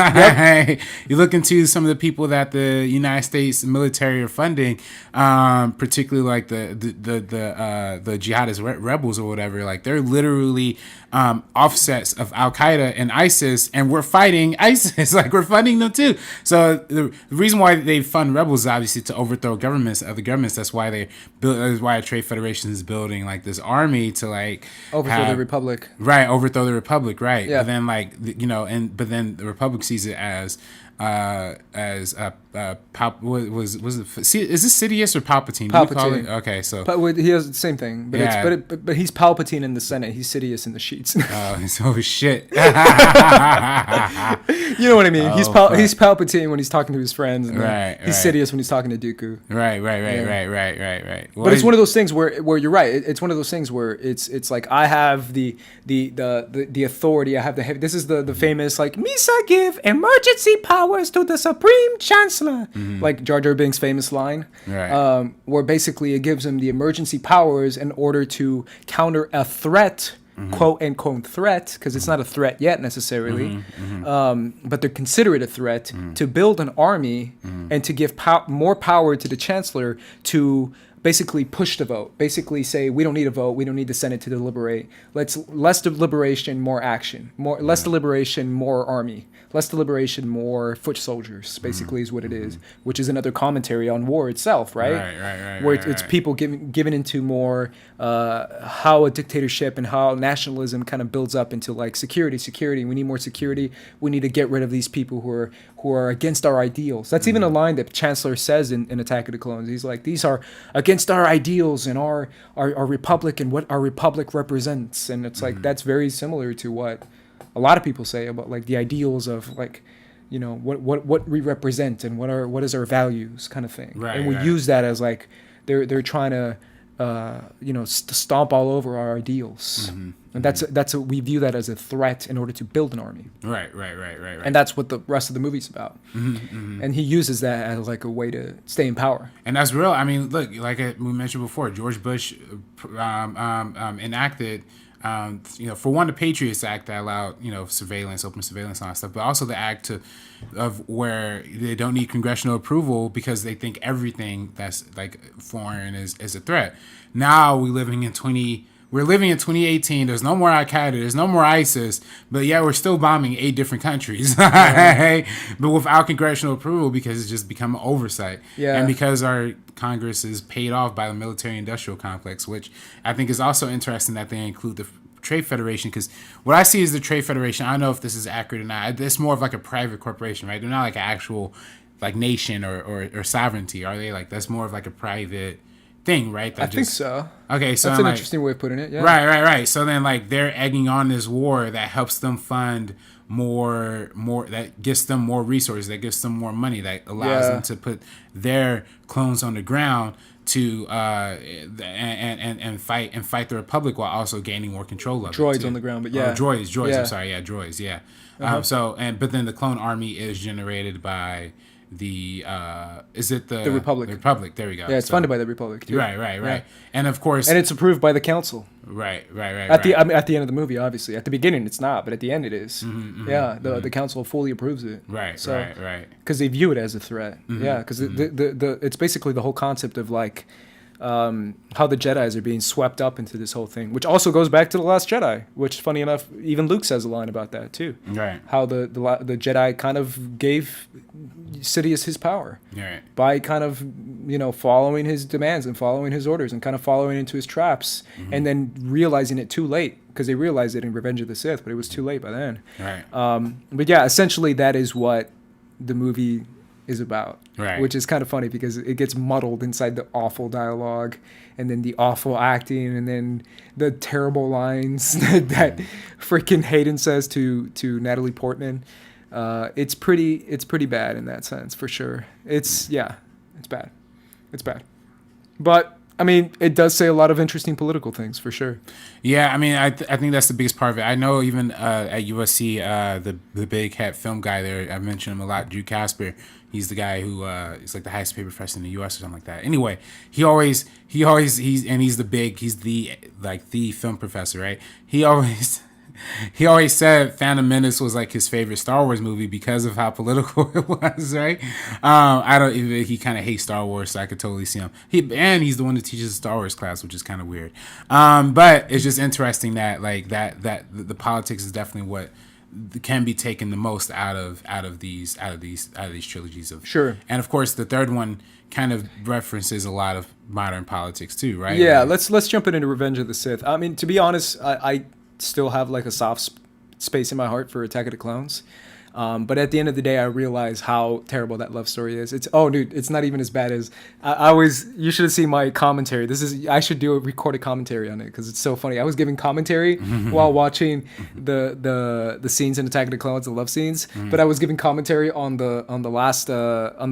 [SPEAKER 2] You look into some of the people that the United States military are funding, particularly like the jihadist rebels or whatever. Like they're literally offsets of Al Qaeda and ISIS, and we're fighting ISIS. Like we're funding them too. So the reason why they fund rebels is obviously to overthrow other governments. That's why a Trade Federation is building like this army to like
[SPEAKER 1] overthrow the Republic.
[SPEAKER 2] Right, overthrow the Republic. Republic, right?
[SPEAKER 1] Yeah.
[SPEAKER 2] But then but then the Republic sees it as is this Sidious or Palpatine?
[SPEAKER 1] Palpatine.
[SPEAKER 2] Do we call it? Okay, so
[SPEAKER 1] But he has the same thing, but
[SPEAKER 2] Yeah.
[SPEAKER 1] but he's Palpatine in the Senate. He's Sidious in the sheets.
[SPEAKER 2] so shit.
[SPEAKER 1] You know what I mean? He's
[SPEAKER 2] fuck.
[SPEAKER 1] he's Palpatine when he's talking to his friends, and then
[SPEAKER 2] Right,
[SPEAKER 1] he's
[SPEAKER 2] right.
[SPEAKER 1] Sidious when he's talking to Dooku.
[SPEAKER 2] Right.
[SPEAKER 1] Yeah.
[SPEAKER 2] Well,
[SPEAKER 1] But it's one of those things where you're right. It's one of those things where it's like I have the authority. I have the this is the famous like Misa give emergency powers to the Supreme Chancellor, like Jar Jar Binks' famous line,
[SPEAKER 2] Right.
[SPEAKER 1] where basically it gives him the emergency powers in order to counter a threat. Quote unquote threat, because it's not a threat yet necessarily, but they're consider it a threat to build an army and to give more power to the chancellor to basically push the vote. Basically say we don't need a vote, we don't need the Senate to deliberate. Less deliberation, more action. Less deliberation, more army. Less deliberation, more foot soldiers. Basically, is what it is, which is another commentary on war itself, right?
[SPEAKER 2] Right.
[SPEAKER 1] Where it's people given into more how a dictatorship and how nationalism kind of builds up into like security. We need more security. We need to get rid of these people who are against our ideals. That's even a line that Chancellor says in Attack of the Clones. He's like, these are against our ideals and our republic and what our republic represents. And it's like that's very similar to what a lot of people say about like the ideals of like, you know, what we represent and what is our values kind of thing.
[SPEAKER 2] Right,
[SPEAKER 1] and we
[SPEAKER 2] right.
[SPEAKER 1] use that as like they're trying to stomp all over our ideals. And that's we view that as a threat in order to build an army.
[SPEAKER 2] Right.
[SPEAKER 1] And that's what the rest of the movie's about. And he uses that as like a way to stay in power.
[SPEAKER 2] And that's real. I mean, look, like we mentioned before, George Bush enacted, for one, the Patriots Act that allowed, surveillance, open surveillance, and all that stuff, but also the act of where they don't need congressional approval because they think everything that's like foreign is a threat. Now we're living in 2018. There's no more Al Qaeda. There's no more ISIS. But yeah, we're still bombing 8 different countries. But without congressional approval because it's just become an oversight.
[SPEAKER 1] Yeah.
[SPEAKER 2] And because our Congress is paid off by the military-industrial complex, which I think is also interesting that they include the Trade Federation, because what I see is the Trade Federation, I don't know if this is accurate or not. It's more of like a private corporation, right? They're not like an actual like nation or sovereignty, are they? Like that's more of like a private thing, right?
[SPEAKER 1] I think so.
[SPEAKER 2] Okay, so
[SPEAKER 1] that's an
[SPEAKER 2] like,
[SPEAKER 1] interesting way of putting it. Yeah.
[SPEAKER 2] Right. So then, like, they're egging on this war that helps them fund more that gets them more resources, that gives them more money, that allows them to put their clones on the ground to and fight the Republic while also gaining more control of
[SPEAKER 1] Droids
[SPEAKER 2] it too.
[SPEAKER 1] on the ground, but yeah.
[SPEAKER 2] Droids.
[SPEAKER 1] Yeah.
[SPEAKER 2] I'm sorry, droids. Yeah. But then the clone army is generated by the is it the
[SPEAKER 1] Republic?
[SPEAKER 2] The Republic. There we go.
[SPEAKER 1] Yeah, it's funded by the Republic too.
[SPEAKER 2] Right.
[SPEAKER 1] Yeah.
[SPEAKER 2] And of course,
[SPEAKER 1] And it's approved by the council.
[SPEAKER 2] Right.
[SPEAKER 1] At the end of the movie, obviously. At the beginning, it's not, but at the end, it is. The council fully approves it.
[SPEAKER 2] Right.
[SPEAKER 1] Because they view it as a threat. Yeah, because it's basically the whole concept of like how the Jedis are being swept up into this whole thing, which also goes back to The Last Jedi, which, funny enough, even Luke says a line about that too.
[SPEAKER 2] Right.
[SPEAKER 1] How the Jedi kind of gave Sidious his power.
[SPEAKER 2] Right.
[SPEAKER 1] By kind of, following his demands and following his orders and kind of following into his traps and then realizing it too late, because they realized it in Revenge of the Sith, but it was too late by then.
[SPEAKER 2] Right.
[SPEAKER 1] But yeah, essentially that is what the movie is about.
[SPEAKER 2] Right.
[SPEAKER 1] Which is kind of funny because it gets muddled inside the awful dialogue and then the awful acting and then the terrible lines that freaking Hayden says to Natalie Portman. It's pretty bad in that sense, for sure. It's bad. It's bad. But I mean, it does say a lot of interesting political things, for sure.
[SPEAKER 2] Yeah, I mean, I think that's the biggest part of it. I know even at USC, the big hat film guy there, I mentioned him a lot, Drew Casper. He's the guy who is like the highest paid professor in the U.S. or something like that. Anyway, he's the film professor, right? He always said Phantom Menace was like his favorite Star Wars movie because of how political it was, right? He kind of hates Star Wars, so I could totally see him. He's the one that teaches a Star Wars class, which is kind of weird. But it's just interesting that like that the politics is definitely what can be taken the most out of these trilogies of.
[SPEAKER 1] Sure.
[SPEAKER 2] And of course, the third one kind of references a lot of modern politics too, right?
[SPEAKER 1] Yeah, let's jump into Revenge of the Sith. I mean, to be honest, I still have like a soft space in my heart for Attack of the Clones. But at the end of the day, I realize how terrible that love story is. Dude, it's not even as bad as you should have seen my commentary. I should do a recorded commentary on it because it's so funny. I was giving commentary while watching the scenes in Attack of the Clones, the love scenes, but I was giving commentary on the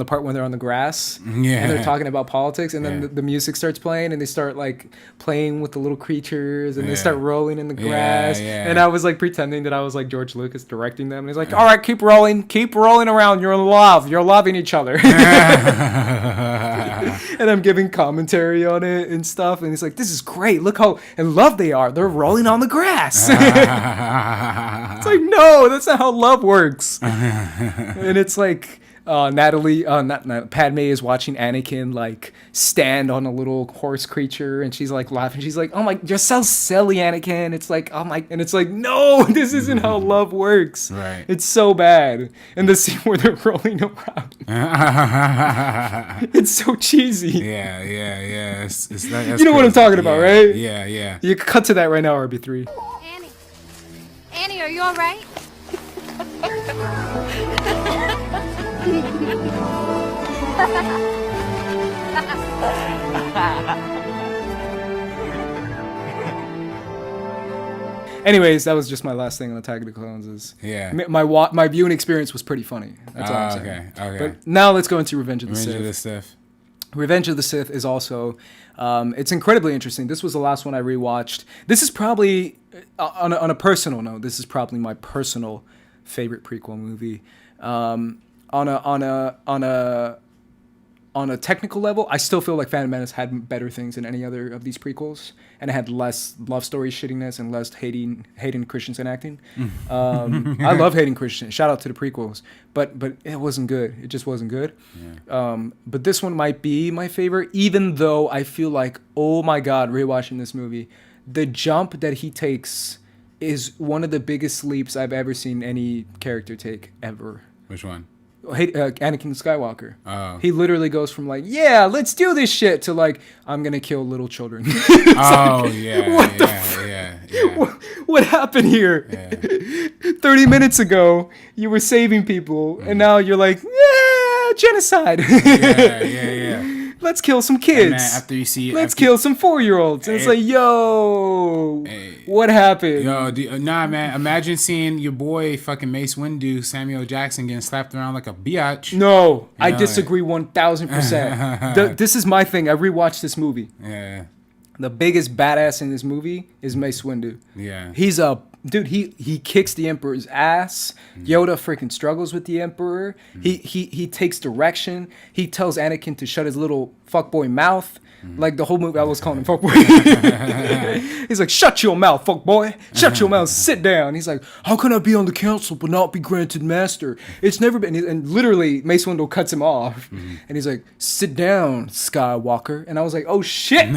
[SPEAKER 1] part when they're on the grass and they're talking about politics, and then the music starts playing and they start like playing with the little creatures and they start rolling in the grass, and I was like pretending that I was like George Lucas directing them, and he's like, all right, keep rolling around, you're in love, you're loving each other. And I'm giving commentary on it and stuff, and he's like, this is great, look how in love they are, they're rolling on the grass. It's like, no, that's not how love works. And it's like Padme is watching Anakin like stand on a little horse creature, and she's like laughing. She's like, "Oh my, you're so silly, Anakin." It's like, oh my, and it's like, no, this isn't how love works.
[SPEAKER 2] Right.
[SPEAKER 1] It's so bad. And the scene where they're rolling around, it's so cheesy.
[SPEAKER 2] Yeah. That's
[SPEAKER 1] you know what I'm talking about, right?
[SPEAKER 2] Yeah.
[SPEAKER 1] You cut to that right now, RB3.
[SPEAKER 4] Annie, are you all right?
[SPEAKER 1] Anyways, that was just my last thing on Attack of the Clones. My viewing experience was pretty funny. That's all I'm saying.
[SPEAKER 2] Okay.
[SPEAKER 1] But now let's go into Revenge of the Sith. Revenge of the Sith is also, it's incredibly interesting. This was the last one I rewatched. This is probably, on a personal note, this is probably my personal favorite prequel movie. On a technical level, I still feel like Phantom Menace had better things than any other of these prequels, and it had less love story shittiness and less Hayden Christensen acting. I love Hayden Christensen. Shout out to the prequels, but it wasn't good. It just wasn't good. Yeah. But this one might be my favorite, even though I feel like, oh my god, rewatching this movie, the jump that he takes is one of the biggest leaps I've ever seen any character take ever.
[SPEAKER 2] Which one?
[SPEAKER 1] Anakin Skywalker.
[SPEAKER 2] Oh.
[SPEAKER 1] He literally goes from like, yeah, let's do this shit, to like, I'm gonna kill little children. What happened here? Yeah. 30 minutes ago, you were saving people, and now you're like, yeah, genocide.
[SPEAKER 2] Yeah.
[SPEAKER 1] Let's kill some kids.
[SPEAKER 2] Man, after you see,
[SPEAKER 1] let's kill some 4-year-olds. And it's like, yo, what happened?
[SPEAKER 2] Nah, man. Imagine seeing your boy fucking Mace Windu, Samuel Jackson, getting slapped around like a biatch.
[SPEAKER 1] No, I disagree 1,000%. This is my thing. I rewatched this movie.
[SPEAKER 2] Yeah.
[SPEAKER 1] The biggest badass in this movie is Mace Windu.
[SPEAKER 2] Yeah.
[SPEAKER 1] He's dude, he kicks the Emperor's ass. Yoda freaking struggles with the Emperor. He takes direction. He tells Anakin to shut his little fuckboy mouth. Like the whole movie, I was calling him fuckboy. He's like, shut your mouth, fuckboy. Shut your mouth. Sit down. He's like, how can I be on the council but not be granted master? It's never been. And literally, Mace Windu cuts him off. And he's like, sit down, Skywalker. And I was like, oh shit.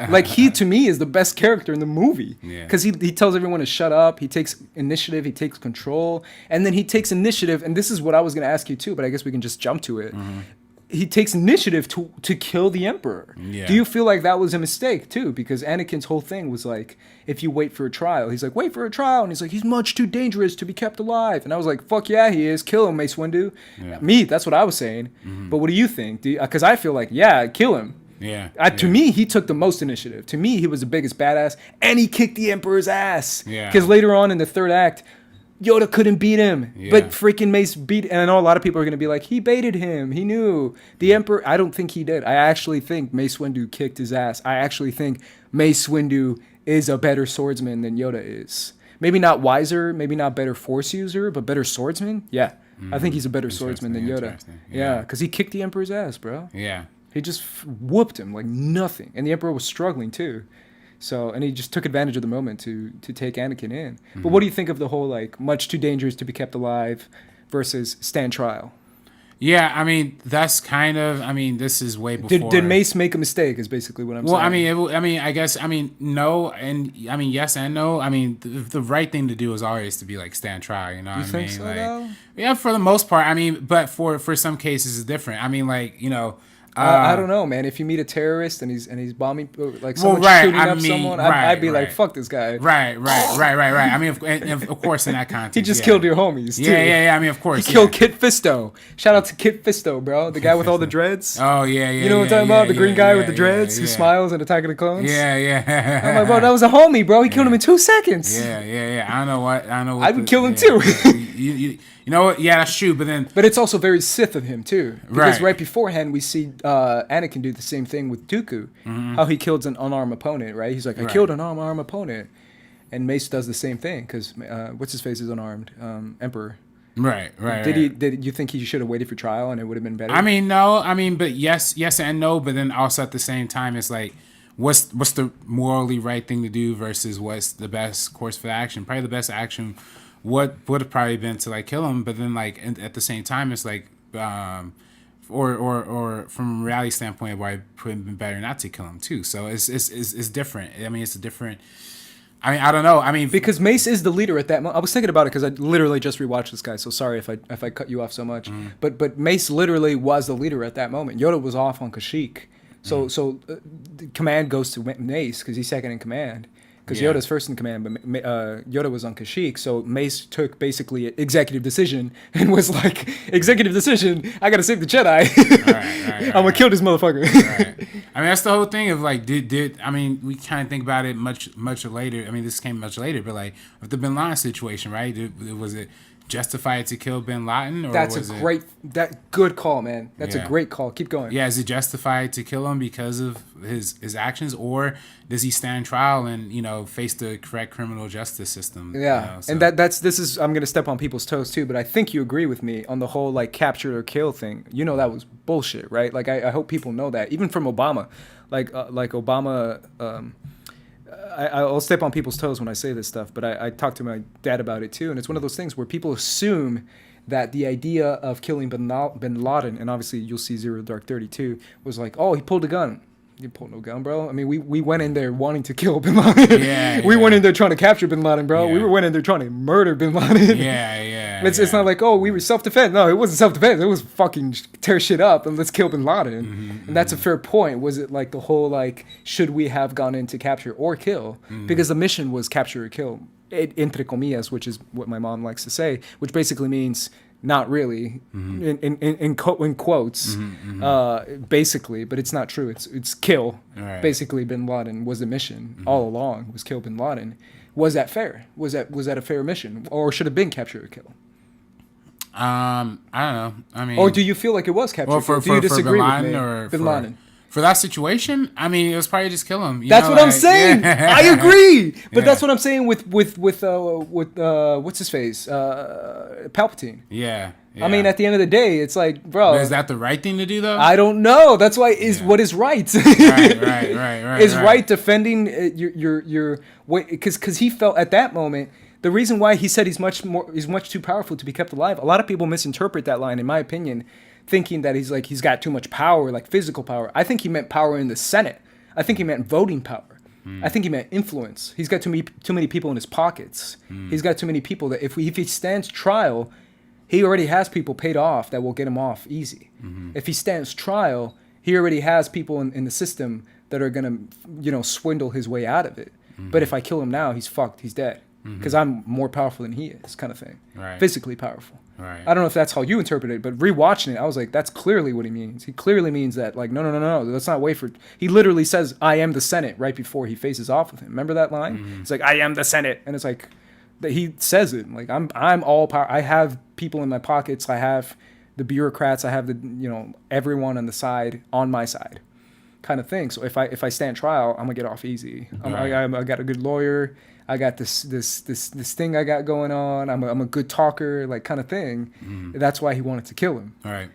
[SPEAKER 1] Like, he to me is the best character in the movie. Because he tells everyone to shut up. He takes initiative. He takes control. And then he takes initiative. And this is what I was going to ask you too, but I guess we can just jump to it. He takes initiative to kill the Emperor. Yeah. Do you feel like that was a mistake too? Because Anakin's whole thing was like, if you wait for a trial, he's like, wait for a trial, and he's like, he's much too dangerous to be kept alive. And I was like, fuck yeah, he is. Kill him, Mace Windu. Yeah. Me, that's what I was saying. But what do you think? Because I feel like, yeah, kill him.
[SPEAKER 2] Yeah.
[SPEAKER 1] To me, he took the most initiative. To me, he was the biggest badass, and he kicked the Emperor's ass.
[SPEAKER 2] Yeah.
[SPEAKER 1] Because later on in the third act, Yoda couldn't beat him, but freaking Mace beat. And I know a lot of people are going to be like, he baited him. He knew. The Emperor, I don't think he did. I actually think Mace Windu kicked his ass. I actually think Mace Windu is a better swordsman than Yoda is. Maybe not wiser, maybe not better Force user, but better swordsman. Yeah, I think he's a better swordsman than Yoda. Yeah, because he kicked the Emperor's ass, bro.
[SPEAKER 2] Yeah.
[SPEAKER 1] He just whooped him like nothing. And the Emperor was struggling too. So, and he just took advantage of the moment to take Anakin in. But what do you think of the whole, like, much too dangerous to be kept alive versus stand trial?
[SPEAKER 2] Yeah, I mean, that's kind of, I mean, this is way before.
[SPEAKER 1] Did Mace make a mistake is basically what I'm saying.
[SPEAKER 2] Well, I guess, no, and, I mean, yes and no. I mean, the right thing to do is always to be, like, stand trial, you know what I mean?
[SPEAKER 1] You think so,
[SPEAKER 2] like,
[SPEAKER 1] though?
[SPEAKER 2] Yeah, for the most part. I mean, but for some cases it's different. I mean, like, you know,
[SPEAKER 1] I don't know, man. If you meet a terrorist and he's bombing, like someone shooting up someone, I'd be like, fuck this guy.
[SPEAKER 2] Right. I mean, of course, in that context,
[SPEAKER 1] he just killed your homies. Too.
[SPEAKER 2] Yeah. I mean, of course,
[SPEAKER 1] he killed Kit Fisto. Shout out to Kit Fisto, bro, the guy with all the dreads.
[SPEAKER 2] Oh yeah.
[SPEAKER 1] You know what I'm talking about? The green guy with the dreads who smiles and Attack of the Clones.
[SPEAKER 2] Yeah.
[SPEAKER 1] I'm like, bro, that was a homie, bro. He killed him in 2 seconds.
[SPEAKER 2] Yeah. I don't know what.
[SPEAKER 1] I would kill him too.
[SPEAKER 2] You know what? Yeah, that's true. But
[SPEAKER 1] it's also very Sith of him too, because right beforehand we see Anakin do the same thing with Dooku, how he killed an unarmed opponent. Right? He's like, I killed an unarmed opponent, and Mace does the same thing because what's his face is unarmed, Emperor.
[SPEAKER 2] Right.
[SPEAKER 1] Did you think he should have waited for trial and it would have been better?
[SPEAKER 2] I mean, no. I mean, but yes and no. But then also at the same time, it's like, what's the morally right thing to do versus what's the best course for action? Probably the best action what would have probably been to like kill him, but then like at the same time it's like or from a reality standpoint, why it would have been better not to kill him too. So it's different. I mean, it's a different. I mean, I don't know. I mean,
[SPEAKER 1] because Mace is the leader at that moment. I was thinking about it because I literally just rewatched this guy. So sorry if I cut you off so much. But Mace literally was the leader at that moment. Yoda was off on Kashyyyk. So the command goes to Mace because he's second in command. Because Yoda's first in command, but Yoda was on Kashyyyk, so Mace took basically an executive decision and was like, executive decision, I gotta save the Jedi. I'm gonna kill this motherfucker.
[SPEAKER 2] Right. I mean, that's the whole thing of like, I mean, we kind of think about it much later. I mean, this came much later, but like, with the Bin Laden situation, right? Was it justified to kill Bin Laden? Or
[SPEAKER 1] good call, man. That's a great call. Keep going.
[SPEAKER 2] Yeah, is it justified to kill him because of his actions, or does he stand trial and face the correct criminal justice system?
[SPEAKER 1] Yeah, and this is I'm gonna step on people's toes too, but I think you agree with me on the whole like capture or kill thing. That was bullshit, right? Like I hope people know that, even from Obama, like Obama. I'll step on people's toes when I say this stuff, but I talked to my dad about it too, and it's one of those things where people assume that the idea of killing Bin Laden, and obviously you'll see Zero Dark 32, was like, oh, he pulled a gun. You pulled no gun, bro. I mean, we went in there wanting to kill Bin Laden. We went in there trying to capture Bin Laden, bro. We went in there trying to murder Bin Laden. It's not like, oh, we were self-defense. No, it wasn't self-defense. It was fucking tear shit up and let's kill Bin Laden. And that's a fair point. Was it like the whole, like, should we have gone in to capture or kill? Because the mission was capture or kill, entre comillas, which is what my mom likes to say, which basically means not really, in quotes, basically, but it's not true. It's kill. Right. Basically, Bin Laden was the mission all along. Was kill Bin Laden. Was that fair? Was that a fair mission, or should have been capture or kill?
[SPEAKER 2] I don't know. I mean,
[SPEAKER 1] or do you feel like it was capture?
[SPEAKER 2] Well,
[SPEAKER 1] do you disagree
[SPEAKER 2] Bin Laden
[SPEAKER 1] with me?
[SPEAKER 2] Or
[SPEAKER 1] Bin Laden.
[SPEAKER 2] For that situation, I mean, it was probably just kill him.
[SPEAKER 1] That's what I'm saying. I agree, but that's what I'm saying with what's his face, Palpatine.
[SPEAKER 2] Yeah.
[SPEAKER 1] I mean, at the end of the day, it's like, bro.
[SPEAKER 2] But is that the right thing to do, though?
[SPEAKER 1] I don't know. That's why what is right.
[SPEAKER 2] Right.
[SPEAKER 1] Is right defending your because he felt at that moment. The reason why he said he's much too powerful to be kept alive. A lot of people misinterpret that line, in my opinion, thinking that he's got too much power, like physical power. I think he meant power in the Senate. I think he meant voting power. I think he meant influence. He's got too many people in his pockets. He's got too many people that if he stands trial, he already has people paid off that will get him off easy. If he stands trial, he already has people in the system that are gonna swindle his way out of it. But if I kill him now, he's fucked. He's dead. Because I'm more powerful than he is, kind of thing.
[SPEAKER 2] Right.
[SPEAKER 1] Physically powerful.
[SPEAKER 2] Right.
[SPEAKER 1] I don't know if that's how you interpret it, but rewatching it, I was like, that's clearly what he means. He clearly means that, like, no, let's not wait for... He literally says, I am the Senate, right before he faces off with him. Remember that line? It's like, I am the Senate. And it's like, he says it. Like, I'm all power. I have people in my pockets. I have the bureaucrats. I have the, everyone on my side, kind of thing. So if I stand trial, I'm going to get off easy.
[SPEAKER 2] Right.
[SPEAKER 1] I got a good lawyer. I got this thing I got going on. I'm a good talker, like kind of thing. That's why he wanted to kill him.
[SPEAKER 2] Right.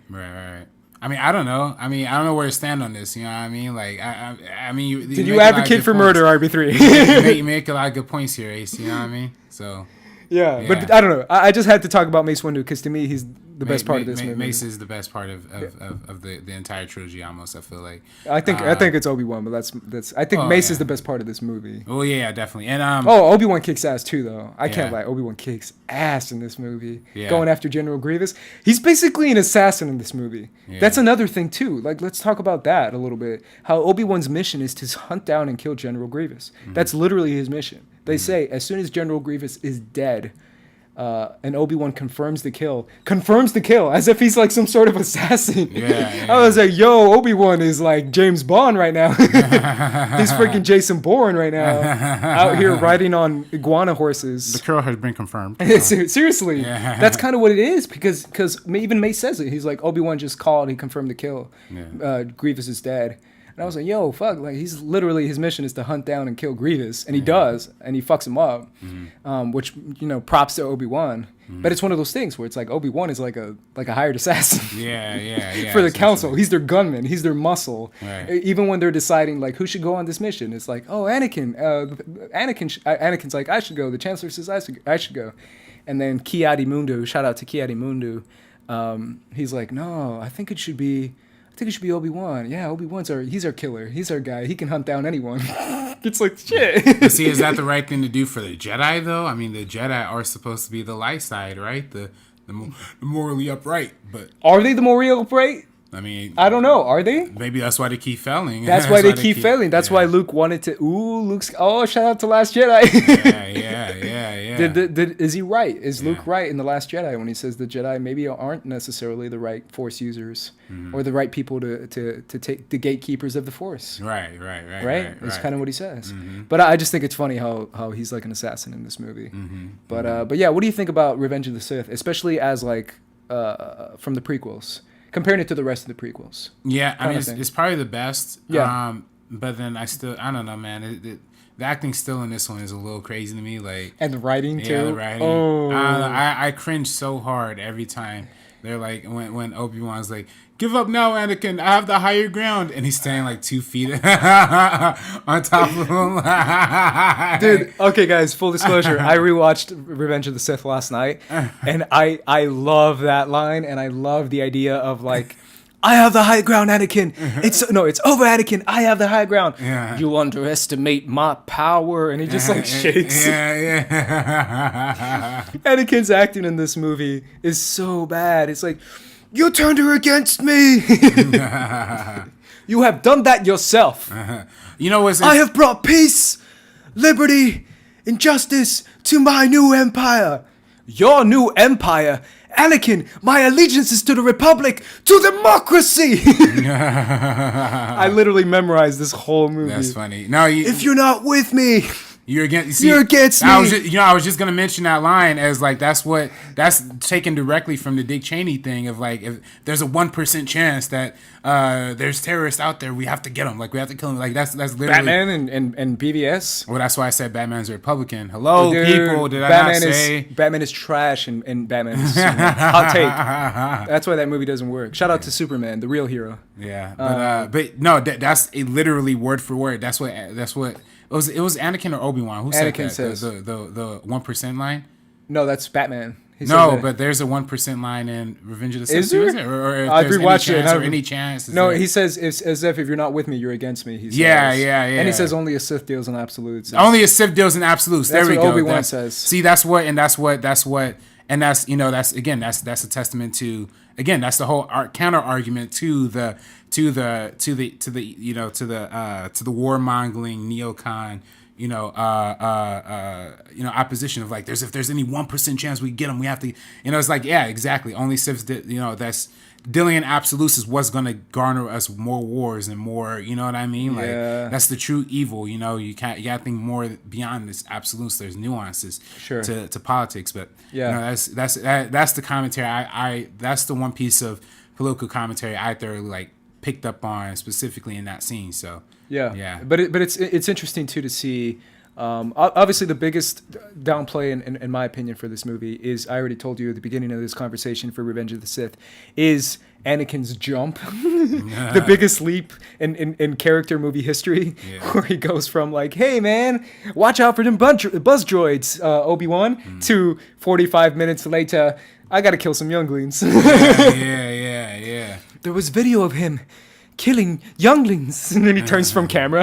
[SPEAKER 2] I mean, I don't know. I don't know where to stand on this. You know what I mean? Like, I mean,
[SPEAKER 1] did you advocate for murder, RB3?
[SPEAKER 2] you make a lot of good points here, Ace. You know what I mean? So.
[SPEAKER 1] Yeah, but I don't know. I just had to talk about Mace Windu because to me he's the best part of this movie.
[SPEAKER 2] Mace is the best part of the entire trilogy. Almost, I feel like.
[SPEAKER 1] I think it's Obi-Wan, but that's. I think Mace is the best part of this movie.
[SPEAKER 2] Oh yeah, definitely. And
[SPEAKER 1] Obi-Wan kicks ass too, though. I can't lie. Obi-Wan kicks ass in this movie.
[SPEAKER 2] Yeah.
[SPEAKER 1] Going after General Grievous. He's basically an assassin in this movie. Yeah. That's another thing too. Like, let's talk about that a little bit. How Obi-Wan's mission is to hunt down and kill General Grievous. Mm-hmm. That's literally his mission. They say as soon as General Grievous is dead, and Obi-Wan confirms the kill, as if he's like some sort of assassin. Yeah. I was like, yo, Obi-Wan is like James Bond right now. He's freaking Jason Bourne right now, out here riding on iguana horses.
[SPEAKER 2] The kill has been confirmed.
[SPEAKER 1] Seriously, that's kind of what it is, because even Mace says it. He's like, Obi-Wan just called, he confirmed the kill. Yeah. Grievous is dead. And I was like, yo, fuck, like, he's literally, his mission is to hunt down and kill Grievous, and he does, and he fucks him up, which, props to Obi-Wan. But it's one of those things where it's like Obi-Wan is like a hired assassin. For the council. He's their gunman. He's their muscle. Right. Even when they're deciding like who should go on this mission, it's like, oh, Anakin. Anakin's like, I should go. The Chancellor says I should go. And then Ki-Adi-Mundi, shout out to Ki-Adi-Mundi, he's like, no, I think it should be Obi-Wan. Yeah, he's our killer. He's our guy. He can hunt down anyone. It's like, shit.
[SPEAKER 2] See, is that the right thing to do for the Jedi, though? I mean, the Jedi are supposed to be the light side, right? The morally upright. But
[SPEAKER 1] are they the morally upright?
[SPEAKER 2] I mean,
[SPEAKER 1] I don't know. Are they?
[SPEAKER 2] Maybe that's why they keep failing.
[SPEAKER 1] That's why they keep failing. That's why Luke wanted to. Shout out to Last Jedi.
[SPEAKER 2] Yeah.
[SPEAKER 1] Is he right? Is Luke right in The Last Jedi when he says the Jedi maybe aren't necessarily the right Force users or the right people to take the gatekeepers of the Force?
[SPEAKER 2] Right.
[SPEAKER 1] That's kind of what he says. But I just think it's funny how he's like an assassin in this movie. But yeah, what do you think about Revenge of the Sith, especially as like from the prequels? Comparing it to the rest of the prequels.
[SPEAKER 2] Yeah, I mean, it's probably the best. Yeah. But then I don't know, man. The acting still in this one is a little crazy to me. Like,
[SPEAKER 1] and the writing, too.
[SPEAKER 2] Yeah, the writing. Oh. I cringe so hard every time. They're like, when Obi-Wan's like, give up now, Anakin. I have the higher ground. And he's standing like 2 feet on top of him.
[SPEAKER 1] Dude, okay, guys, full disclosure. I rewatched Revenge of the Sith last night. And I love that line. And I love the idea of like, I have the high ground, Anakin. It's over, Anakin. I have the high ground. Yeah. You underestimate my power. And he just like shakes.
[SPEAKER 2] Yeah.
[SPEAKER 1] Anakin's acting in this movie is so bad. It's like, you turned her against me. You have done that yourself.
[SPEAKER 2] You know what's...
[SPEAKER 1] I have brought peace, liberty, and justice to my new empire. Your new empire... Anakin, my allegiance is to the Republic, to democracy. I literally memorized this whole movie.
[SPEAKER 2] That's funny. No,
[SPEAKER 1] if you're not with me,
[SPEAKER 2] you're against
[SPEAKER 1] me.
[SPEAKER 2] I was just gonna mention that line as like that's taken directly from the Dick Cheney thing of like, if there's a 1% chance that there's terrorists out there, we have to get them. Like, we have to kill them. Like, that's literally
[SPEAKER 1] Batman and BVS.
[SPEAKER 2] Well, that's why I said Batman's a Republican. Hello, people. Did Batman I not say
[SPEAKER 1] Batman is trash and Batman is hot take? That's why that movie doesn't work. Shout out to Superman, the real hero.
[SPEAKER 2] Yeah, but no, that's a literally word for word. That's what. It was Anakin or Obi-Wan who said
[SPEAKER 1] Anakin
[SPEAKER 2] that,
[SPEAKER 1] says
[SPEAKER 2] the 1% line.
[SPEAKER 1] No, that's Batman.
[SPEAKER 2] But there's a 1% line in Revenge of the Sith.
[SPEAKER 1] Is there?
[SPEAKER 2] Or if
[SPEAKER 1] I've
[SPEAKER 2] there's
[SPEAKER 1] rewatched
[SPEAKER 2] any
[SPEAKER 1] it.
[SPEAKER 2] chance or any chance.
[SPEAKER 1] No, he says it's as if you're not with me, you're against me. He says.
[SPEAKER 2] Yeah.
[SPEAKER 1] And he says only a Sith deals in absolutes.
[SPEAKER 2] Only a Sith deals in absolutes. There we go.
[SPEAKER 1] Obi-Wan says.
[SPEAKER 2] See, that's a testament to, again, that's the whole counter argument to the warmongering neocon, opposition of like, if there's any 1% chance we get them, we have to, it's like, yeah, exactly. Only Siths, that's dealing in absolutes is what's going to garner us more wars and more, you know what I mean? Like, that's the true evil, you got to think more beyond this absolutes. There's nuances to politics, but that's the commentary. That's the one piece of political commentary I thoroughly like picked up on specifically in that scene. So but it's interesting too to see. Obviously, the biggest downplay, in my opinion, for this movie is, I already told you at the beginning of this conversation for Revenge of the Sith, is Anakin's jump. The biggest leap in character movie history, where he goes from like, hey man, watch out for them buzz droids, Obi-Wan, to 45 minutes later,
[SPEAKER 1] I gotta kill some younglings.
[SPEAKER 2] Yeah.
[SPEAKER 1] There was video of him killing younglings, and then he turns from camera.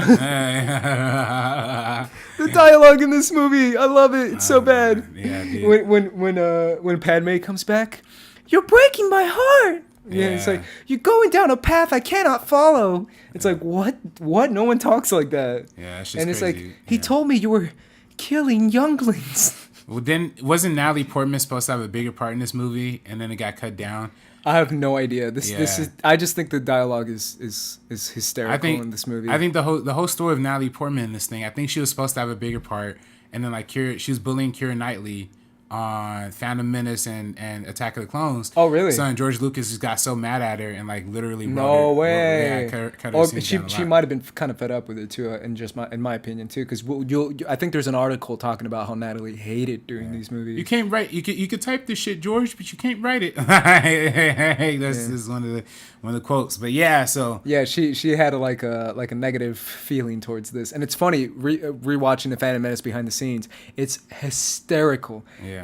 [SPEAKER 1] The dialogue in this movie, I love it. It's so bad.
[SPEAKER 2] Yeah, dude.
[SPEAKER 1] When Padme comes back, you're breaking my heart. Yeah, it's like, you're going down a path I cannot follow. It's like, what? No one talks like that.
[SPEAKER 2] Yeah, it's just
[SPEAKER 1] and it's
[SPEAKER 2] crazy.
[SPEAKER 1] like, he told me you were killing younglings.
[SPEAKER 2] Well, then wasn't Natalie Portman supposed to have a bigger part in this movie, and then it got cut down?
[SPEAKER 1] I have no idea. This is. I just think the dialogue is hysterical in this movie.
[SPEAKER 2] I think the whole story of Natalie Portman in this thing. I think she was supposed to have a bigger part, and then like she was bullying Keira Knightley on Phantom Menace and Attack of the Clones.
[SPEAKER 1] Oh, really?
[SPEAKER 2] So George Lucas just got so mad at her and like literally
[SPEAKER 1] no way.
[SPEAKER 2] Cut her scenes
[SPEAKER 1] she
[SPEAKER 2] down a lot.
[SPEAKER 1] might have been kind of fed up with it too, in my opinion too, because I think there's an article talking about how Natalie hated doing these movies.
[SPEAKER 2] You can't write. You could type this shit, George, but you can't write it. This is one of the quotes. But yeah, so
[SPEAKER 1] yeah, she had a negative feeling towards this, and it's funny rewatching the Phantom Menace behind the scenes. It's hysterical.
[SPEAKER 2] Yeah.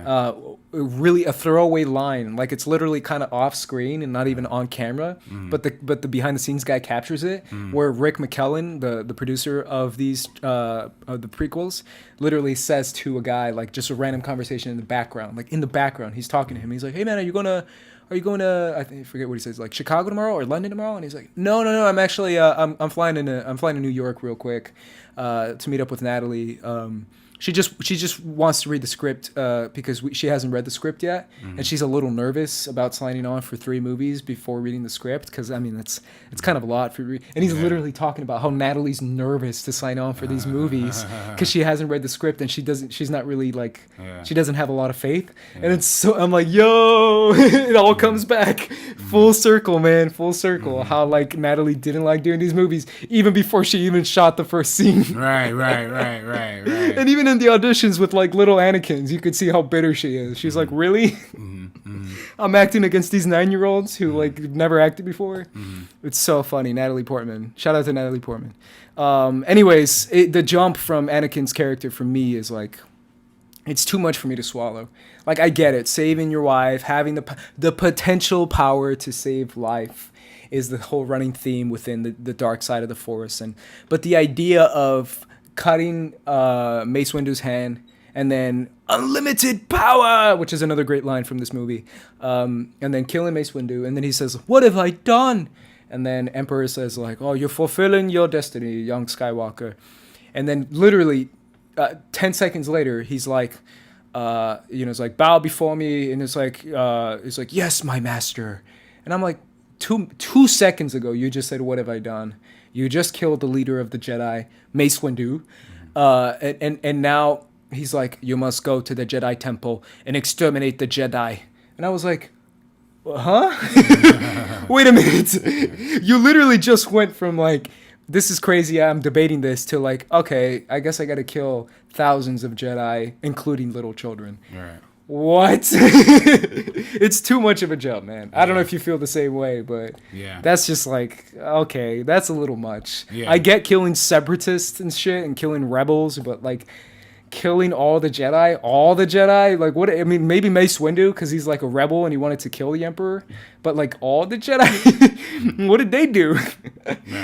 [SPEAKER 1] Really a throwaway line, like it's literally kind of off screen and not even on camera, but the behind the scenes guy captures it, where Rick McKellen, the producer of these of the prequels, literally says to a guy, like just a random conversation in the background, he's talking to him. He's like, hey man, are you going to I forget what he says, like Chicago tomorrow or London tomorrow? And he's like, no, I'm actually I'm flying to New York real quick to meet up with Natalie. She just wants to read the script because she hasn't read the script yet, and she's a little nervous about signing on for 3 movies before reading the script, because I mean it's kind of a lot for and he's literally talking about how Natalie's nervous to sign on for these movies because she hasn't read the script and she's not really like she doesn't have a lot of faith, and it's so I'm like, yo, it all comes back full circle, man, full circle. How like Natalie didn't like doing these movies even before she even shot the first scene.
[SPEAKER 2] Right.
[SPEAKER 1] And even in the auditions with like little Anakins, you could see how bitter she is. She's like, really? I'm acting against these 9-year-olds who like never acted before. It's so funny. Natalie Portman. Shout out to Natalie Portman. Anyways, the jump from Anakin's character for me is like, it's too much for me to swallow. Like, I get it. Saving your wife, having the potential power to save life is the whole running theme within the dark side of the Force. But the idea of cutting Mace Windu's hand and then unlimited power, which is another great line from this movie, and then killing Mace Windu, and then he says, what have I done? And then Emperor says like, oh, you're fulfilling your destiny, young Skywalker. And then literally 10 seconds later, he's like, it's like, bow before me, and it's like, yes, my master. And I'm like, two seconds ago, you just said, what have I done? You just killed the leader of the Jedi, Mace Windu, and now he's like, you must go to the Jedi Temple and exterminate the Jedi. And I was like, huh? Wait a minute. You literally just went from like, this is crazy, I'm debating this, to like, okay, I guess I gotta kill thousands of Jedi, including little children.
[SPEAKER 2] Right.
[SPEAKER 1] What? It's too much of a jump, man. I don't know if you feel the same way, but that's just like, okay, that's a little much. Yeah. I get killing separatists and shit and killing rebels, but like killing all the Jedi, like what? I mean, maybe Mace Windu because he's like a rebel and he wanted to kill the Emperor, but like all the Jedi, what did they do?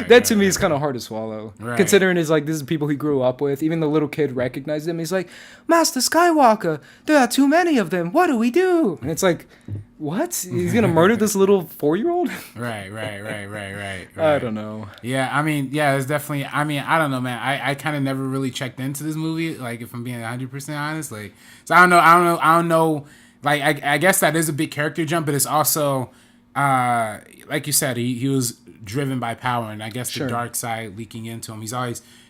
[SPEAKER 1] That to me is kind of hard to swallow, considering it's like this is people he grew up with. Even the little kid recognized him. He's like, Master Skywalker, there are too many of them. What do we do? And it's like, what? He's gonna murder this little 4-year-old? Right. I don't know.
[SPEAKER 2] Yeah, I mean, yeah, it's definitely. I mean, I don't know, man. I kind of never really checked into this movie. Like, if I'm being 100% honest, like, so I don't know. Like, I guess that is a big character jump, but it's also, like you said, he was driven by power, and I guess the dark side leaking into him.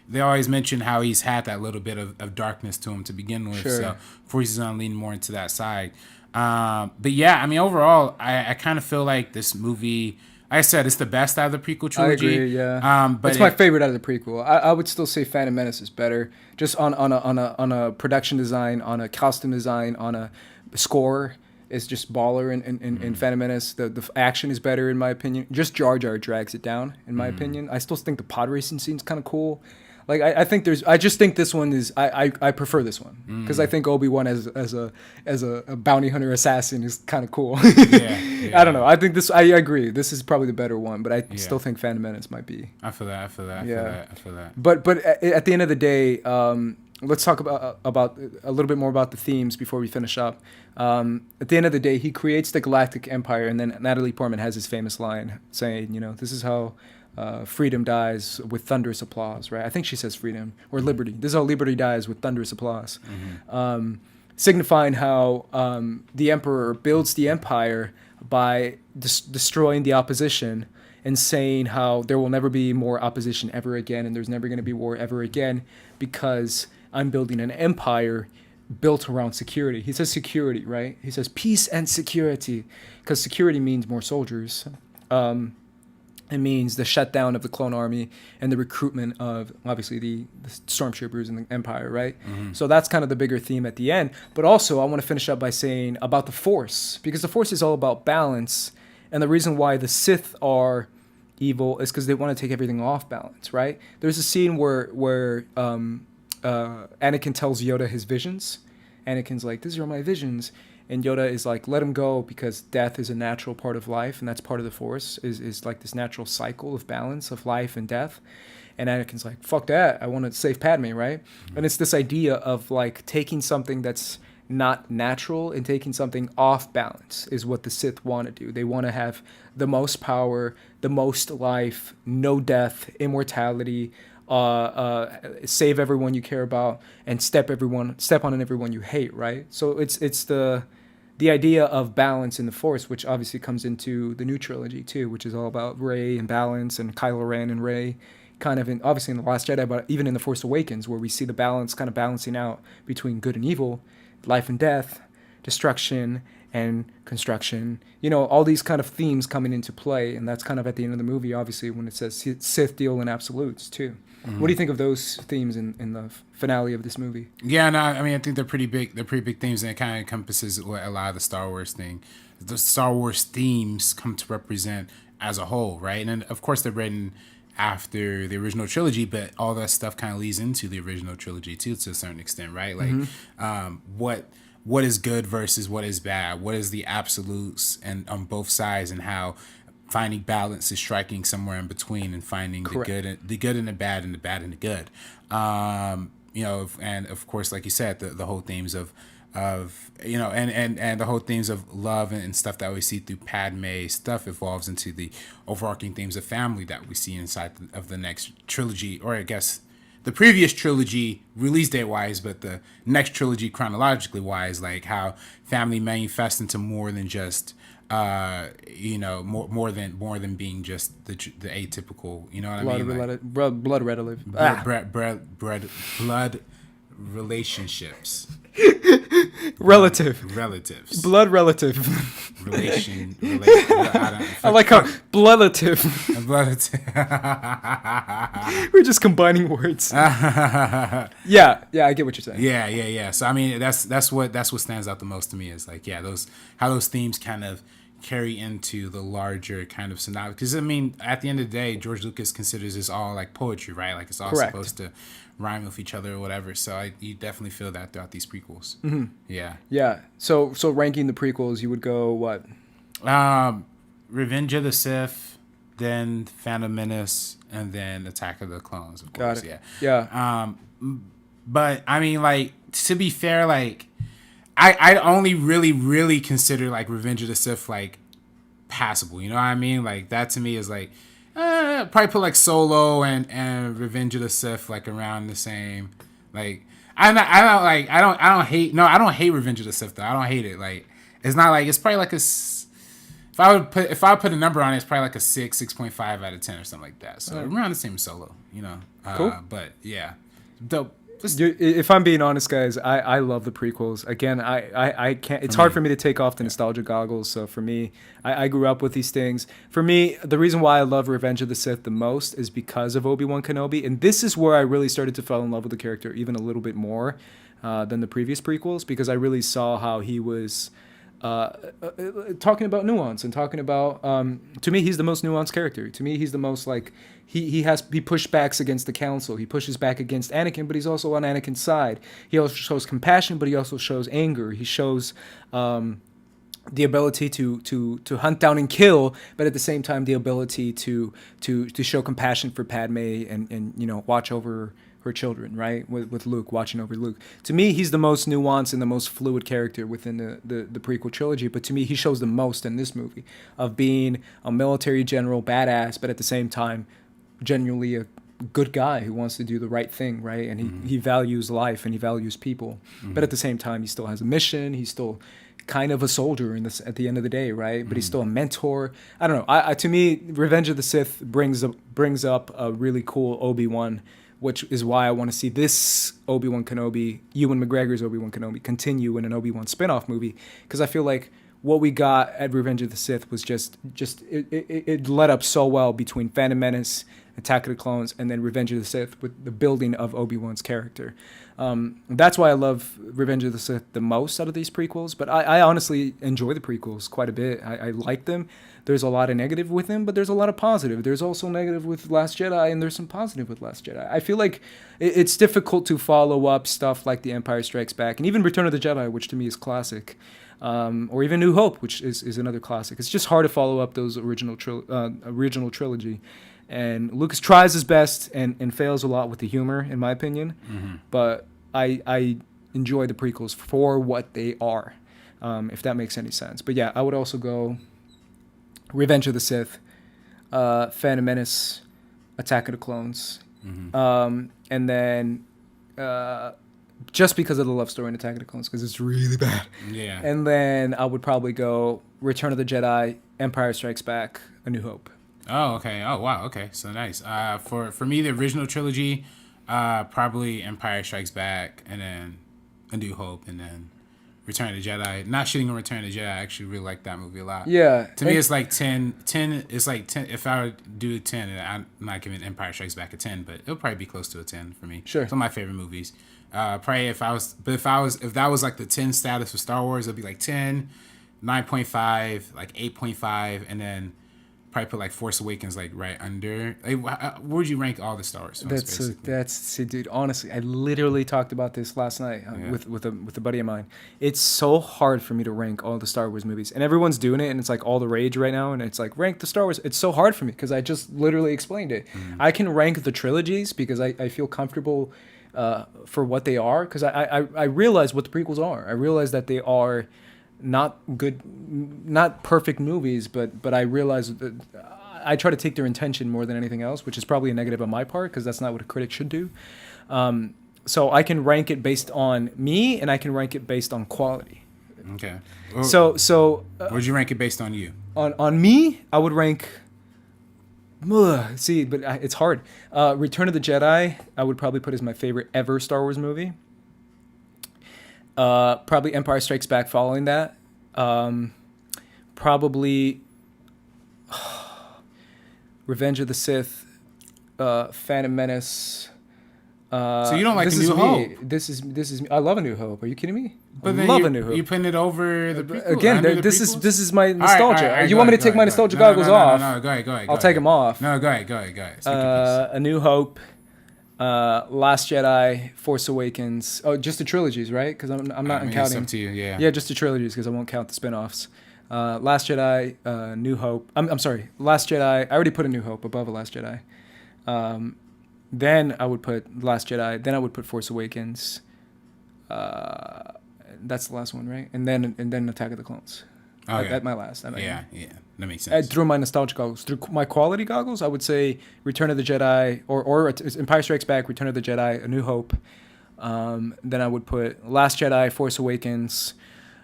[SPEAKER 2] They always mention how he's had that little bit of darkness to him to begin with. So Force is gonna lean more into that side. But yeah, I mean, overall, I kind of feel like this movie, like I said, it's the best out of the prequel trilogy.
[SPEAKER 1] I agree, yeah. But it's my favorite out of the prequel. I would still say Phantom Menace is better, just on a production design, on a costume design, on a score. Is just baller in Phantom Menace. The action is better in my opinion. Just Jar Jar drags it down in my opinion. I still think the pod racing scene's kind of cool. Like I think I just think this one is I prefer this one because I think Obi-Wan as a bounty hunter assassin is kind of cool.
[SPEAKER 2] Yeah,
[SPEAKER 1] I don't know. I think I agree. This is probably the better one, but I still think Phantom Menace might be.
[SPEAKER 2] I feel that. I feel that.
[SPEAKER 1] But at the end of the day, let's talk about a little bit more about the themes before we finish up. At the end of the day, he creates the Galactic Empire, and then Natalie Portman has his famous line saying, this is how freedom dies with thunderous applause, right? I think she says freedom or liberty. This is how liberty dies with thunderous applause, signifying how the emperor builds the empire by destroying the opposition and saying how there will never be more opposition ever again, and there's never going to be war ever again because I'm building an empire built around security. He says security, right? He says peace and security because security means more soldiers. It means the shutdown of the clone army and the recruitment of, obviously, the Stormtroopers in the Empire, right? So that's kind of the bigger theme at the end. But also, I want to finish up by saying about the Force, because the Force is all about balance. And the reason why the Sith are evil is because they want to take everything off balance, right? There's a scene where Anakin tells Yoda his visions. Anakin's like, these are my visions. And Yoda is like, let him go because death is a natural part of life, and that's part of the Force, is like this natural cycle of balance of life and death. And Anakin's like, fuck that, I want to save Padme, right? And it's this idea of like taking something that's not natural and taking something off balance is what the Sith want to do. They want to have the most power, the most life, no death, immortality, save everyone you care about, and step on everyone you hate, right? So it's the idea of balance in the Force, which obviously comes into the new trilogy too, which is all about Rey and balance, and Kylo Ren and Rey, kind of obviously in The Last Jedi, but even in The Force Awakens, where we see the balance kind of balancing out between good and evil, life and death, destruction and construction, all these kind of themes coming into play. And that's kind of at the end of the movie, obviously, when it says Sith deal in absolutes too. What do you think of those themes in the finale of this movie? Yeah,
[SPEAKER 2] no, I mean, I think they're pretty big. They're pretty big themes, and it kind of encompasses what a lot of the Star Wars thing. The Star Wars themes come to represent as a whole, right? And then, of course, they're written after the original trilogy, but all that stuff kind of leads into the original trilogy too, to a certain extent, right? Like, what is good versus what is bad? What is the absolutes and on both sides, and how finding balance is striking somewhere in between, and finding the good and the bad, and the bad and the good. And of course, like you said, the whole themes of and the whole themes of love and stuff that we see through Padme stuff evolves into the overarching themes of family that we see inside of the next trilogy, or I guess the previous trilogy release date wise, but the next trilogy chronologically wise, like how family manifests into more than just more than being just the atypical, you know what I mean?
[SPEAKER 1] Blood relative.
[SPEAKER 2] Blood relationships.
[SPEAKER 1] Relatives. Blood relative. I like how bloodlative. We're just combining words. Yeah, I get what you're saying.
[SPEAKER 2] Yeah. So I mean, that's what stands out the most to me is like, how those themes kind of carry into the larger kind of synopsis. Because I mean, at the end of the day, George Lucas considers this all like poetry, right? Like it's all supposed to rhyme with each other or whatever. So you definitely feel that throughout these prequels.
[SPEAKER 1] Mm-hmm.
[SPEAKER 2] Yeah.
[SPEAKER 1] So ranking the prequels, you would go what?
[SPEAKER 2] Revenge of the Sith, then Phantom Menace, and then Attack of the Clones. Of course.
[SPEAKER 1] Got it.
[SPEAKER 2] Yeah. But I mean, like, to be fair, like, I only really consider like Revenge of the Sith like passable. You know what I mean? Like that to me is like probably put like Solo and Revenge of the Sith like around the same. Like I don't hate Revenge of the Sith though. I don't hate it. Like it's not like, it's probably like if I put a number on it, it's probably like a 6.5 out of 10 or something like that. So around the same Solo, you know.
[SPEAKER 1] Cool.
[SPEAKER 2] But yeah, dope.
[SPEAKER 1] If I'm being honest, guys, I love the prequels. Again, I can't. It's hard for me to take off the nostalgia goggles. So for me, I grew up with these things. For me, the reason why I love Revenge of the Sith the most is because of Obi-Wan Kenobi, and this is where I really started to fall in love with the character even a little bit more than the previous prequels, because I really saw how he was talking about nuance and talking about to me he's the most nuanced character. To me he's the most like he pushed backs against the council. He pushes back against Anakin, but he's also on Anakin's side. He also shows compassion, but he also shows anger. He shows the ability to hunt down and kill, but at the same time the ability to show compassion for Padme and you know, watch over her children, right? With Luke, watching over Luke. To me, he's the most nuanced and the most fluid character within the prequel trilogy. But to me, he shows the most in this movie of being a military general, badass, but at the same time, genuinely a good guy who wants to do the right thing, right? And he values life and he values people. But at the same time, he still has a mission. He's still kind of a soldier in this at the end of the day, right? But he's still a mentor. I don't know. I to me, Revenge of the Sith brings up a really cool Obi-Wan, which is why I want to see this Obi-Wan Kenobi, Ewan McGregor's Obi-Wan Kenobi, continue in an Obi-Wan spinoff movie, because I feel like what we got at Revenge of the Sith was just it led up so well between Phantom Menace, Attack of the Clones, and then Revenge of the Sith with the building of Obi-Wan's character. That's why I love Revenge of the Sith the most out of these prequels, but I honestly enjoy the prequels quite a bit. I like them. There's a lot of negative with them, but there's a lot of positive. There's also negative with Last Jedi, and there's some positive with Last Jedi. I feel like it's difficult to follow up stuff like The Empire Strikes Back, and even Return of the Jedi, which to me is classic, or even New Hope, which is another classic. It's just hard to follow up those original trilogy. And Lucas tries his best and fails a lot with the humor, in my opinion. But I enjoy the prequels for what they are, if that makes any sense. But yeah, I would also go Revenge of the Sith, Phantom Menace, Attack of the Clones, and then just because of the love story in Attack of the Clones, because it's really bad. Yeah. And then I would probably go Return of the Jedi, Empire Strikes Back, A New Hope.
[SPEAKER 2] Oh, okay. Oh, wow. Okay. So nice. For me, the original trilogy, probably Empire Strikes Back, and then A New Hope, and then Return of the Jedi. Not shitting on Return of the Jedi. I actually really like that movie a lot.
[SPEAKER 1] Yeah.
[SPEAKER 2] To me, it's like 10. 10, it's like 10. If I would do 10, and I'm not giving Empire Strikes Back a 10, but it'll probably be close to a 10 for me.
[SPEAKER 1] Sure.
[SPEAKER 2] It's one of my favorite movies. Probably if that was like the 10 status for Star Wars, it'd be like 10, 9.5, like 8.5, and then probably put like Force Awakens like right under. Like, where would you rank all the Star Wars films?
[SPEAKER 1] See, dude. Honestly, I literally talked about this last night with a buddy of mine. It's so hard for me to rank all the Star Wars movies, and everyone's doing it, and it's like all the rage right now. And it's like rank the Star Wars. It's so hard for me because I just literally explained it. I can rank the trilogies because I feel comfortable for what they are, because I realize what the prequels are. I realize that they are not good, not perfect movies, but I realize that I try to take their intention more than anything else, which is probably a negative on my part because that's not what a critic should do. So I can rank it based on me, and I can rank it based on quality.
[SPEAKER 2] Okay.
[SPEAKER 1] Well, so
[SPEAKER 2] would you rank it based on you?
[SPEAKER 1] On me, I would rank. See, but it's hard. Return of the Jedi, I would probably put as my favorite ever Star Wars movie. Probably Empire Strikes Back following that. Probably Revenge of the Sith, Phantom Menace.
[SPEAKER 2] So you don't like A New Hope?
[SPEAKER 1] This is I love A New Hope. Are you kidding me?
[SPEAKER 2] But
[SPEAKER 1] I love A New Hope.
[SPEAKER 2] You putting it over the prequel?
[SPEAKER 1] Again, this is my nostalgia.
[SPEAKER 2] All right,
[SPEAKER 1] you want me to take my nostalgia goggles off?
[SPEAKER 2] No, go ahead.
[SPEAKER 1] I'll take them off.
[SPEAKER 2] No, go ahead.
[SPEAKER 1] A New Hope, Last Jedi, Force Awakens. Oh, just the trilogies, right? Because I'm not counting.
[SPEAKER 2] It's up to you, yeah.
[SPEAKER 1] Yeah, just the trilogies because I won't count the spinoffs. Last Jedi, New Hope. I'm sorry, Last Jedi. I already put A New Hope above A Last Jedi. Then I would put Last Jedi. Then I would put Force Awakens. That's the last one, right? And then Attack of the Clones. Okay. At my last.
[SPEAKER 2] Yeah, that makes sense.
[SPEAKER 1] Through my nostalgia goggles, through my quality goggles, I would say Return of the Jedi or Empire Strikes Back, Return of the Jedi, A New Hope. Then I would put Last Jedi, Force Awakens,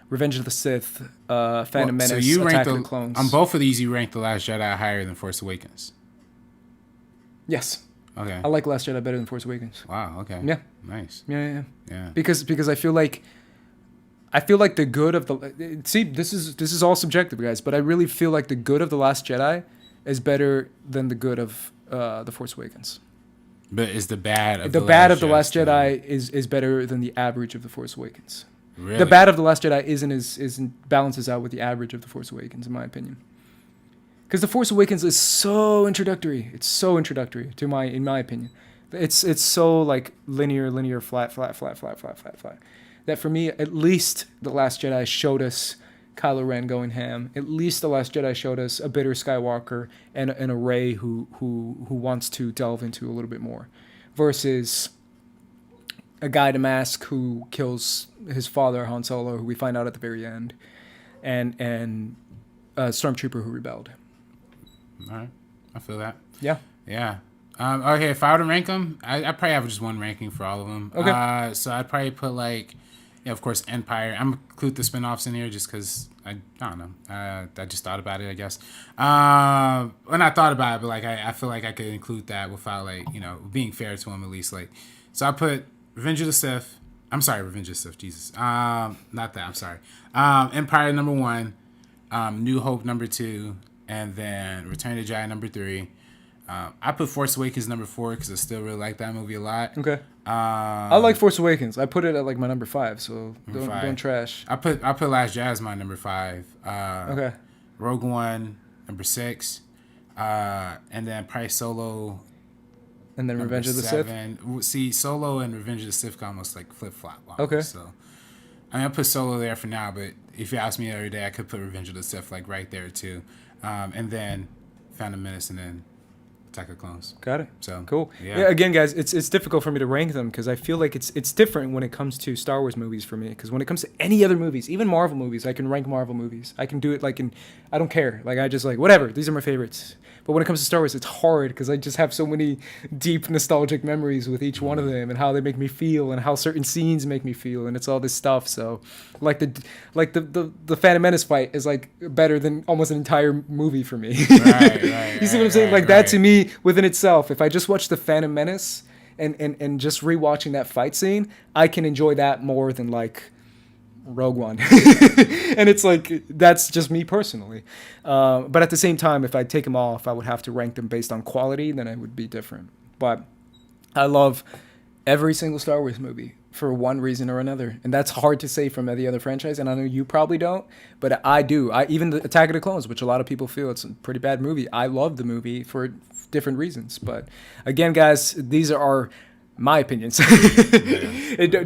[SPEAKER 1] Revenge of the Sith, Phantom Menace,
[SPEAKER 2] so you
[SPEAKER 1] Attack of the Clones.
[SPEAKER 2] On both of these, you rank The Last Jedi higher than Force Awakens.
[SPEAKER 1] Yes.
[SPEAKER 2] Okay.
[SPEAKER 1] I like Last Jedi better than Force Awakens.
[SPEAKER 2] Wow. Okay.
[SPEAKER 1] Yeah.
[SPEAKER 2] Nice.
[SPEAKER 1] Yeah. Because I feel like the good of the this is all subjective, guys, but I really feel like the good of The Last Jedi is better than the good of The Force Awakens.
[SPEAKER 2] But is the bad of
[SPEAKER 1] the Last Jedi is better than the average of The Force Awakens.
[SPEAKER 2] Really?
[SPEAKER 1] The bad of The Last Jedi isn't balances out with the average of The Force Awakens, in my opinion. Because The Force Awakens is so introductory. It's so introductory in my opinion. It's so like linear, flat. That for me, at least The Last Jedi showed us Kylo Ren going ham. At least The Last Jedi showed us a bitter Skywalker and a Rey who wants to delve into a little bit more, versus a guy to mask who kills his father Han Solo, who we find out at the very end, and a Stormtrooper who rebelled.
[SPEAKER 2] All right, I feel that.
[SPEAKER 1] Yeah.
[SPEAKER 2] Okay, if I were to rank them, I probably have just one ranking for all of them.
[SPEAKER 1] Okay.
[SPEAKER 2] So I'd probably put of course, Empire. I'm gonna include the spinoffs in here just because I don't know. I just thought about it, I guess. When I thought about it, but I feel like I could include that without being fair to him at least. So I put Revenge of the Sith. I'm sorry, Revenge of the Sith. Jesus. Not that. I'm sorry. Empire number 1, New Hope number 2, and then Return of the Jedi number 3. I put Force Awakens number 4 because I still really like that movie a lot.
[SPEAKER 1] Okay. I like Force Awakens. I put it at my number 5, so don't trash.
[SPEAKER 2] I put Last Jedi as my number 5.
[SPEAKER 1] Okay.
[SPEAKER 2] Rogue One number 6, and then probably Solo.
[SPEAKER 1] And then Revenge of the
[SPEAKER 2] 7. Sith. See, Solo and Revenge of the Sith almost flip flop.
[SPEAKER 1] Okay.
[SPEAKER 2] So, I put Solo there for now, but if you ask me every day, I could put Revenge of the Sith right there too, and then Phantom Menace, and then Attack of Clones.
[SPEAKER 1] Got it.
[SPEAKER 2] So
[SPEAKER 1] cool.
[SPEAKER 2] Yeah.
[SPEAKER 1] Again, guys, it's difficult for me to rank them because I feel like it's different when it comes to Star Wars movies for me. Because when it comes to any other movies, even Marvel movies, I can rank Marvel movies. I can do it I don't care. I just whatever. These are my favorites. But when it comes to Star Wars, it's hard because I just have so many deep nostalgic memories with each one of them and how they make me feel and how certain scenes make me feel, and it's all this stuff. So the Phantom Menace fight is better than almost an entire movie for me.
[SPEAKER 2] Right.
[SPEAKER 1] You see what I'm saying? That to me within itself, if I just watch the Phantom Menace and just rewatching that fight scene, I can enjoy that more than Rogue One. And it's that's just me personally. But at the same time, if I take them all, if I would have to rank them based on quality, then it would be different. But I love every single Star Wars movie for one reason or another. And that's hard to say from the other franchise. And I know you probably don't, but I do. Even the Attack of the Clones, which a lot of people feel it's a pretty bad movie. I love the movie for different reasons. But again, guys, these are my opinions.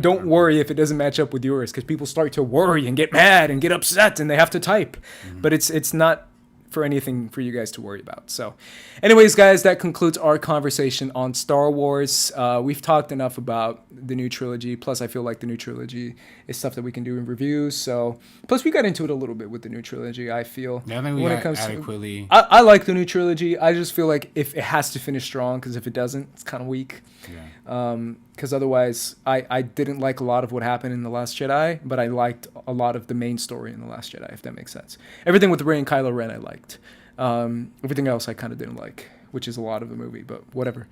[SPEAKER 1] Don't worry if it doesn't match up with yours, because people start to worry and get mad and get upset and they have to type. But it's not for anything for you guys to worry about. So anyways, guys, that concludes our conversation on Star Wars. We've talked enough about the new trilogy. Plus, I feel like the new trilogy is stuff that we can do in reviews. So plus, we got into it a little bit with the new trilogy, I feel.
[SPEAKER 2] Yeah, I think we got adequately.
[SPEAKER 1] I like the new trilogy. I just feel like if it has to finish strong, because if it doesn't, it's kind of weak.
[SPEAKER 2] Yeah.
[SPEAKER 1] Because otherwise, I didn't like a lot of what happened in The Last Jedi, but I liked a lot of the main story in The Last Jedi, if that makes sense. Everything with Rey and Kylo Ren I liked. Everything else I kind of didn't like, which is a lot of the movie, but whatever.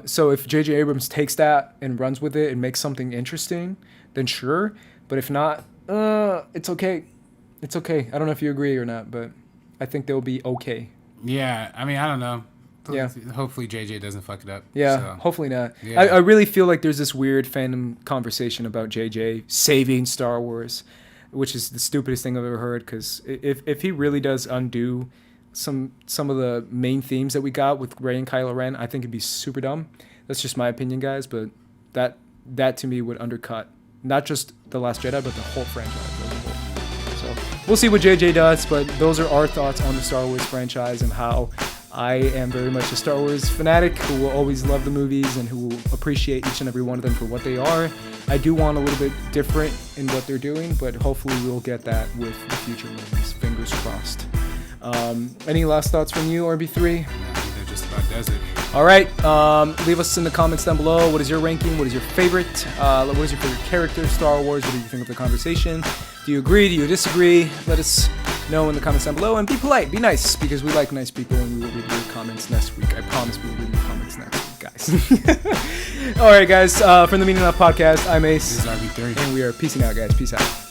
[SPEAKER 1] So if J.J. Abrams takes that and runs with it and makes something interesting, then sure. But if not, it's okay. It's okay. I don't know if you agree or not, but I think they'll be okay.
[SPEAKER 2] Yeah, I don't know.
[SPEAKER 1] Yeah.
[SPEAKER 2] Hopefully JJ doesn't fuck it up.
[SPEAKER 1] Yeah,
[SPEAKER 2] so.
[SPEAKER 1] Hopefully not.
[SPEAKER 2] Yeah.
[SPEAKER 1] I really feel like there's this weird fandom conversation about JJ saving Star Wars, which is the stupidest thing I've ever heard, because if he really does undo some of the main themes that we got with Rey and Kylo Ren, I think it'd be super dumb. That's just my opinion, guys, but that to me would undercut not just The Last Jedi, but the whole franchise as a whole. So we'll see what JJ does, but those are our thoughts on the Star Wars franchise and how I am very much a Star Wars fanatic who will always love the movies and who will appreciate each and every one of them for what they are. I do want a little bit different in what they're doing, but hopefully we'll get that with the future movies. Fingers crossed. Any last thoughts from you, RB3?
[SPEAKER 2] Yeah, I think that just about does it.
[SPEAKER 1] All right. Leave us in the comments down below. What is your ranking? What is your favorite? What is your favorite character of Star Wars? What do you think of the conversation? Do you agree? Do you disagree? Let us know in the comments down below, and be polite, be nice, because we like nice people, and we will read your comments next week. I promise we will read your comments next week, guys. All right, guys, from the Meaning Enough podcast, I'm Ace.
[SPEAKER 2] This is RB3.
[SPEAKER 1] And we are peacing out, guys. Peace out.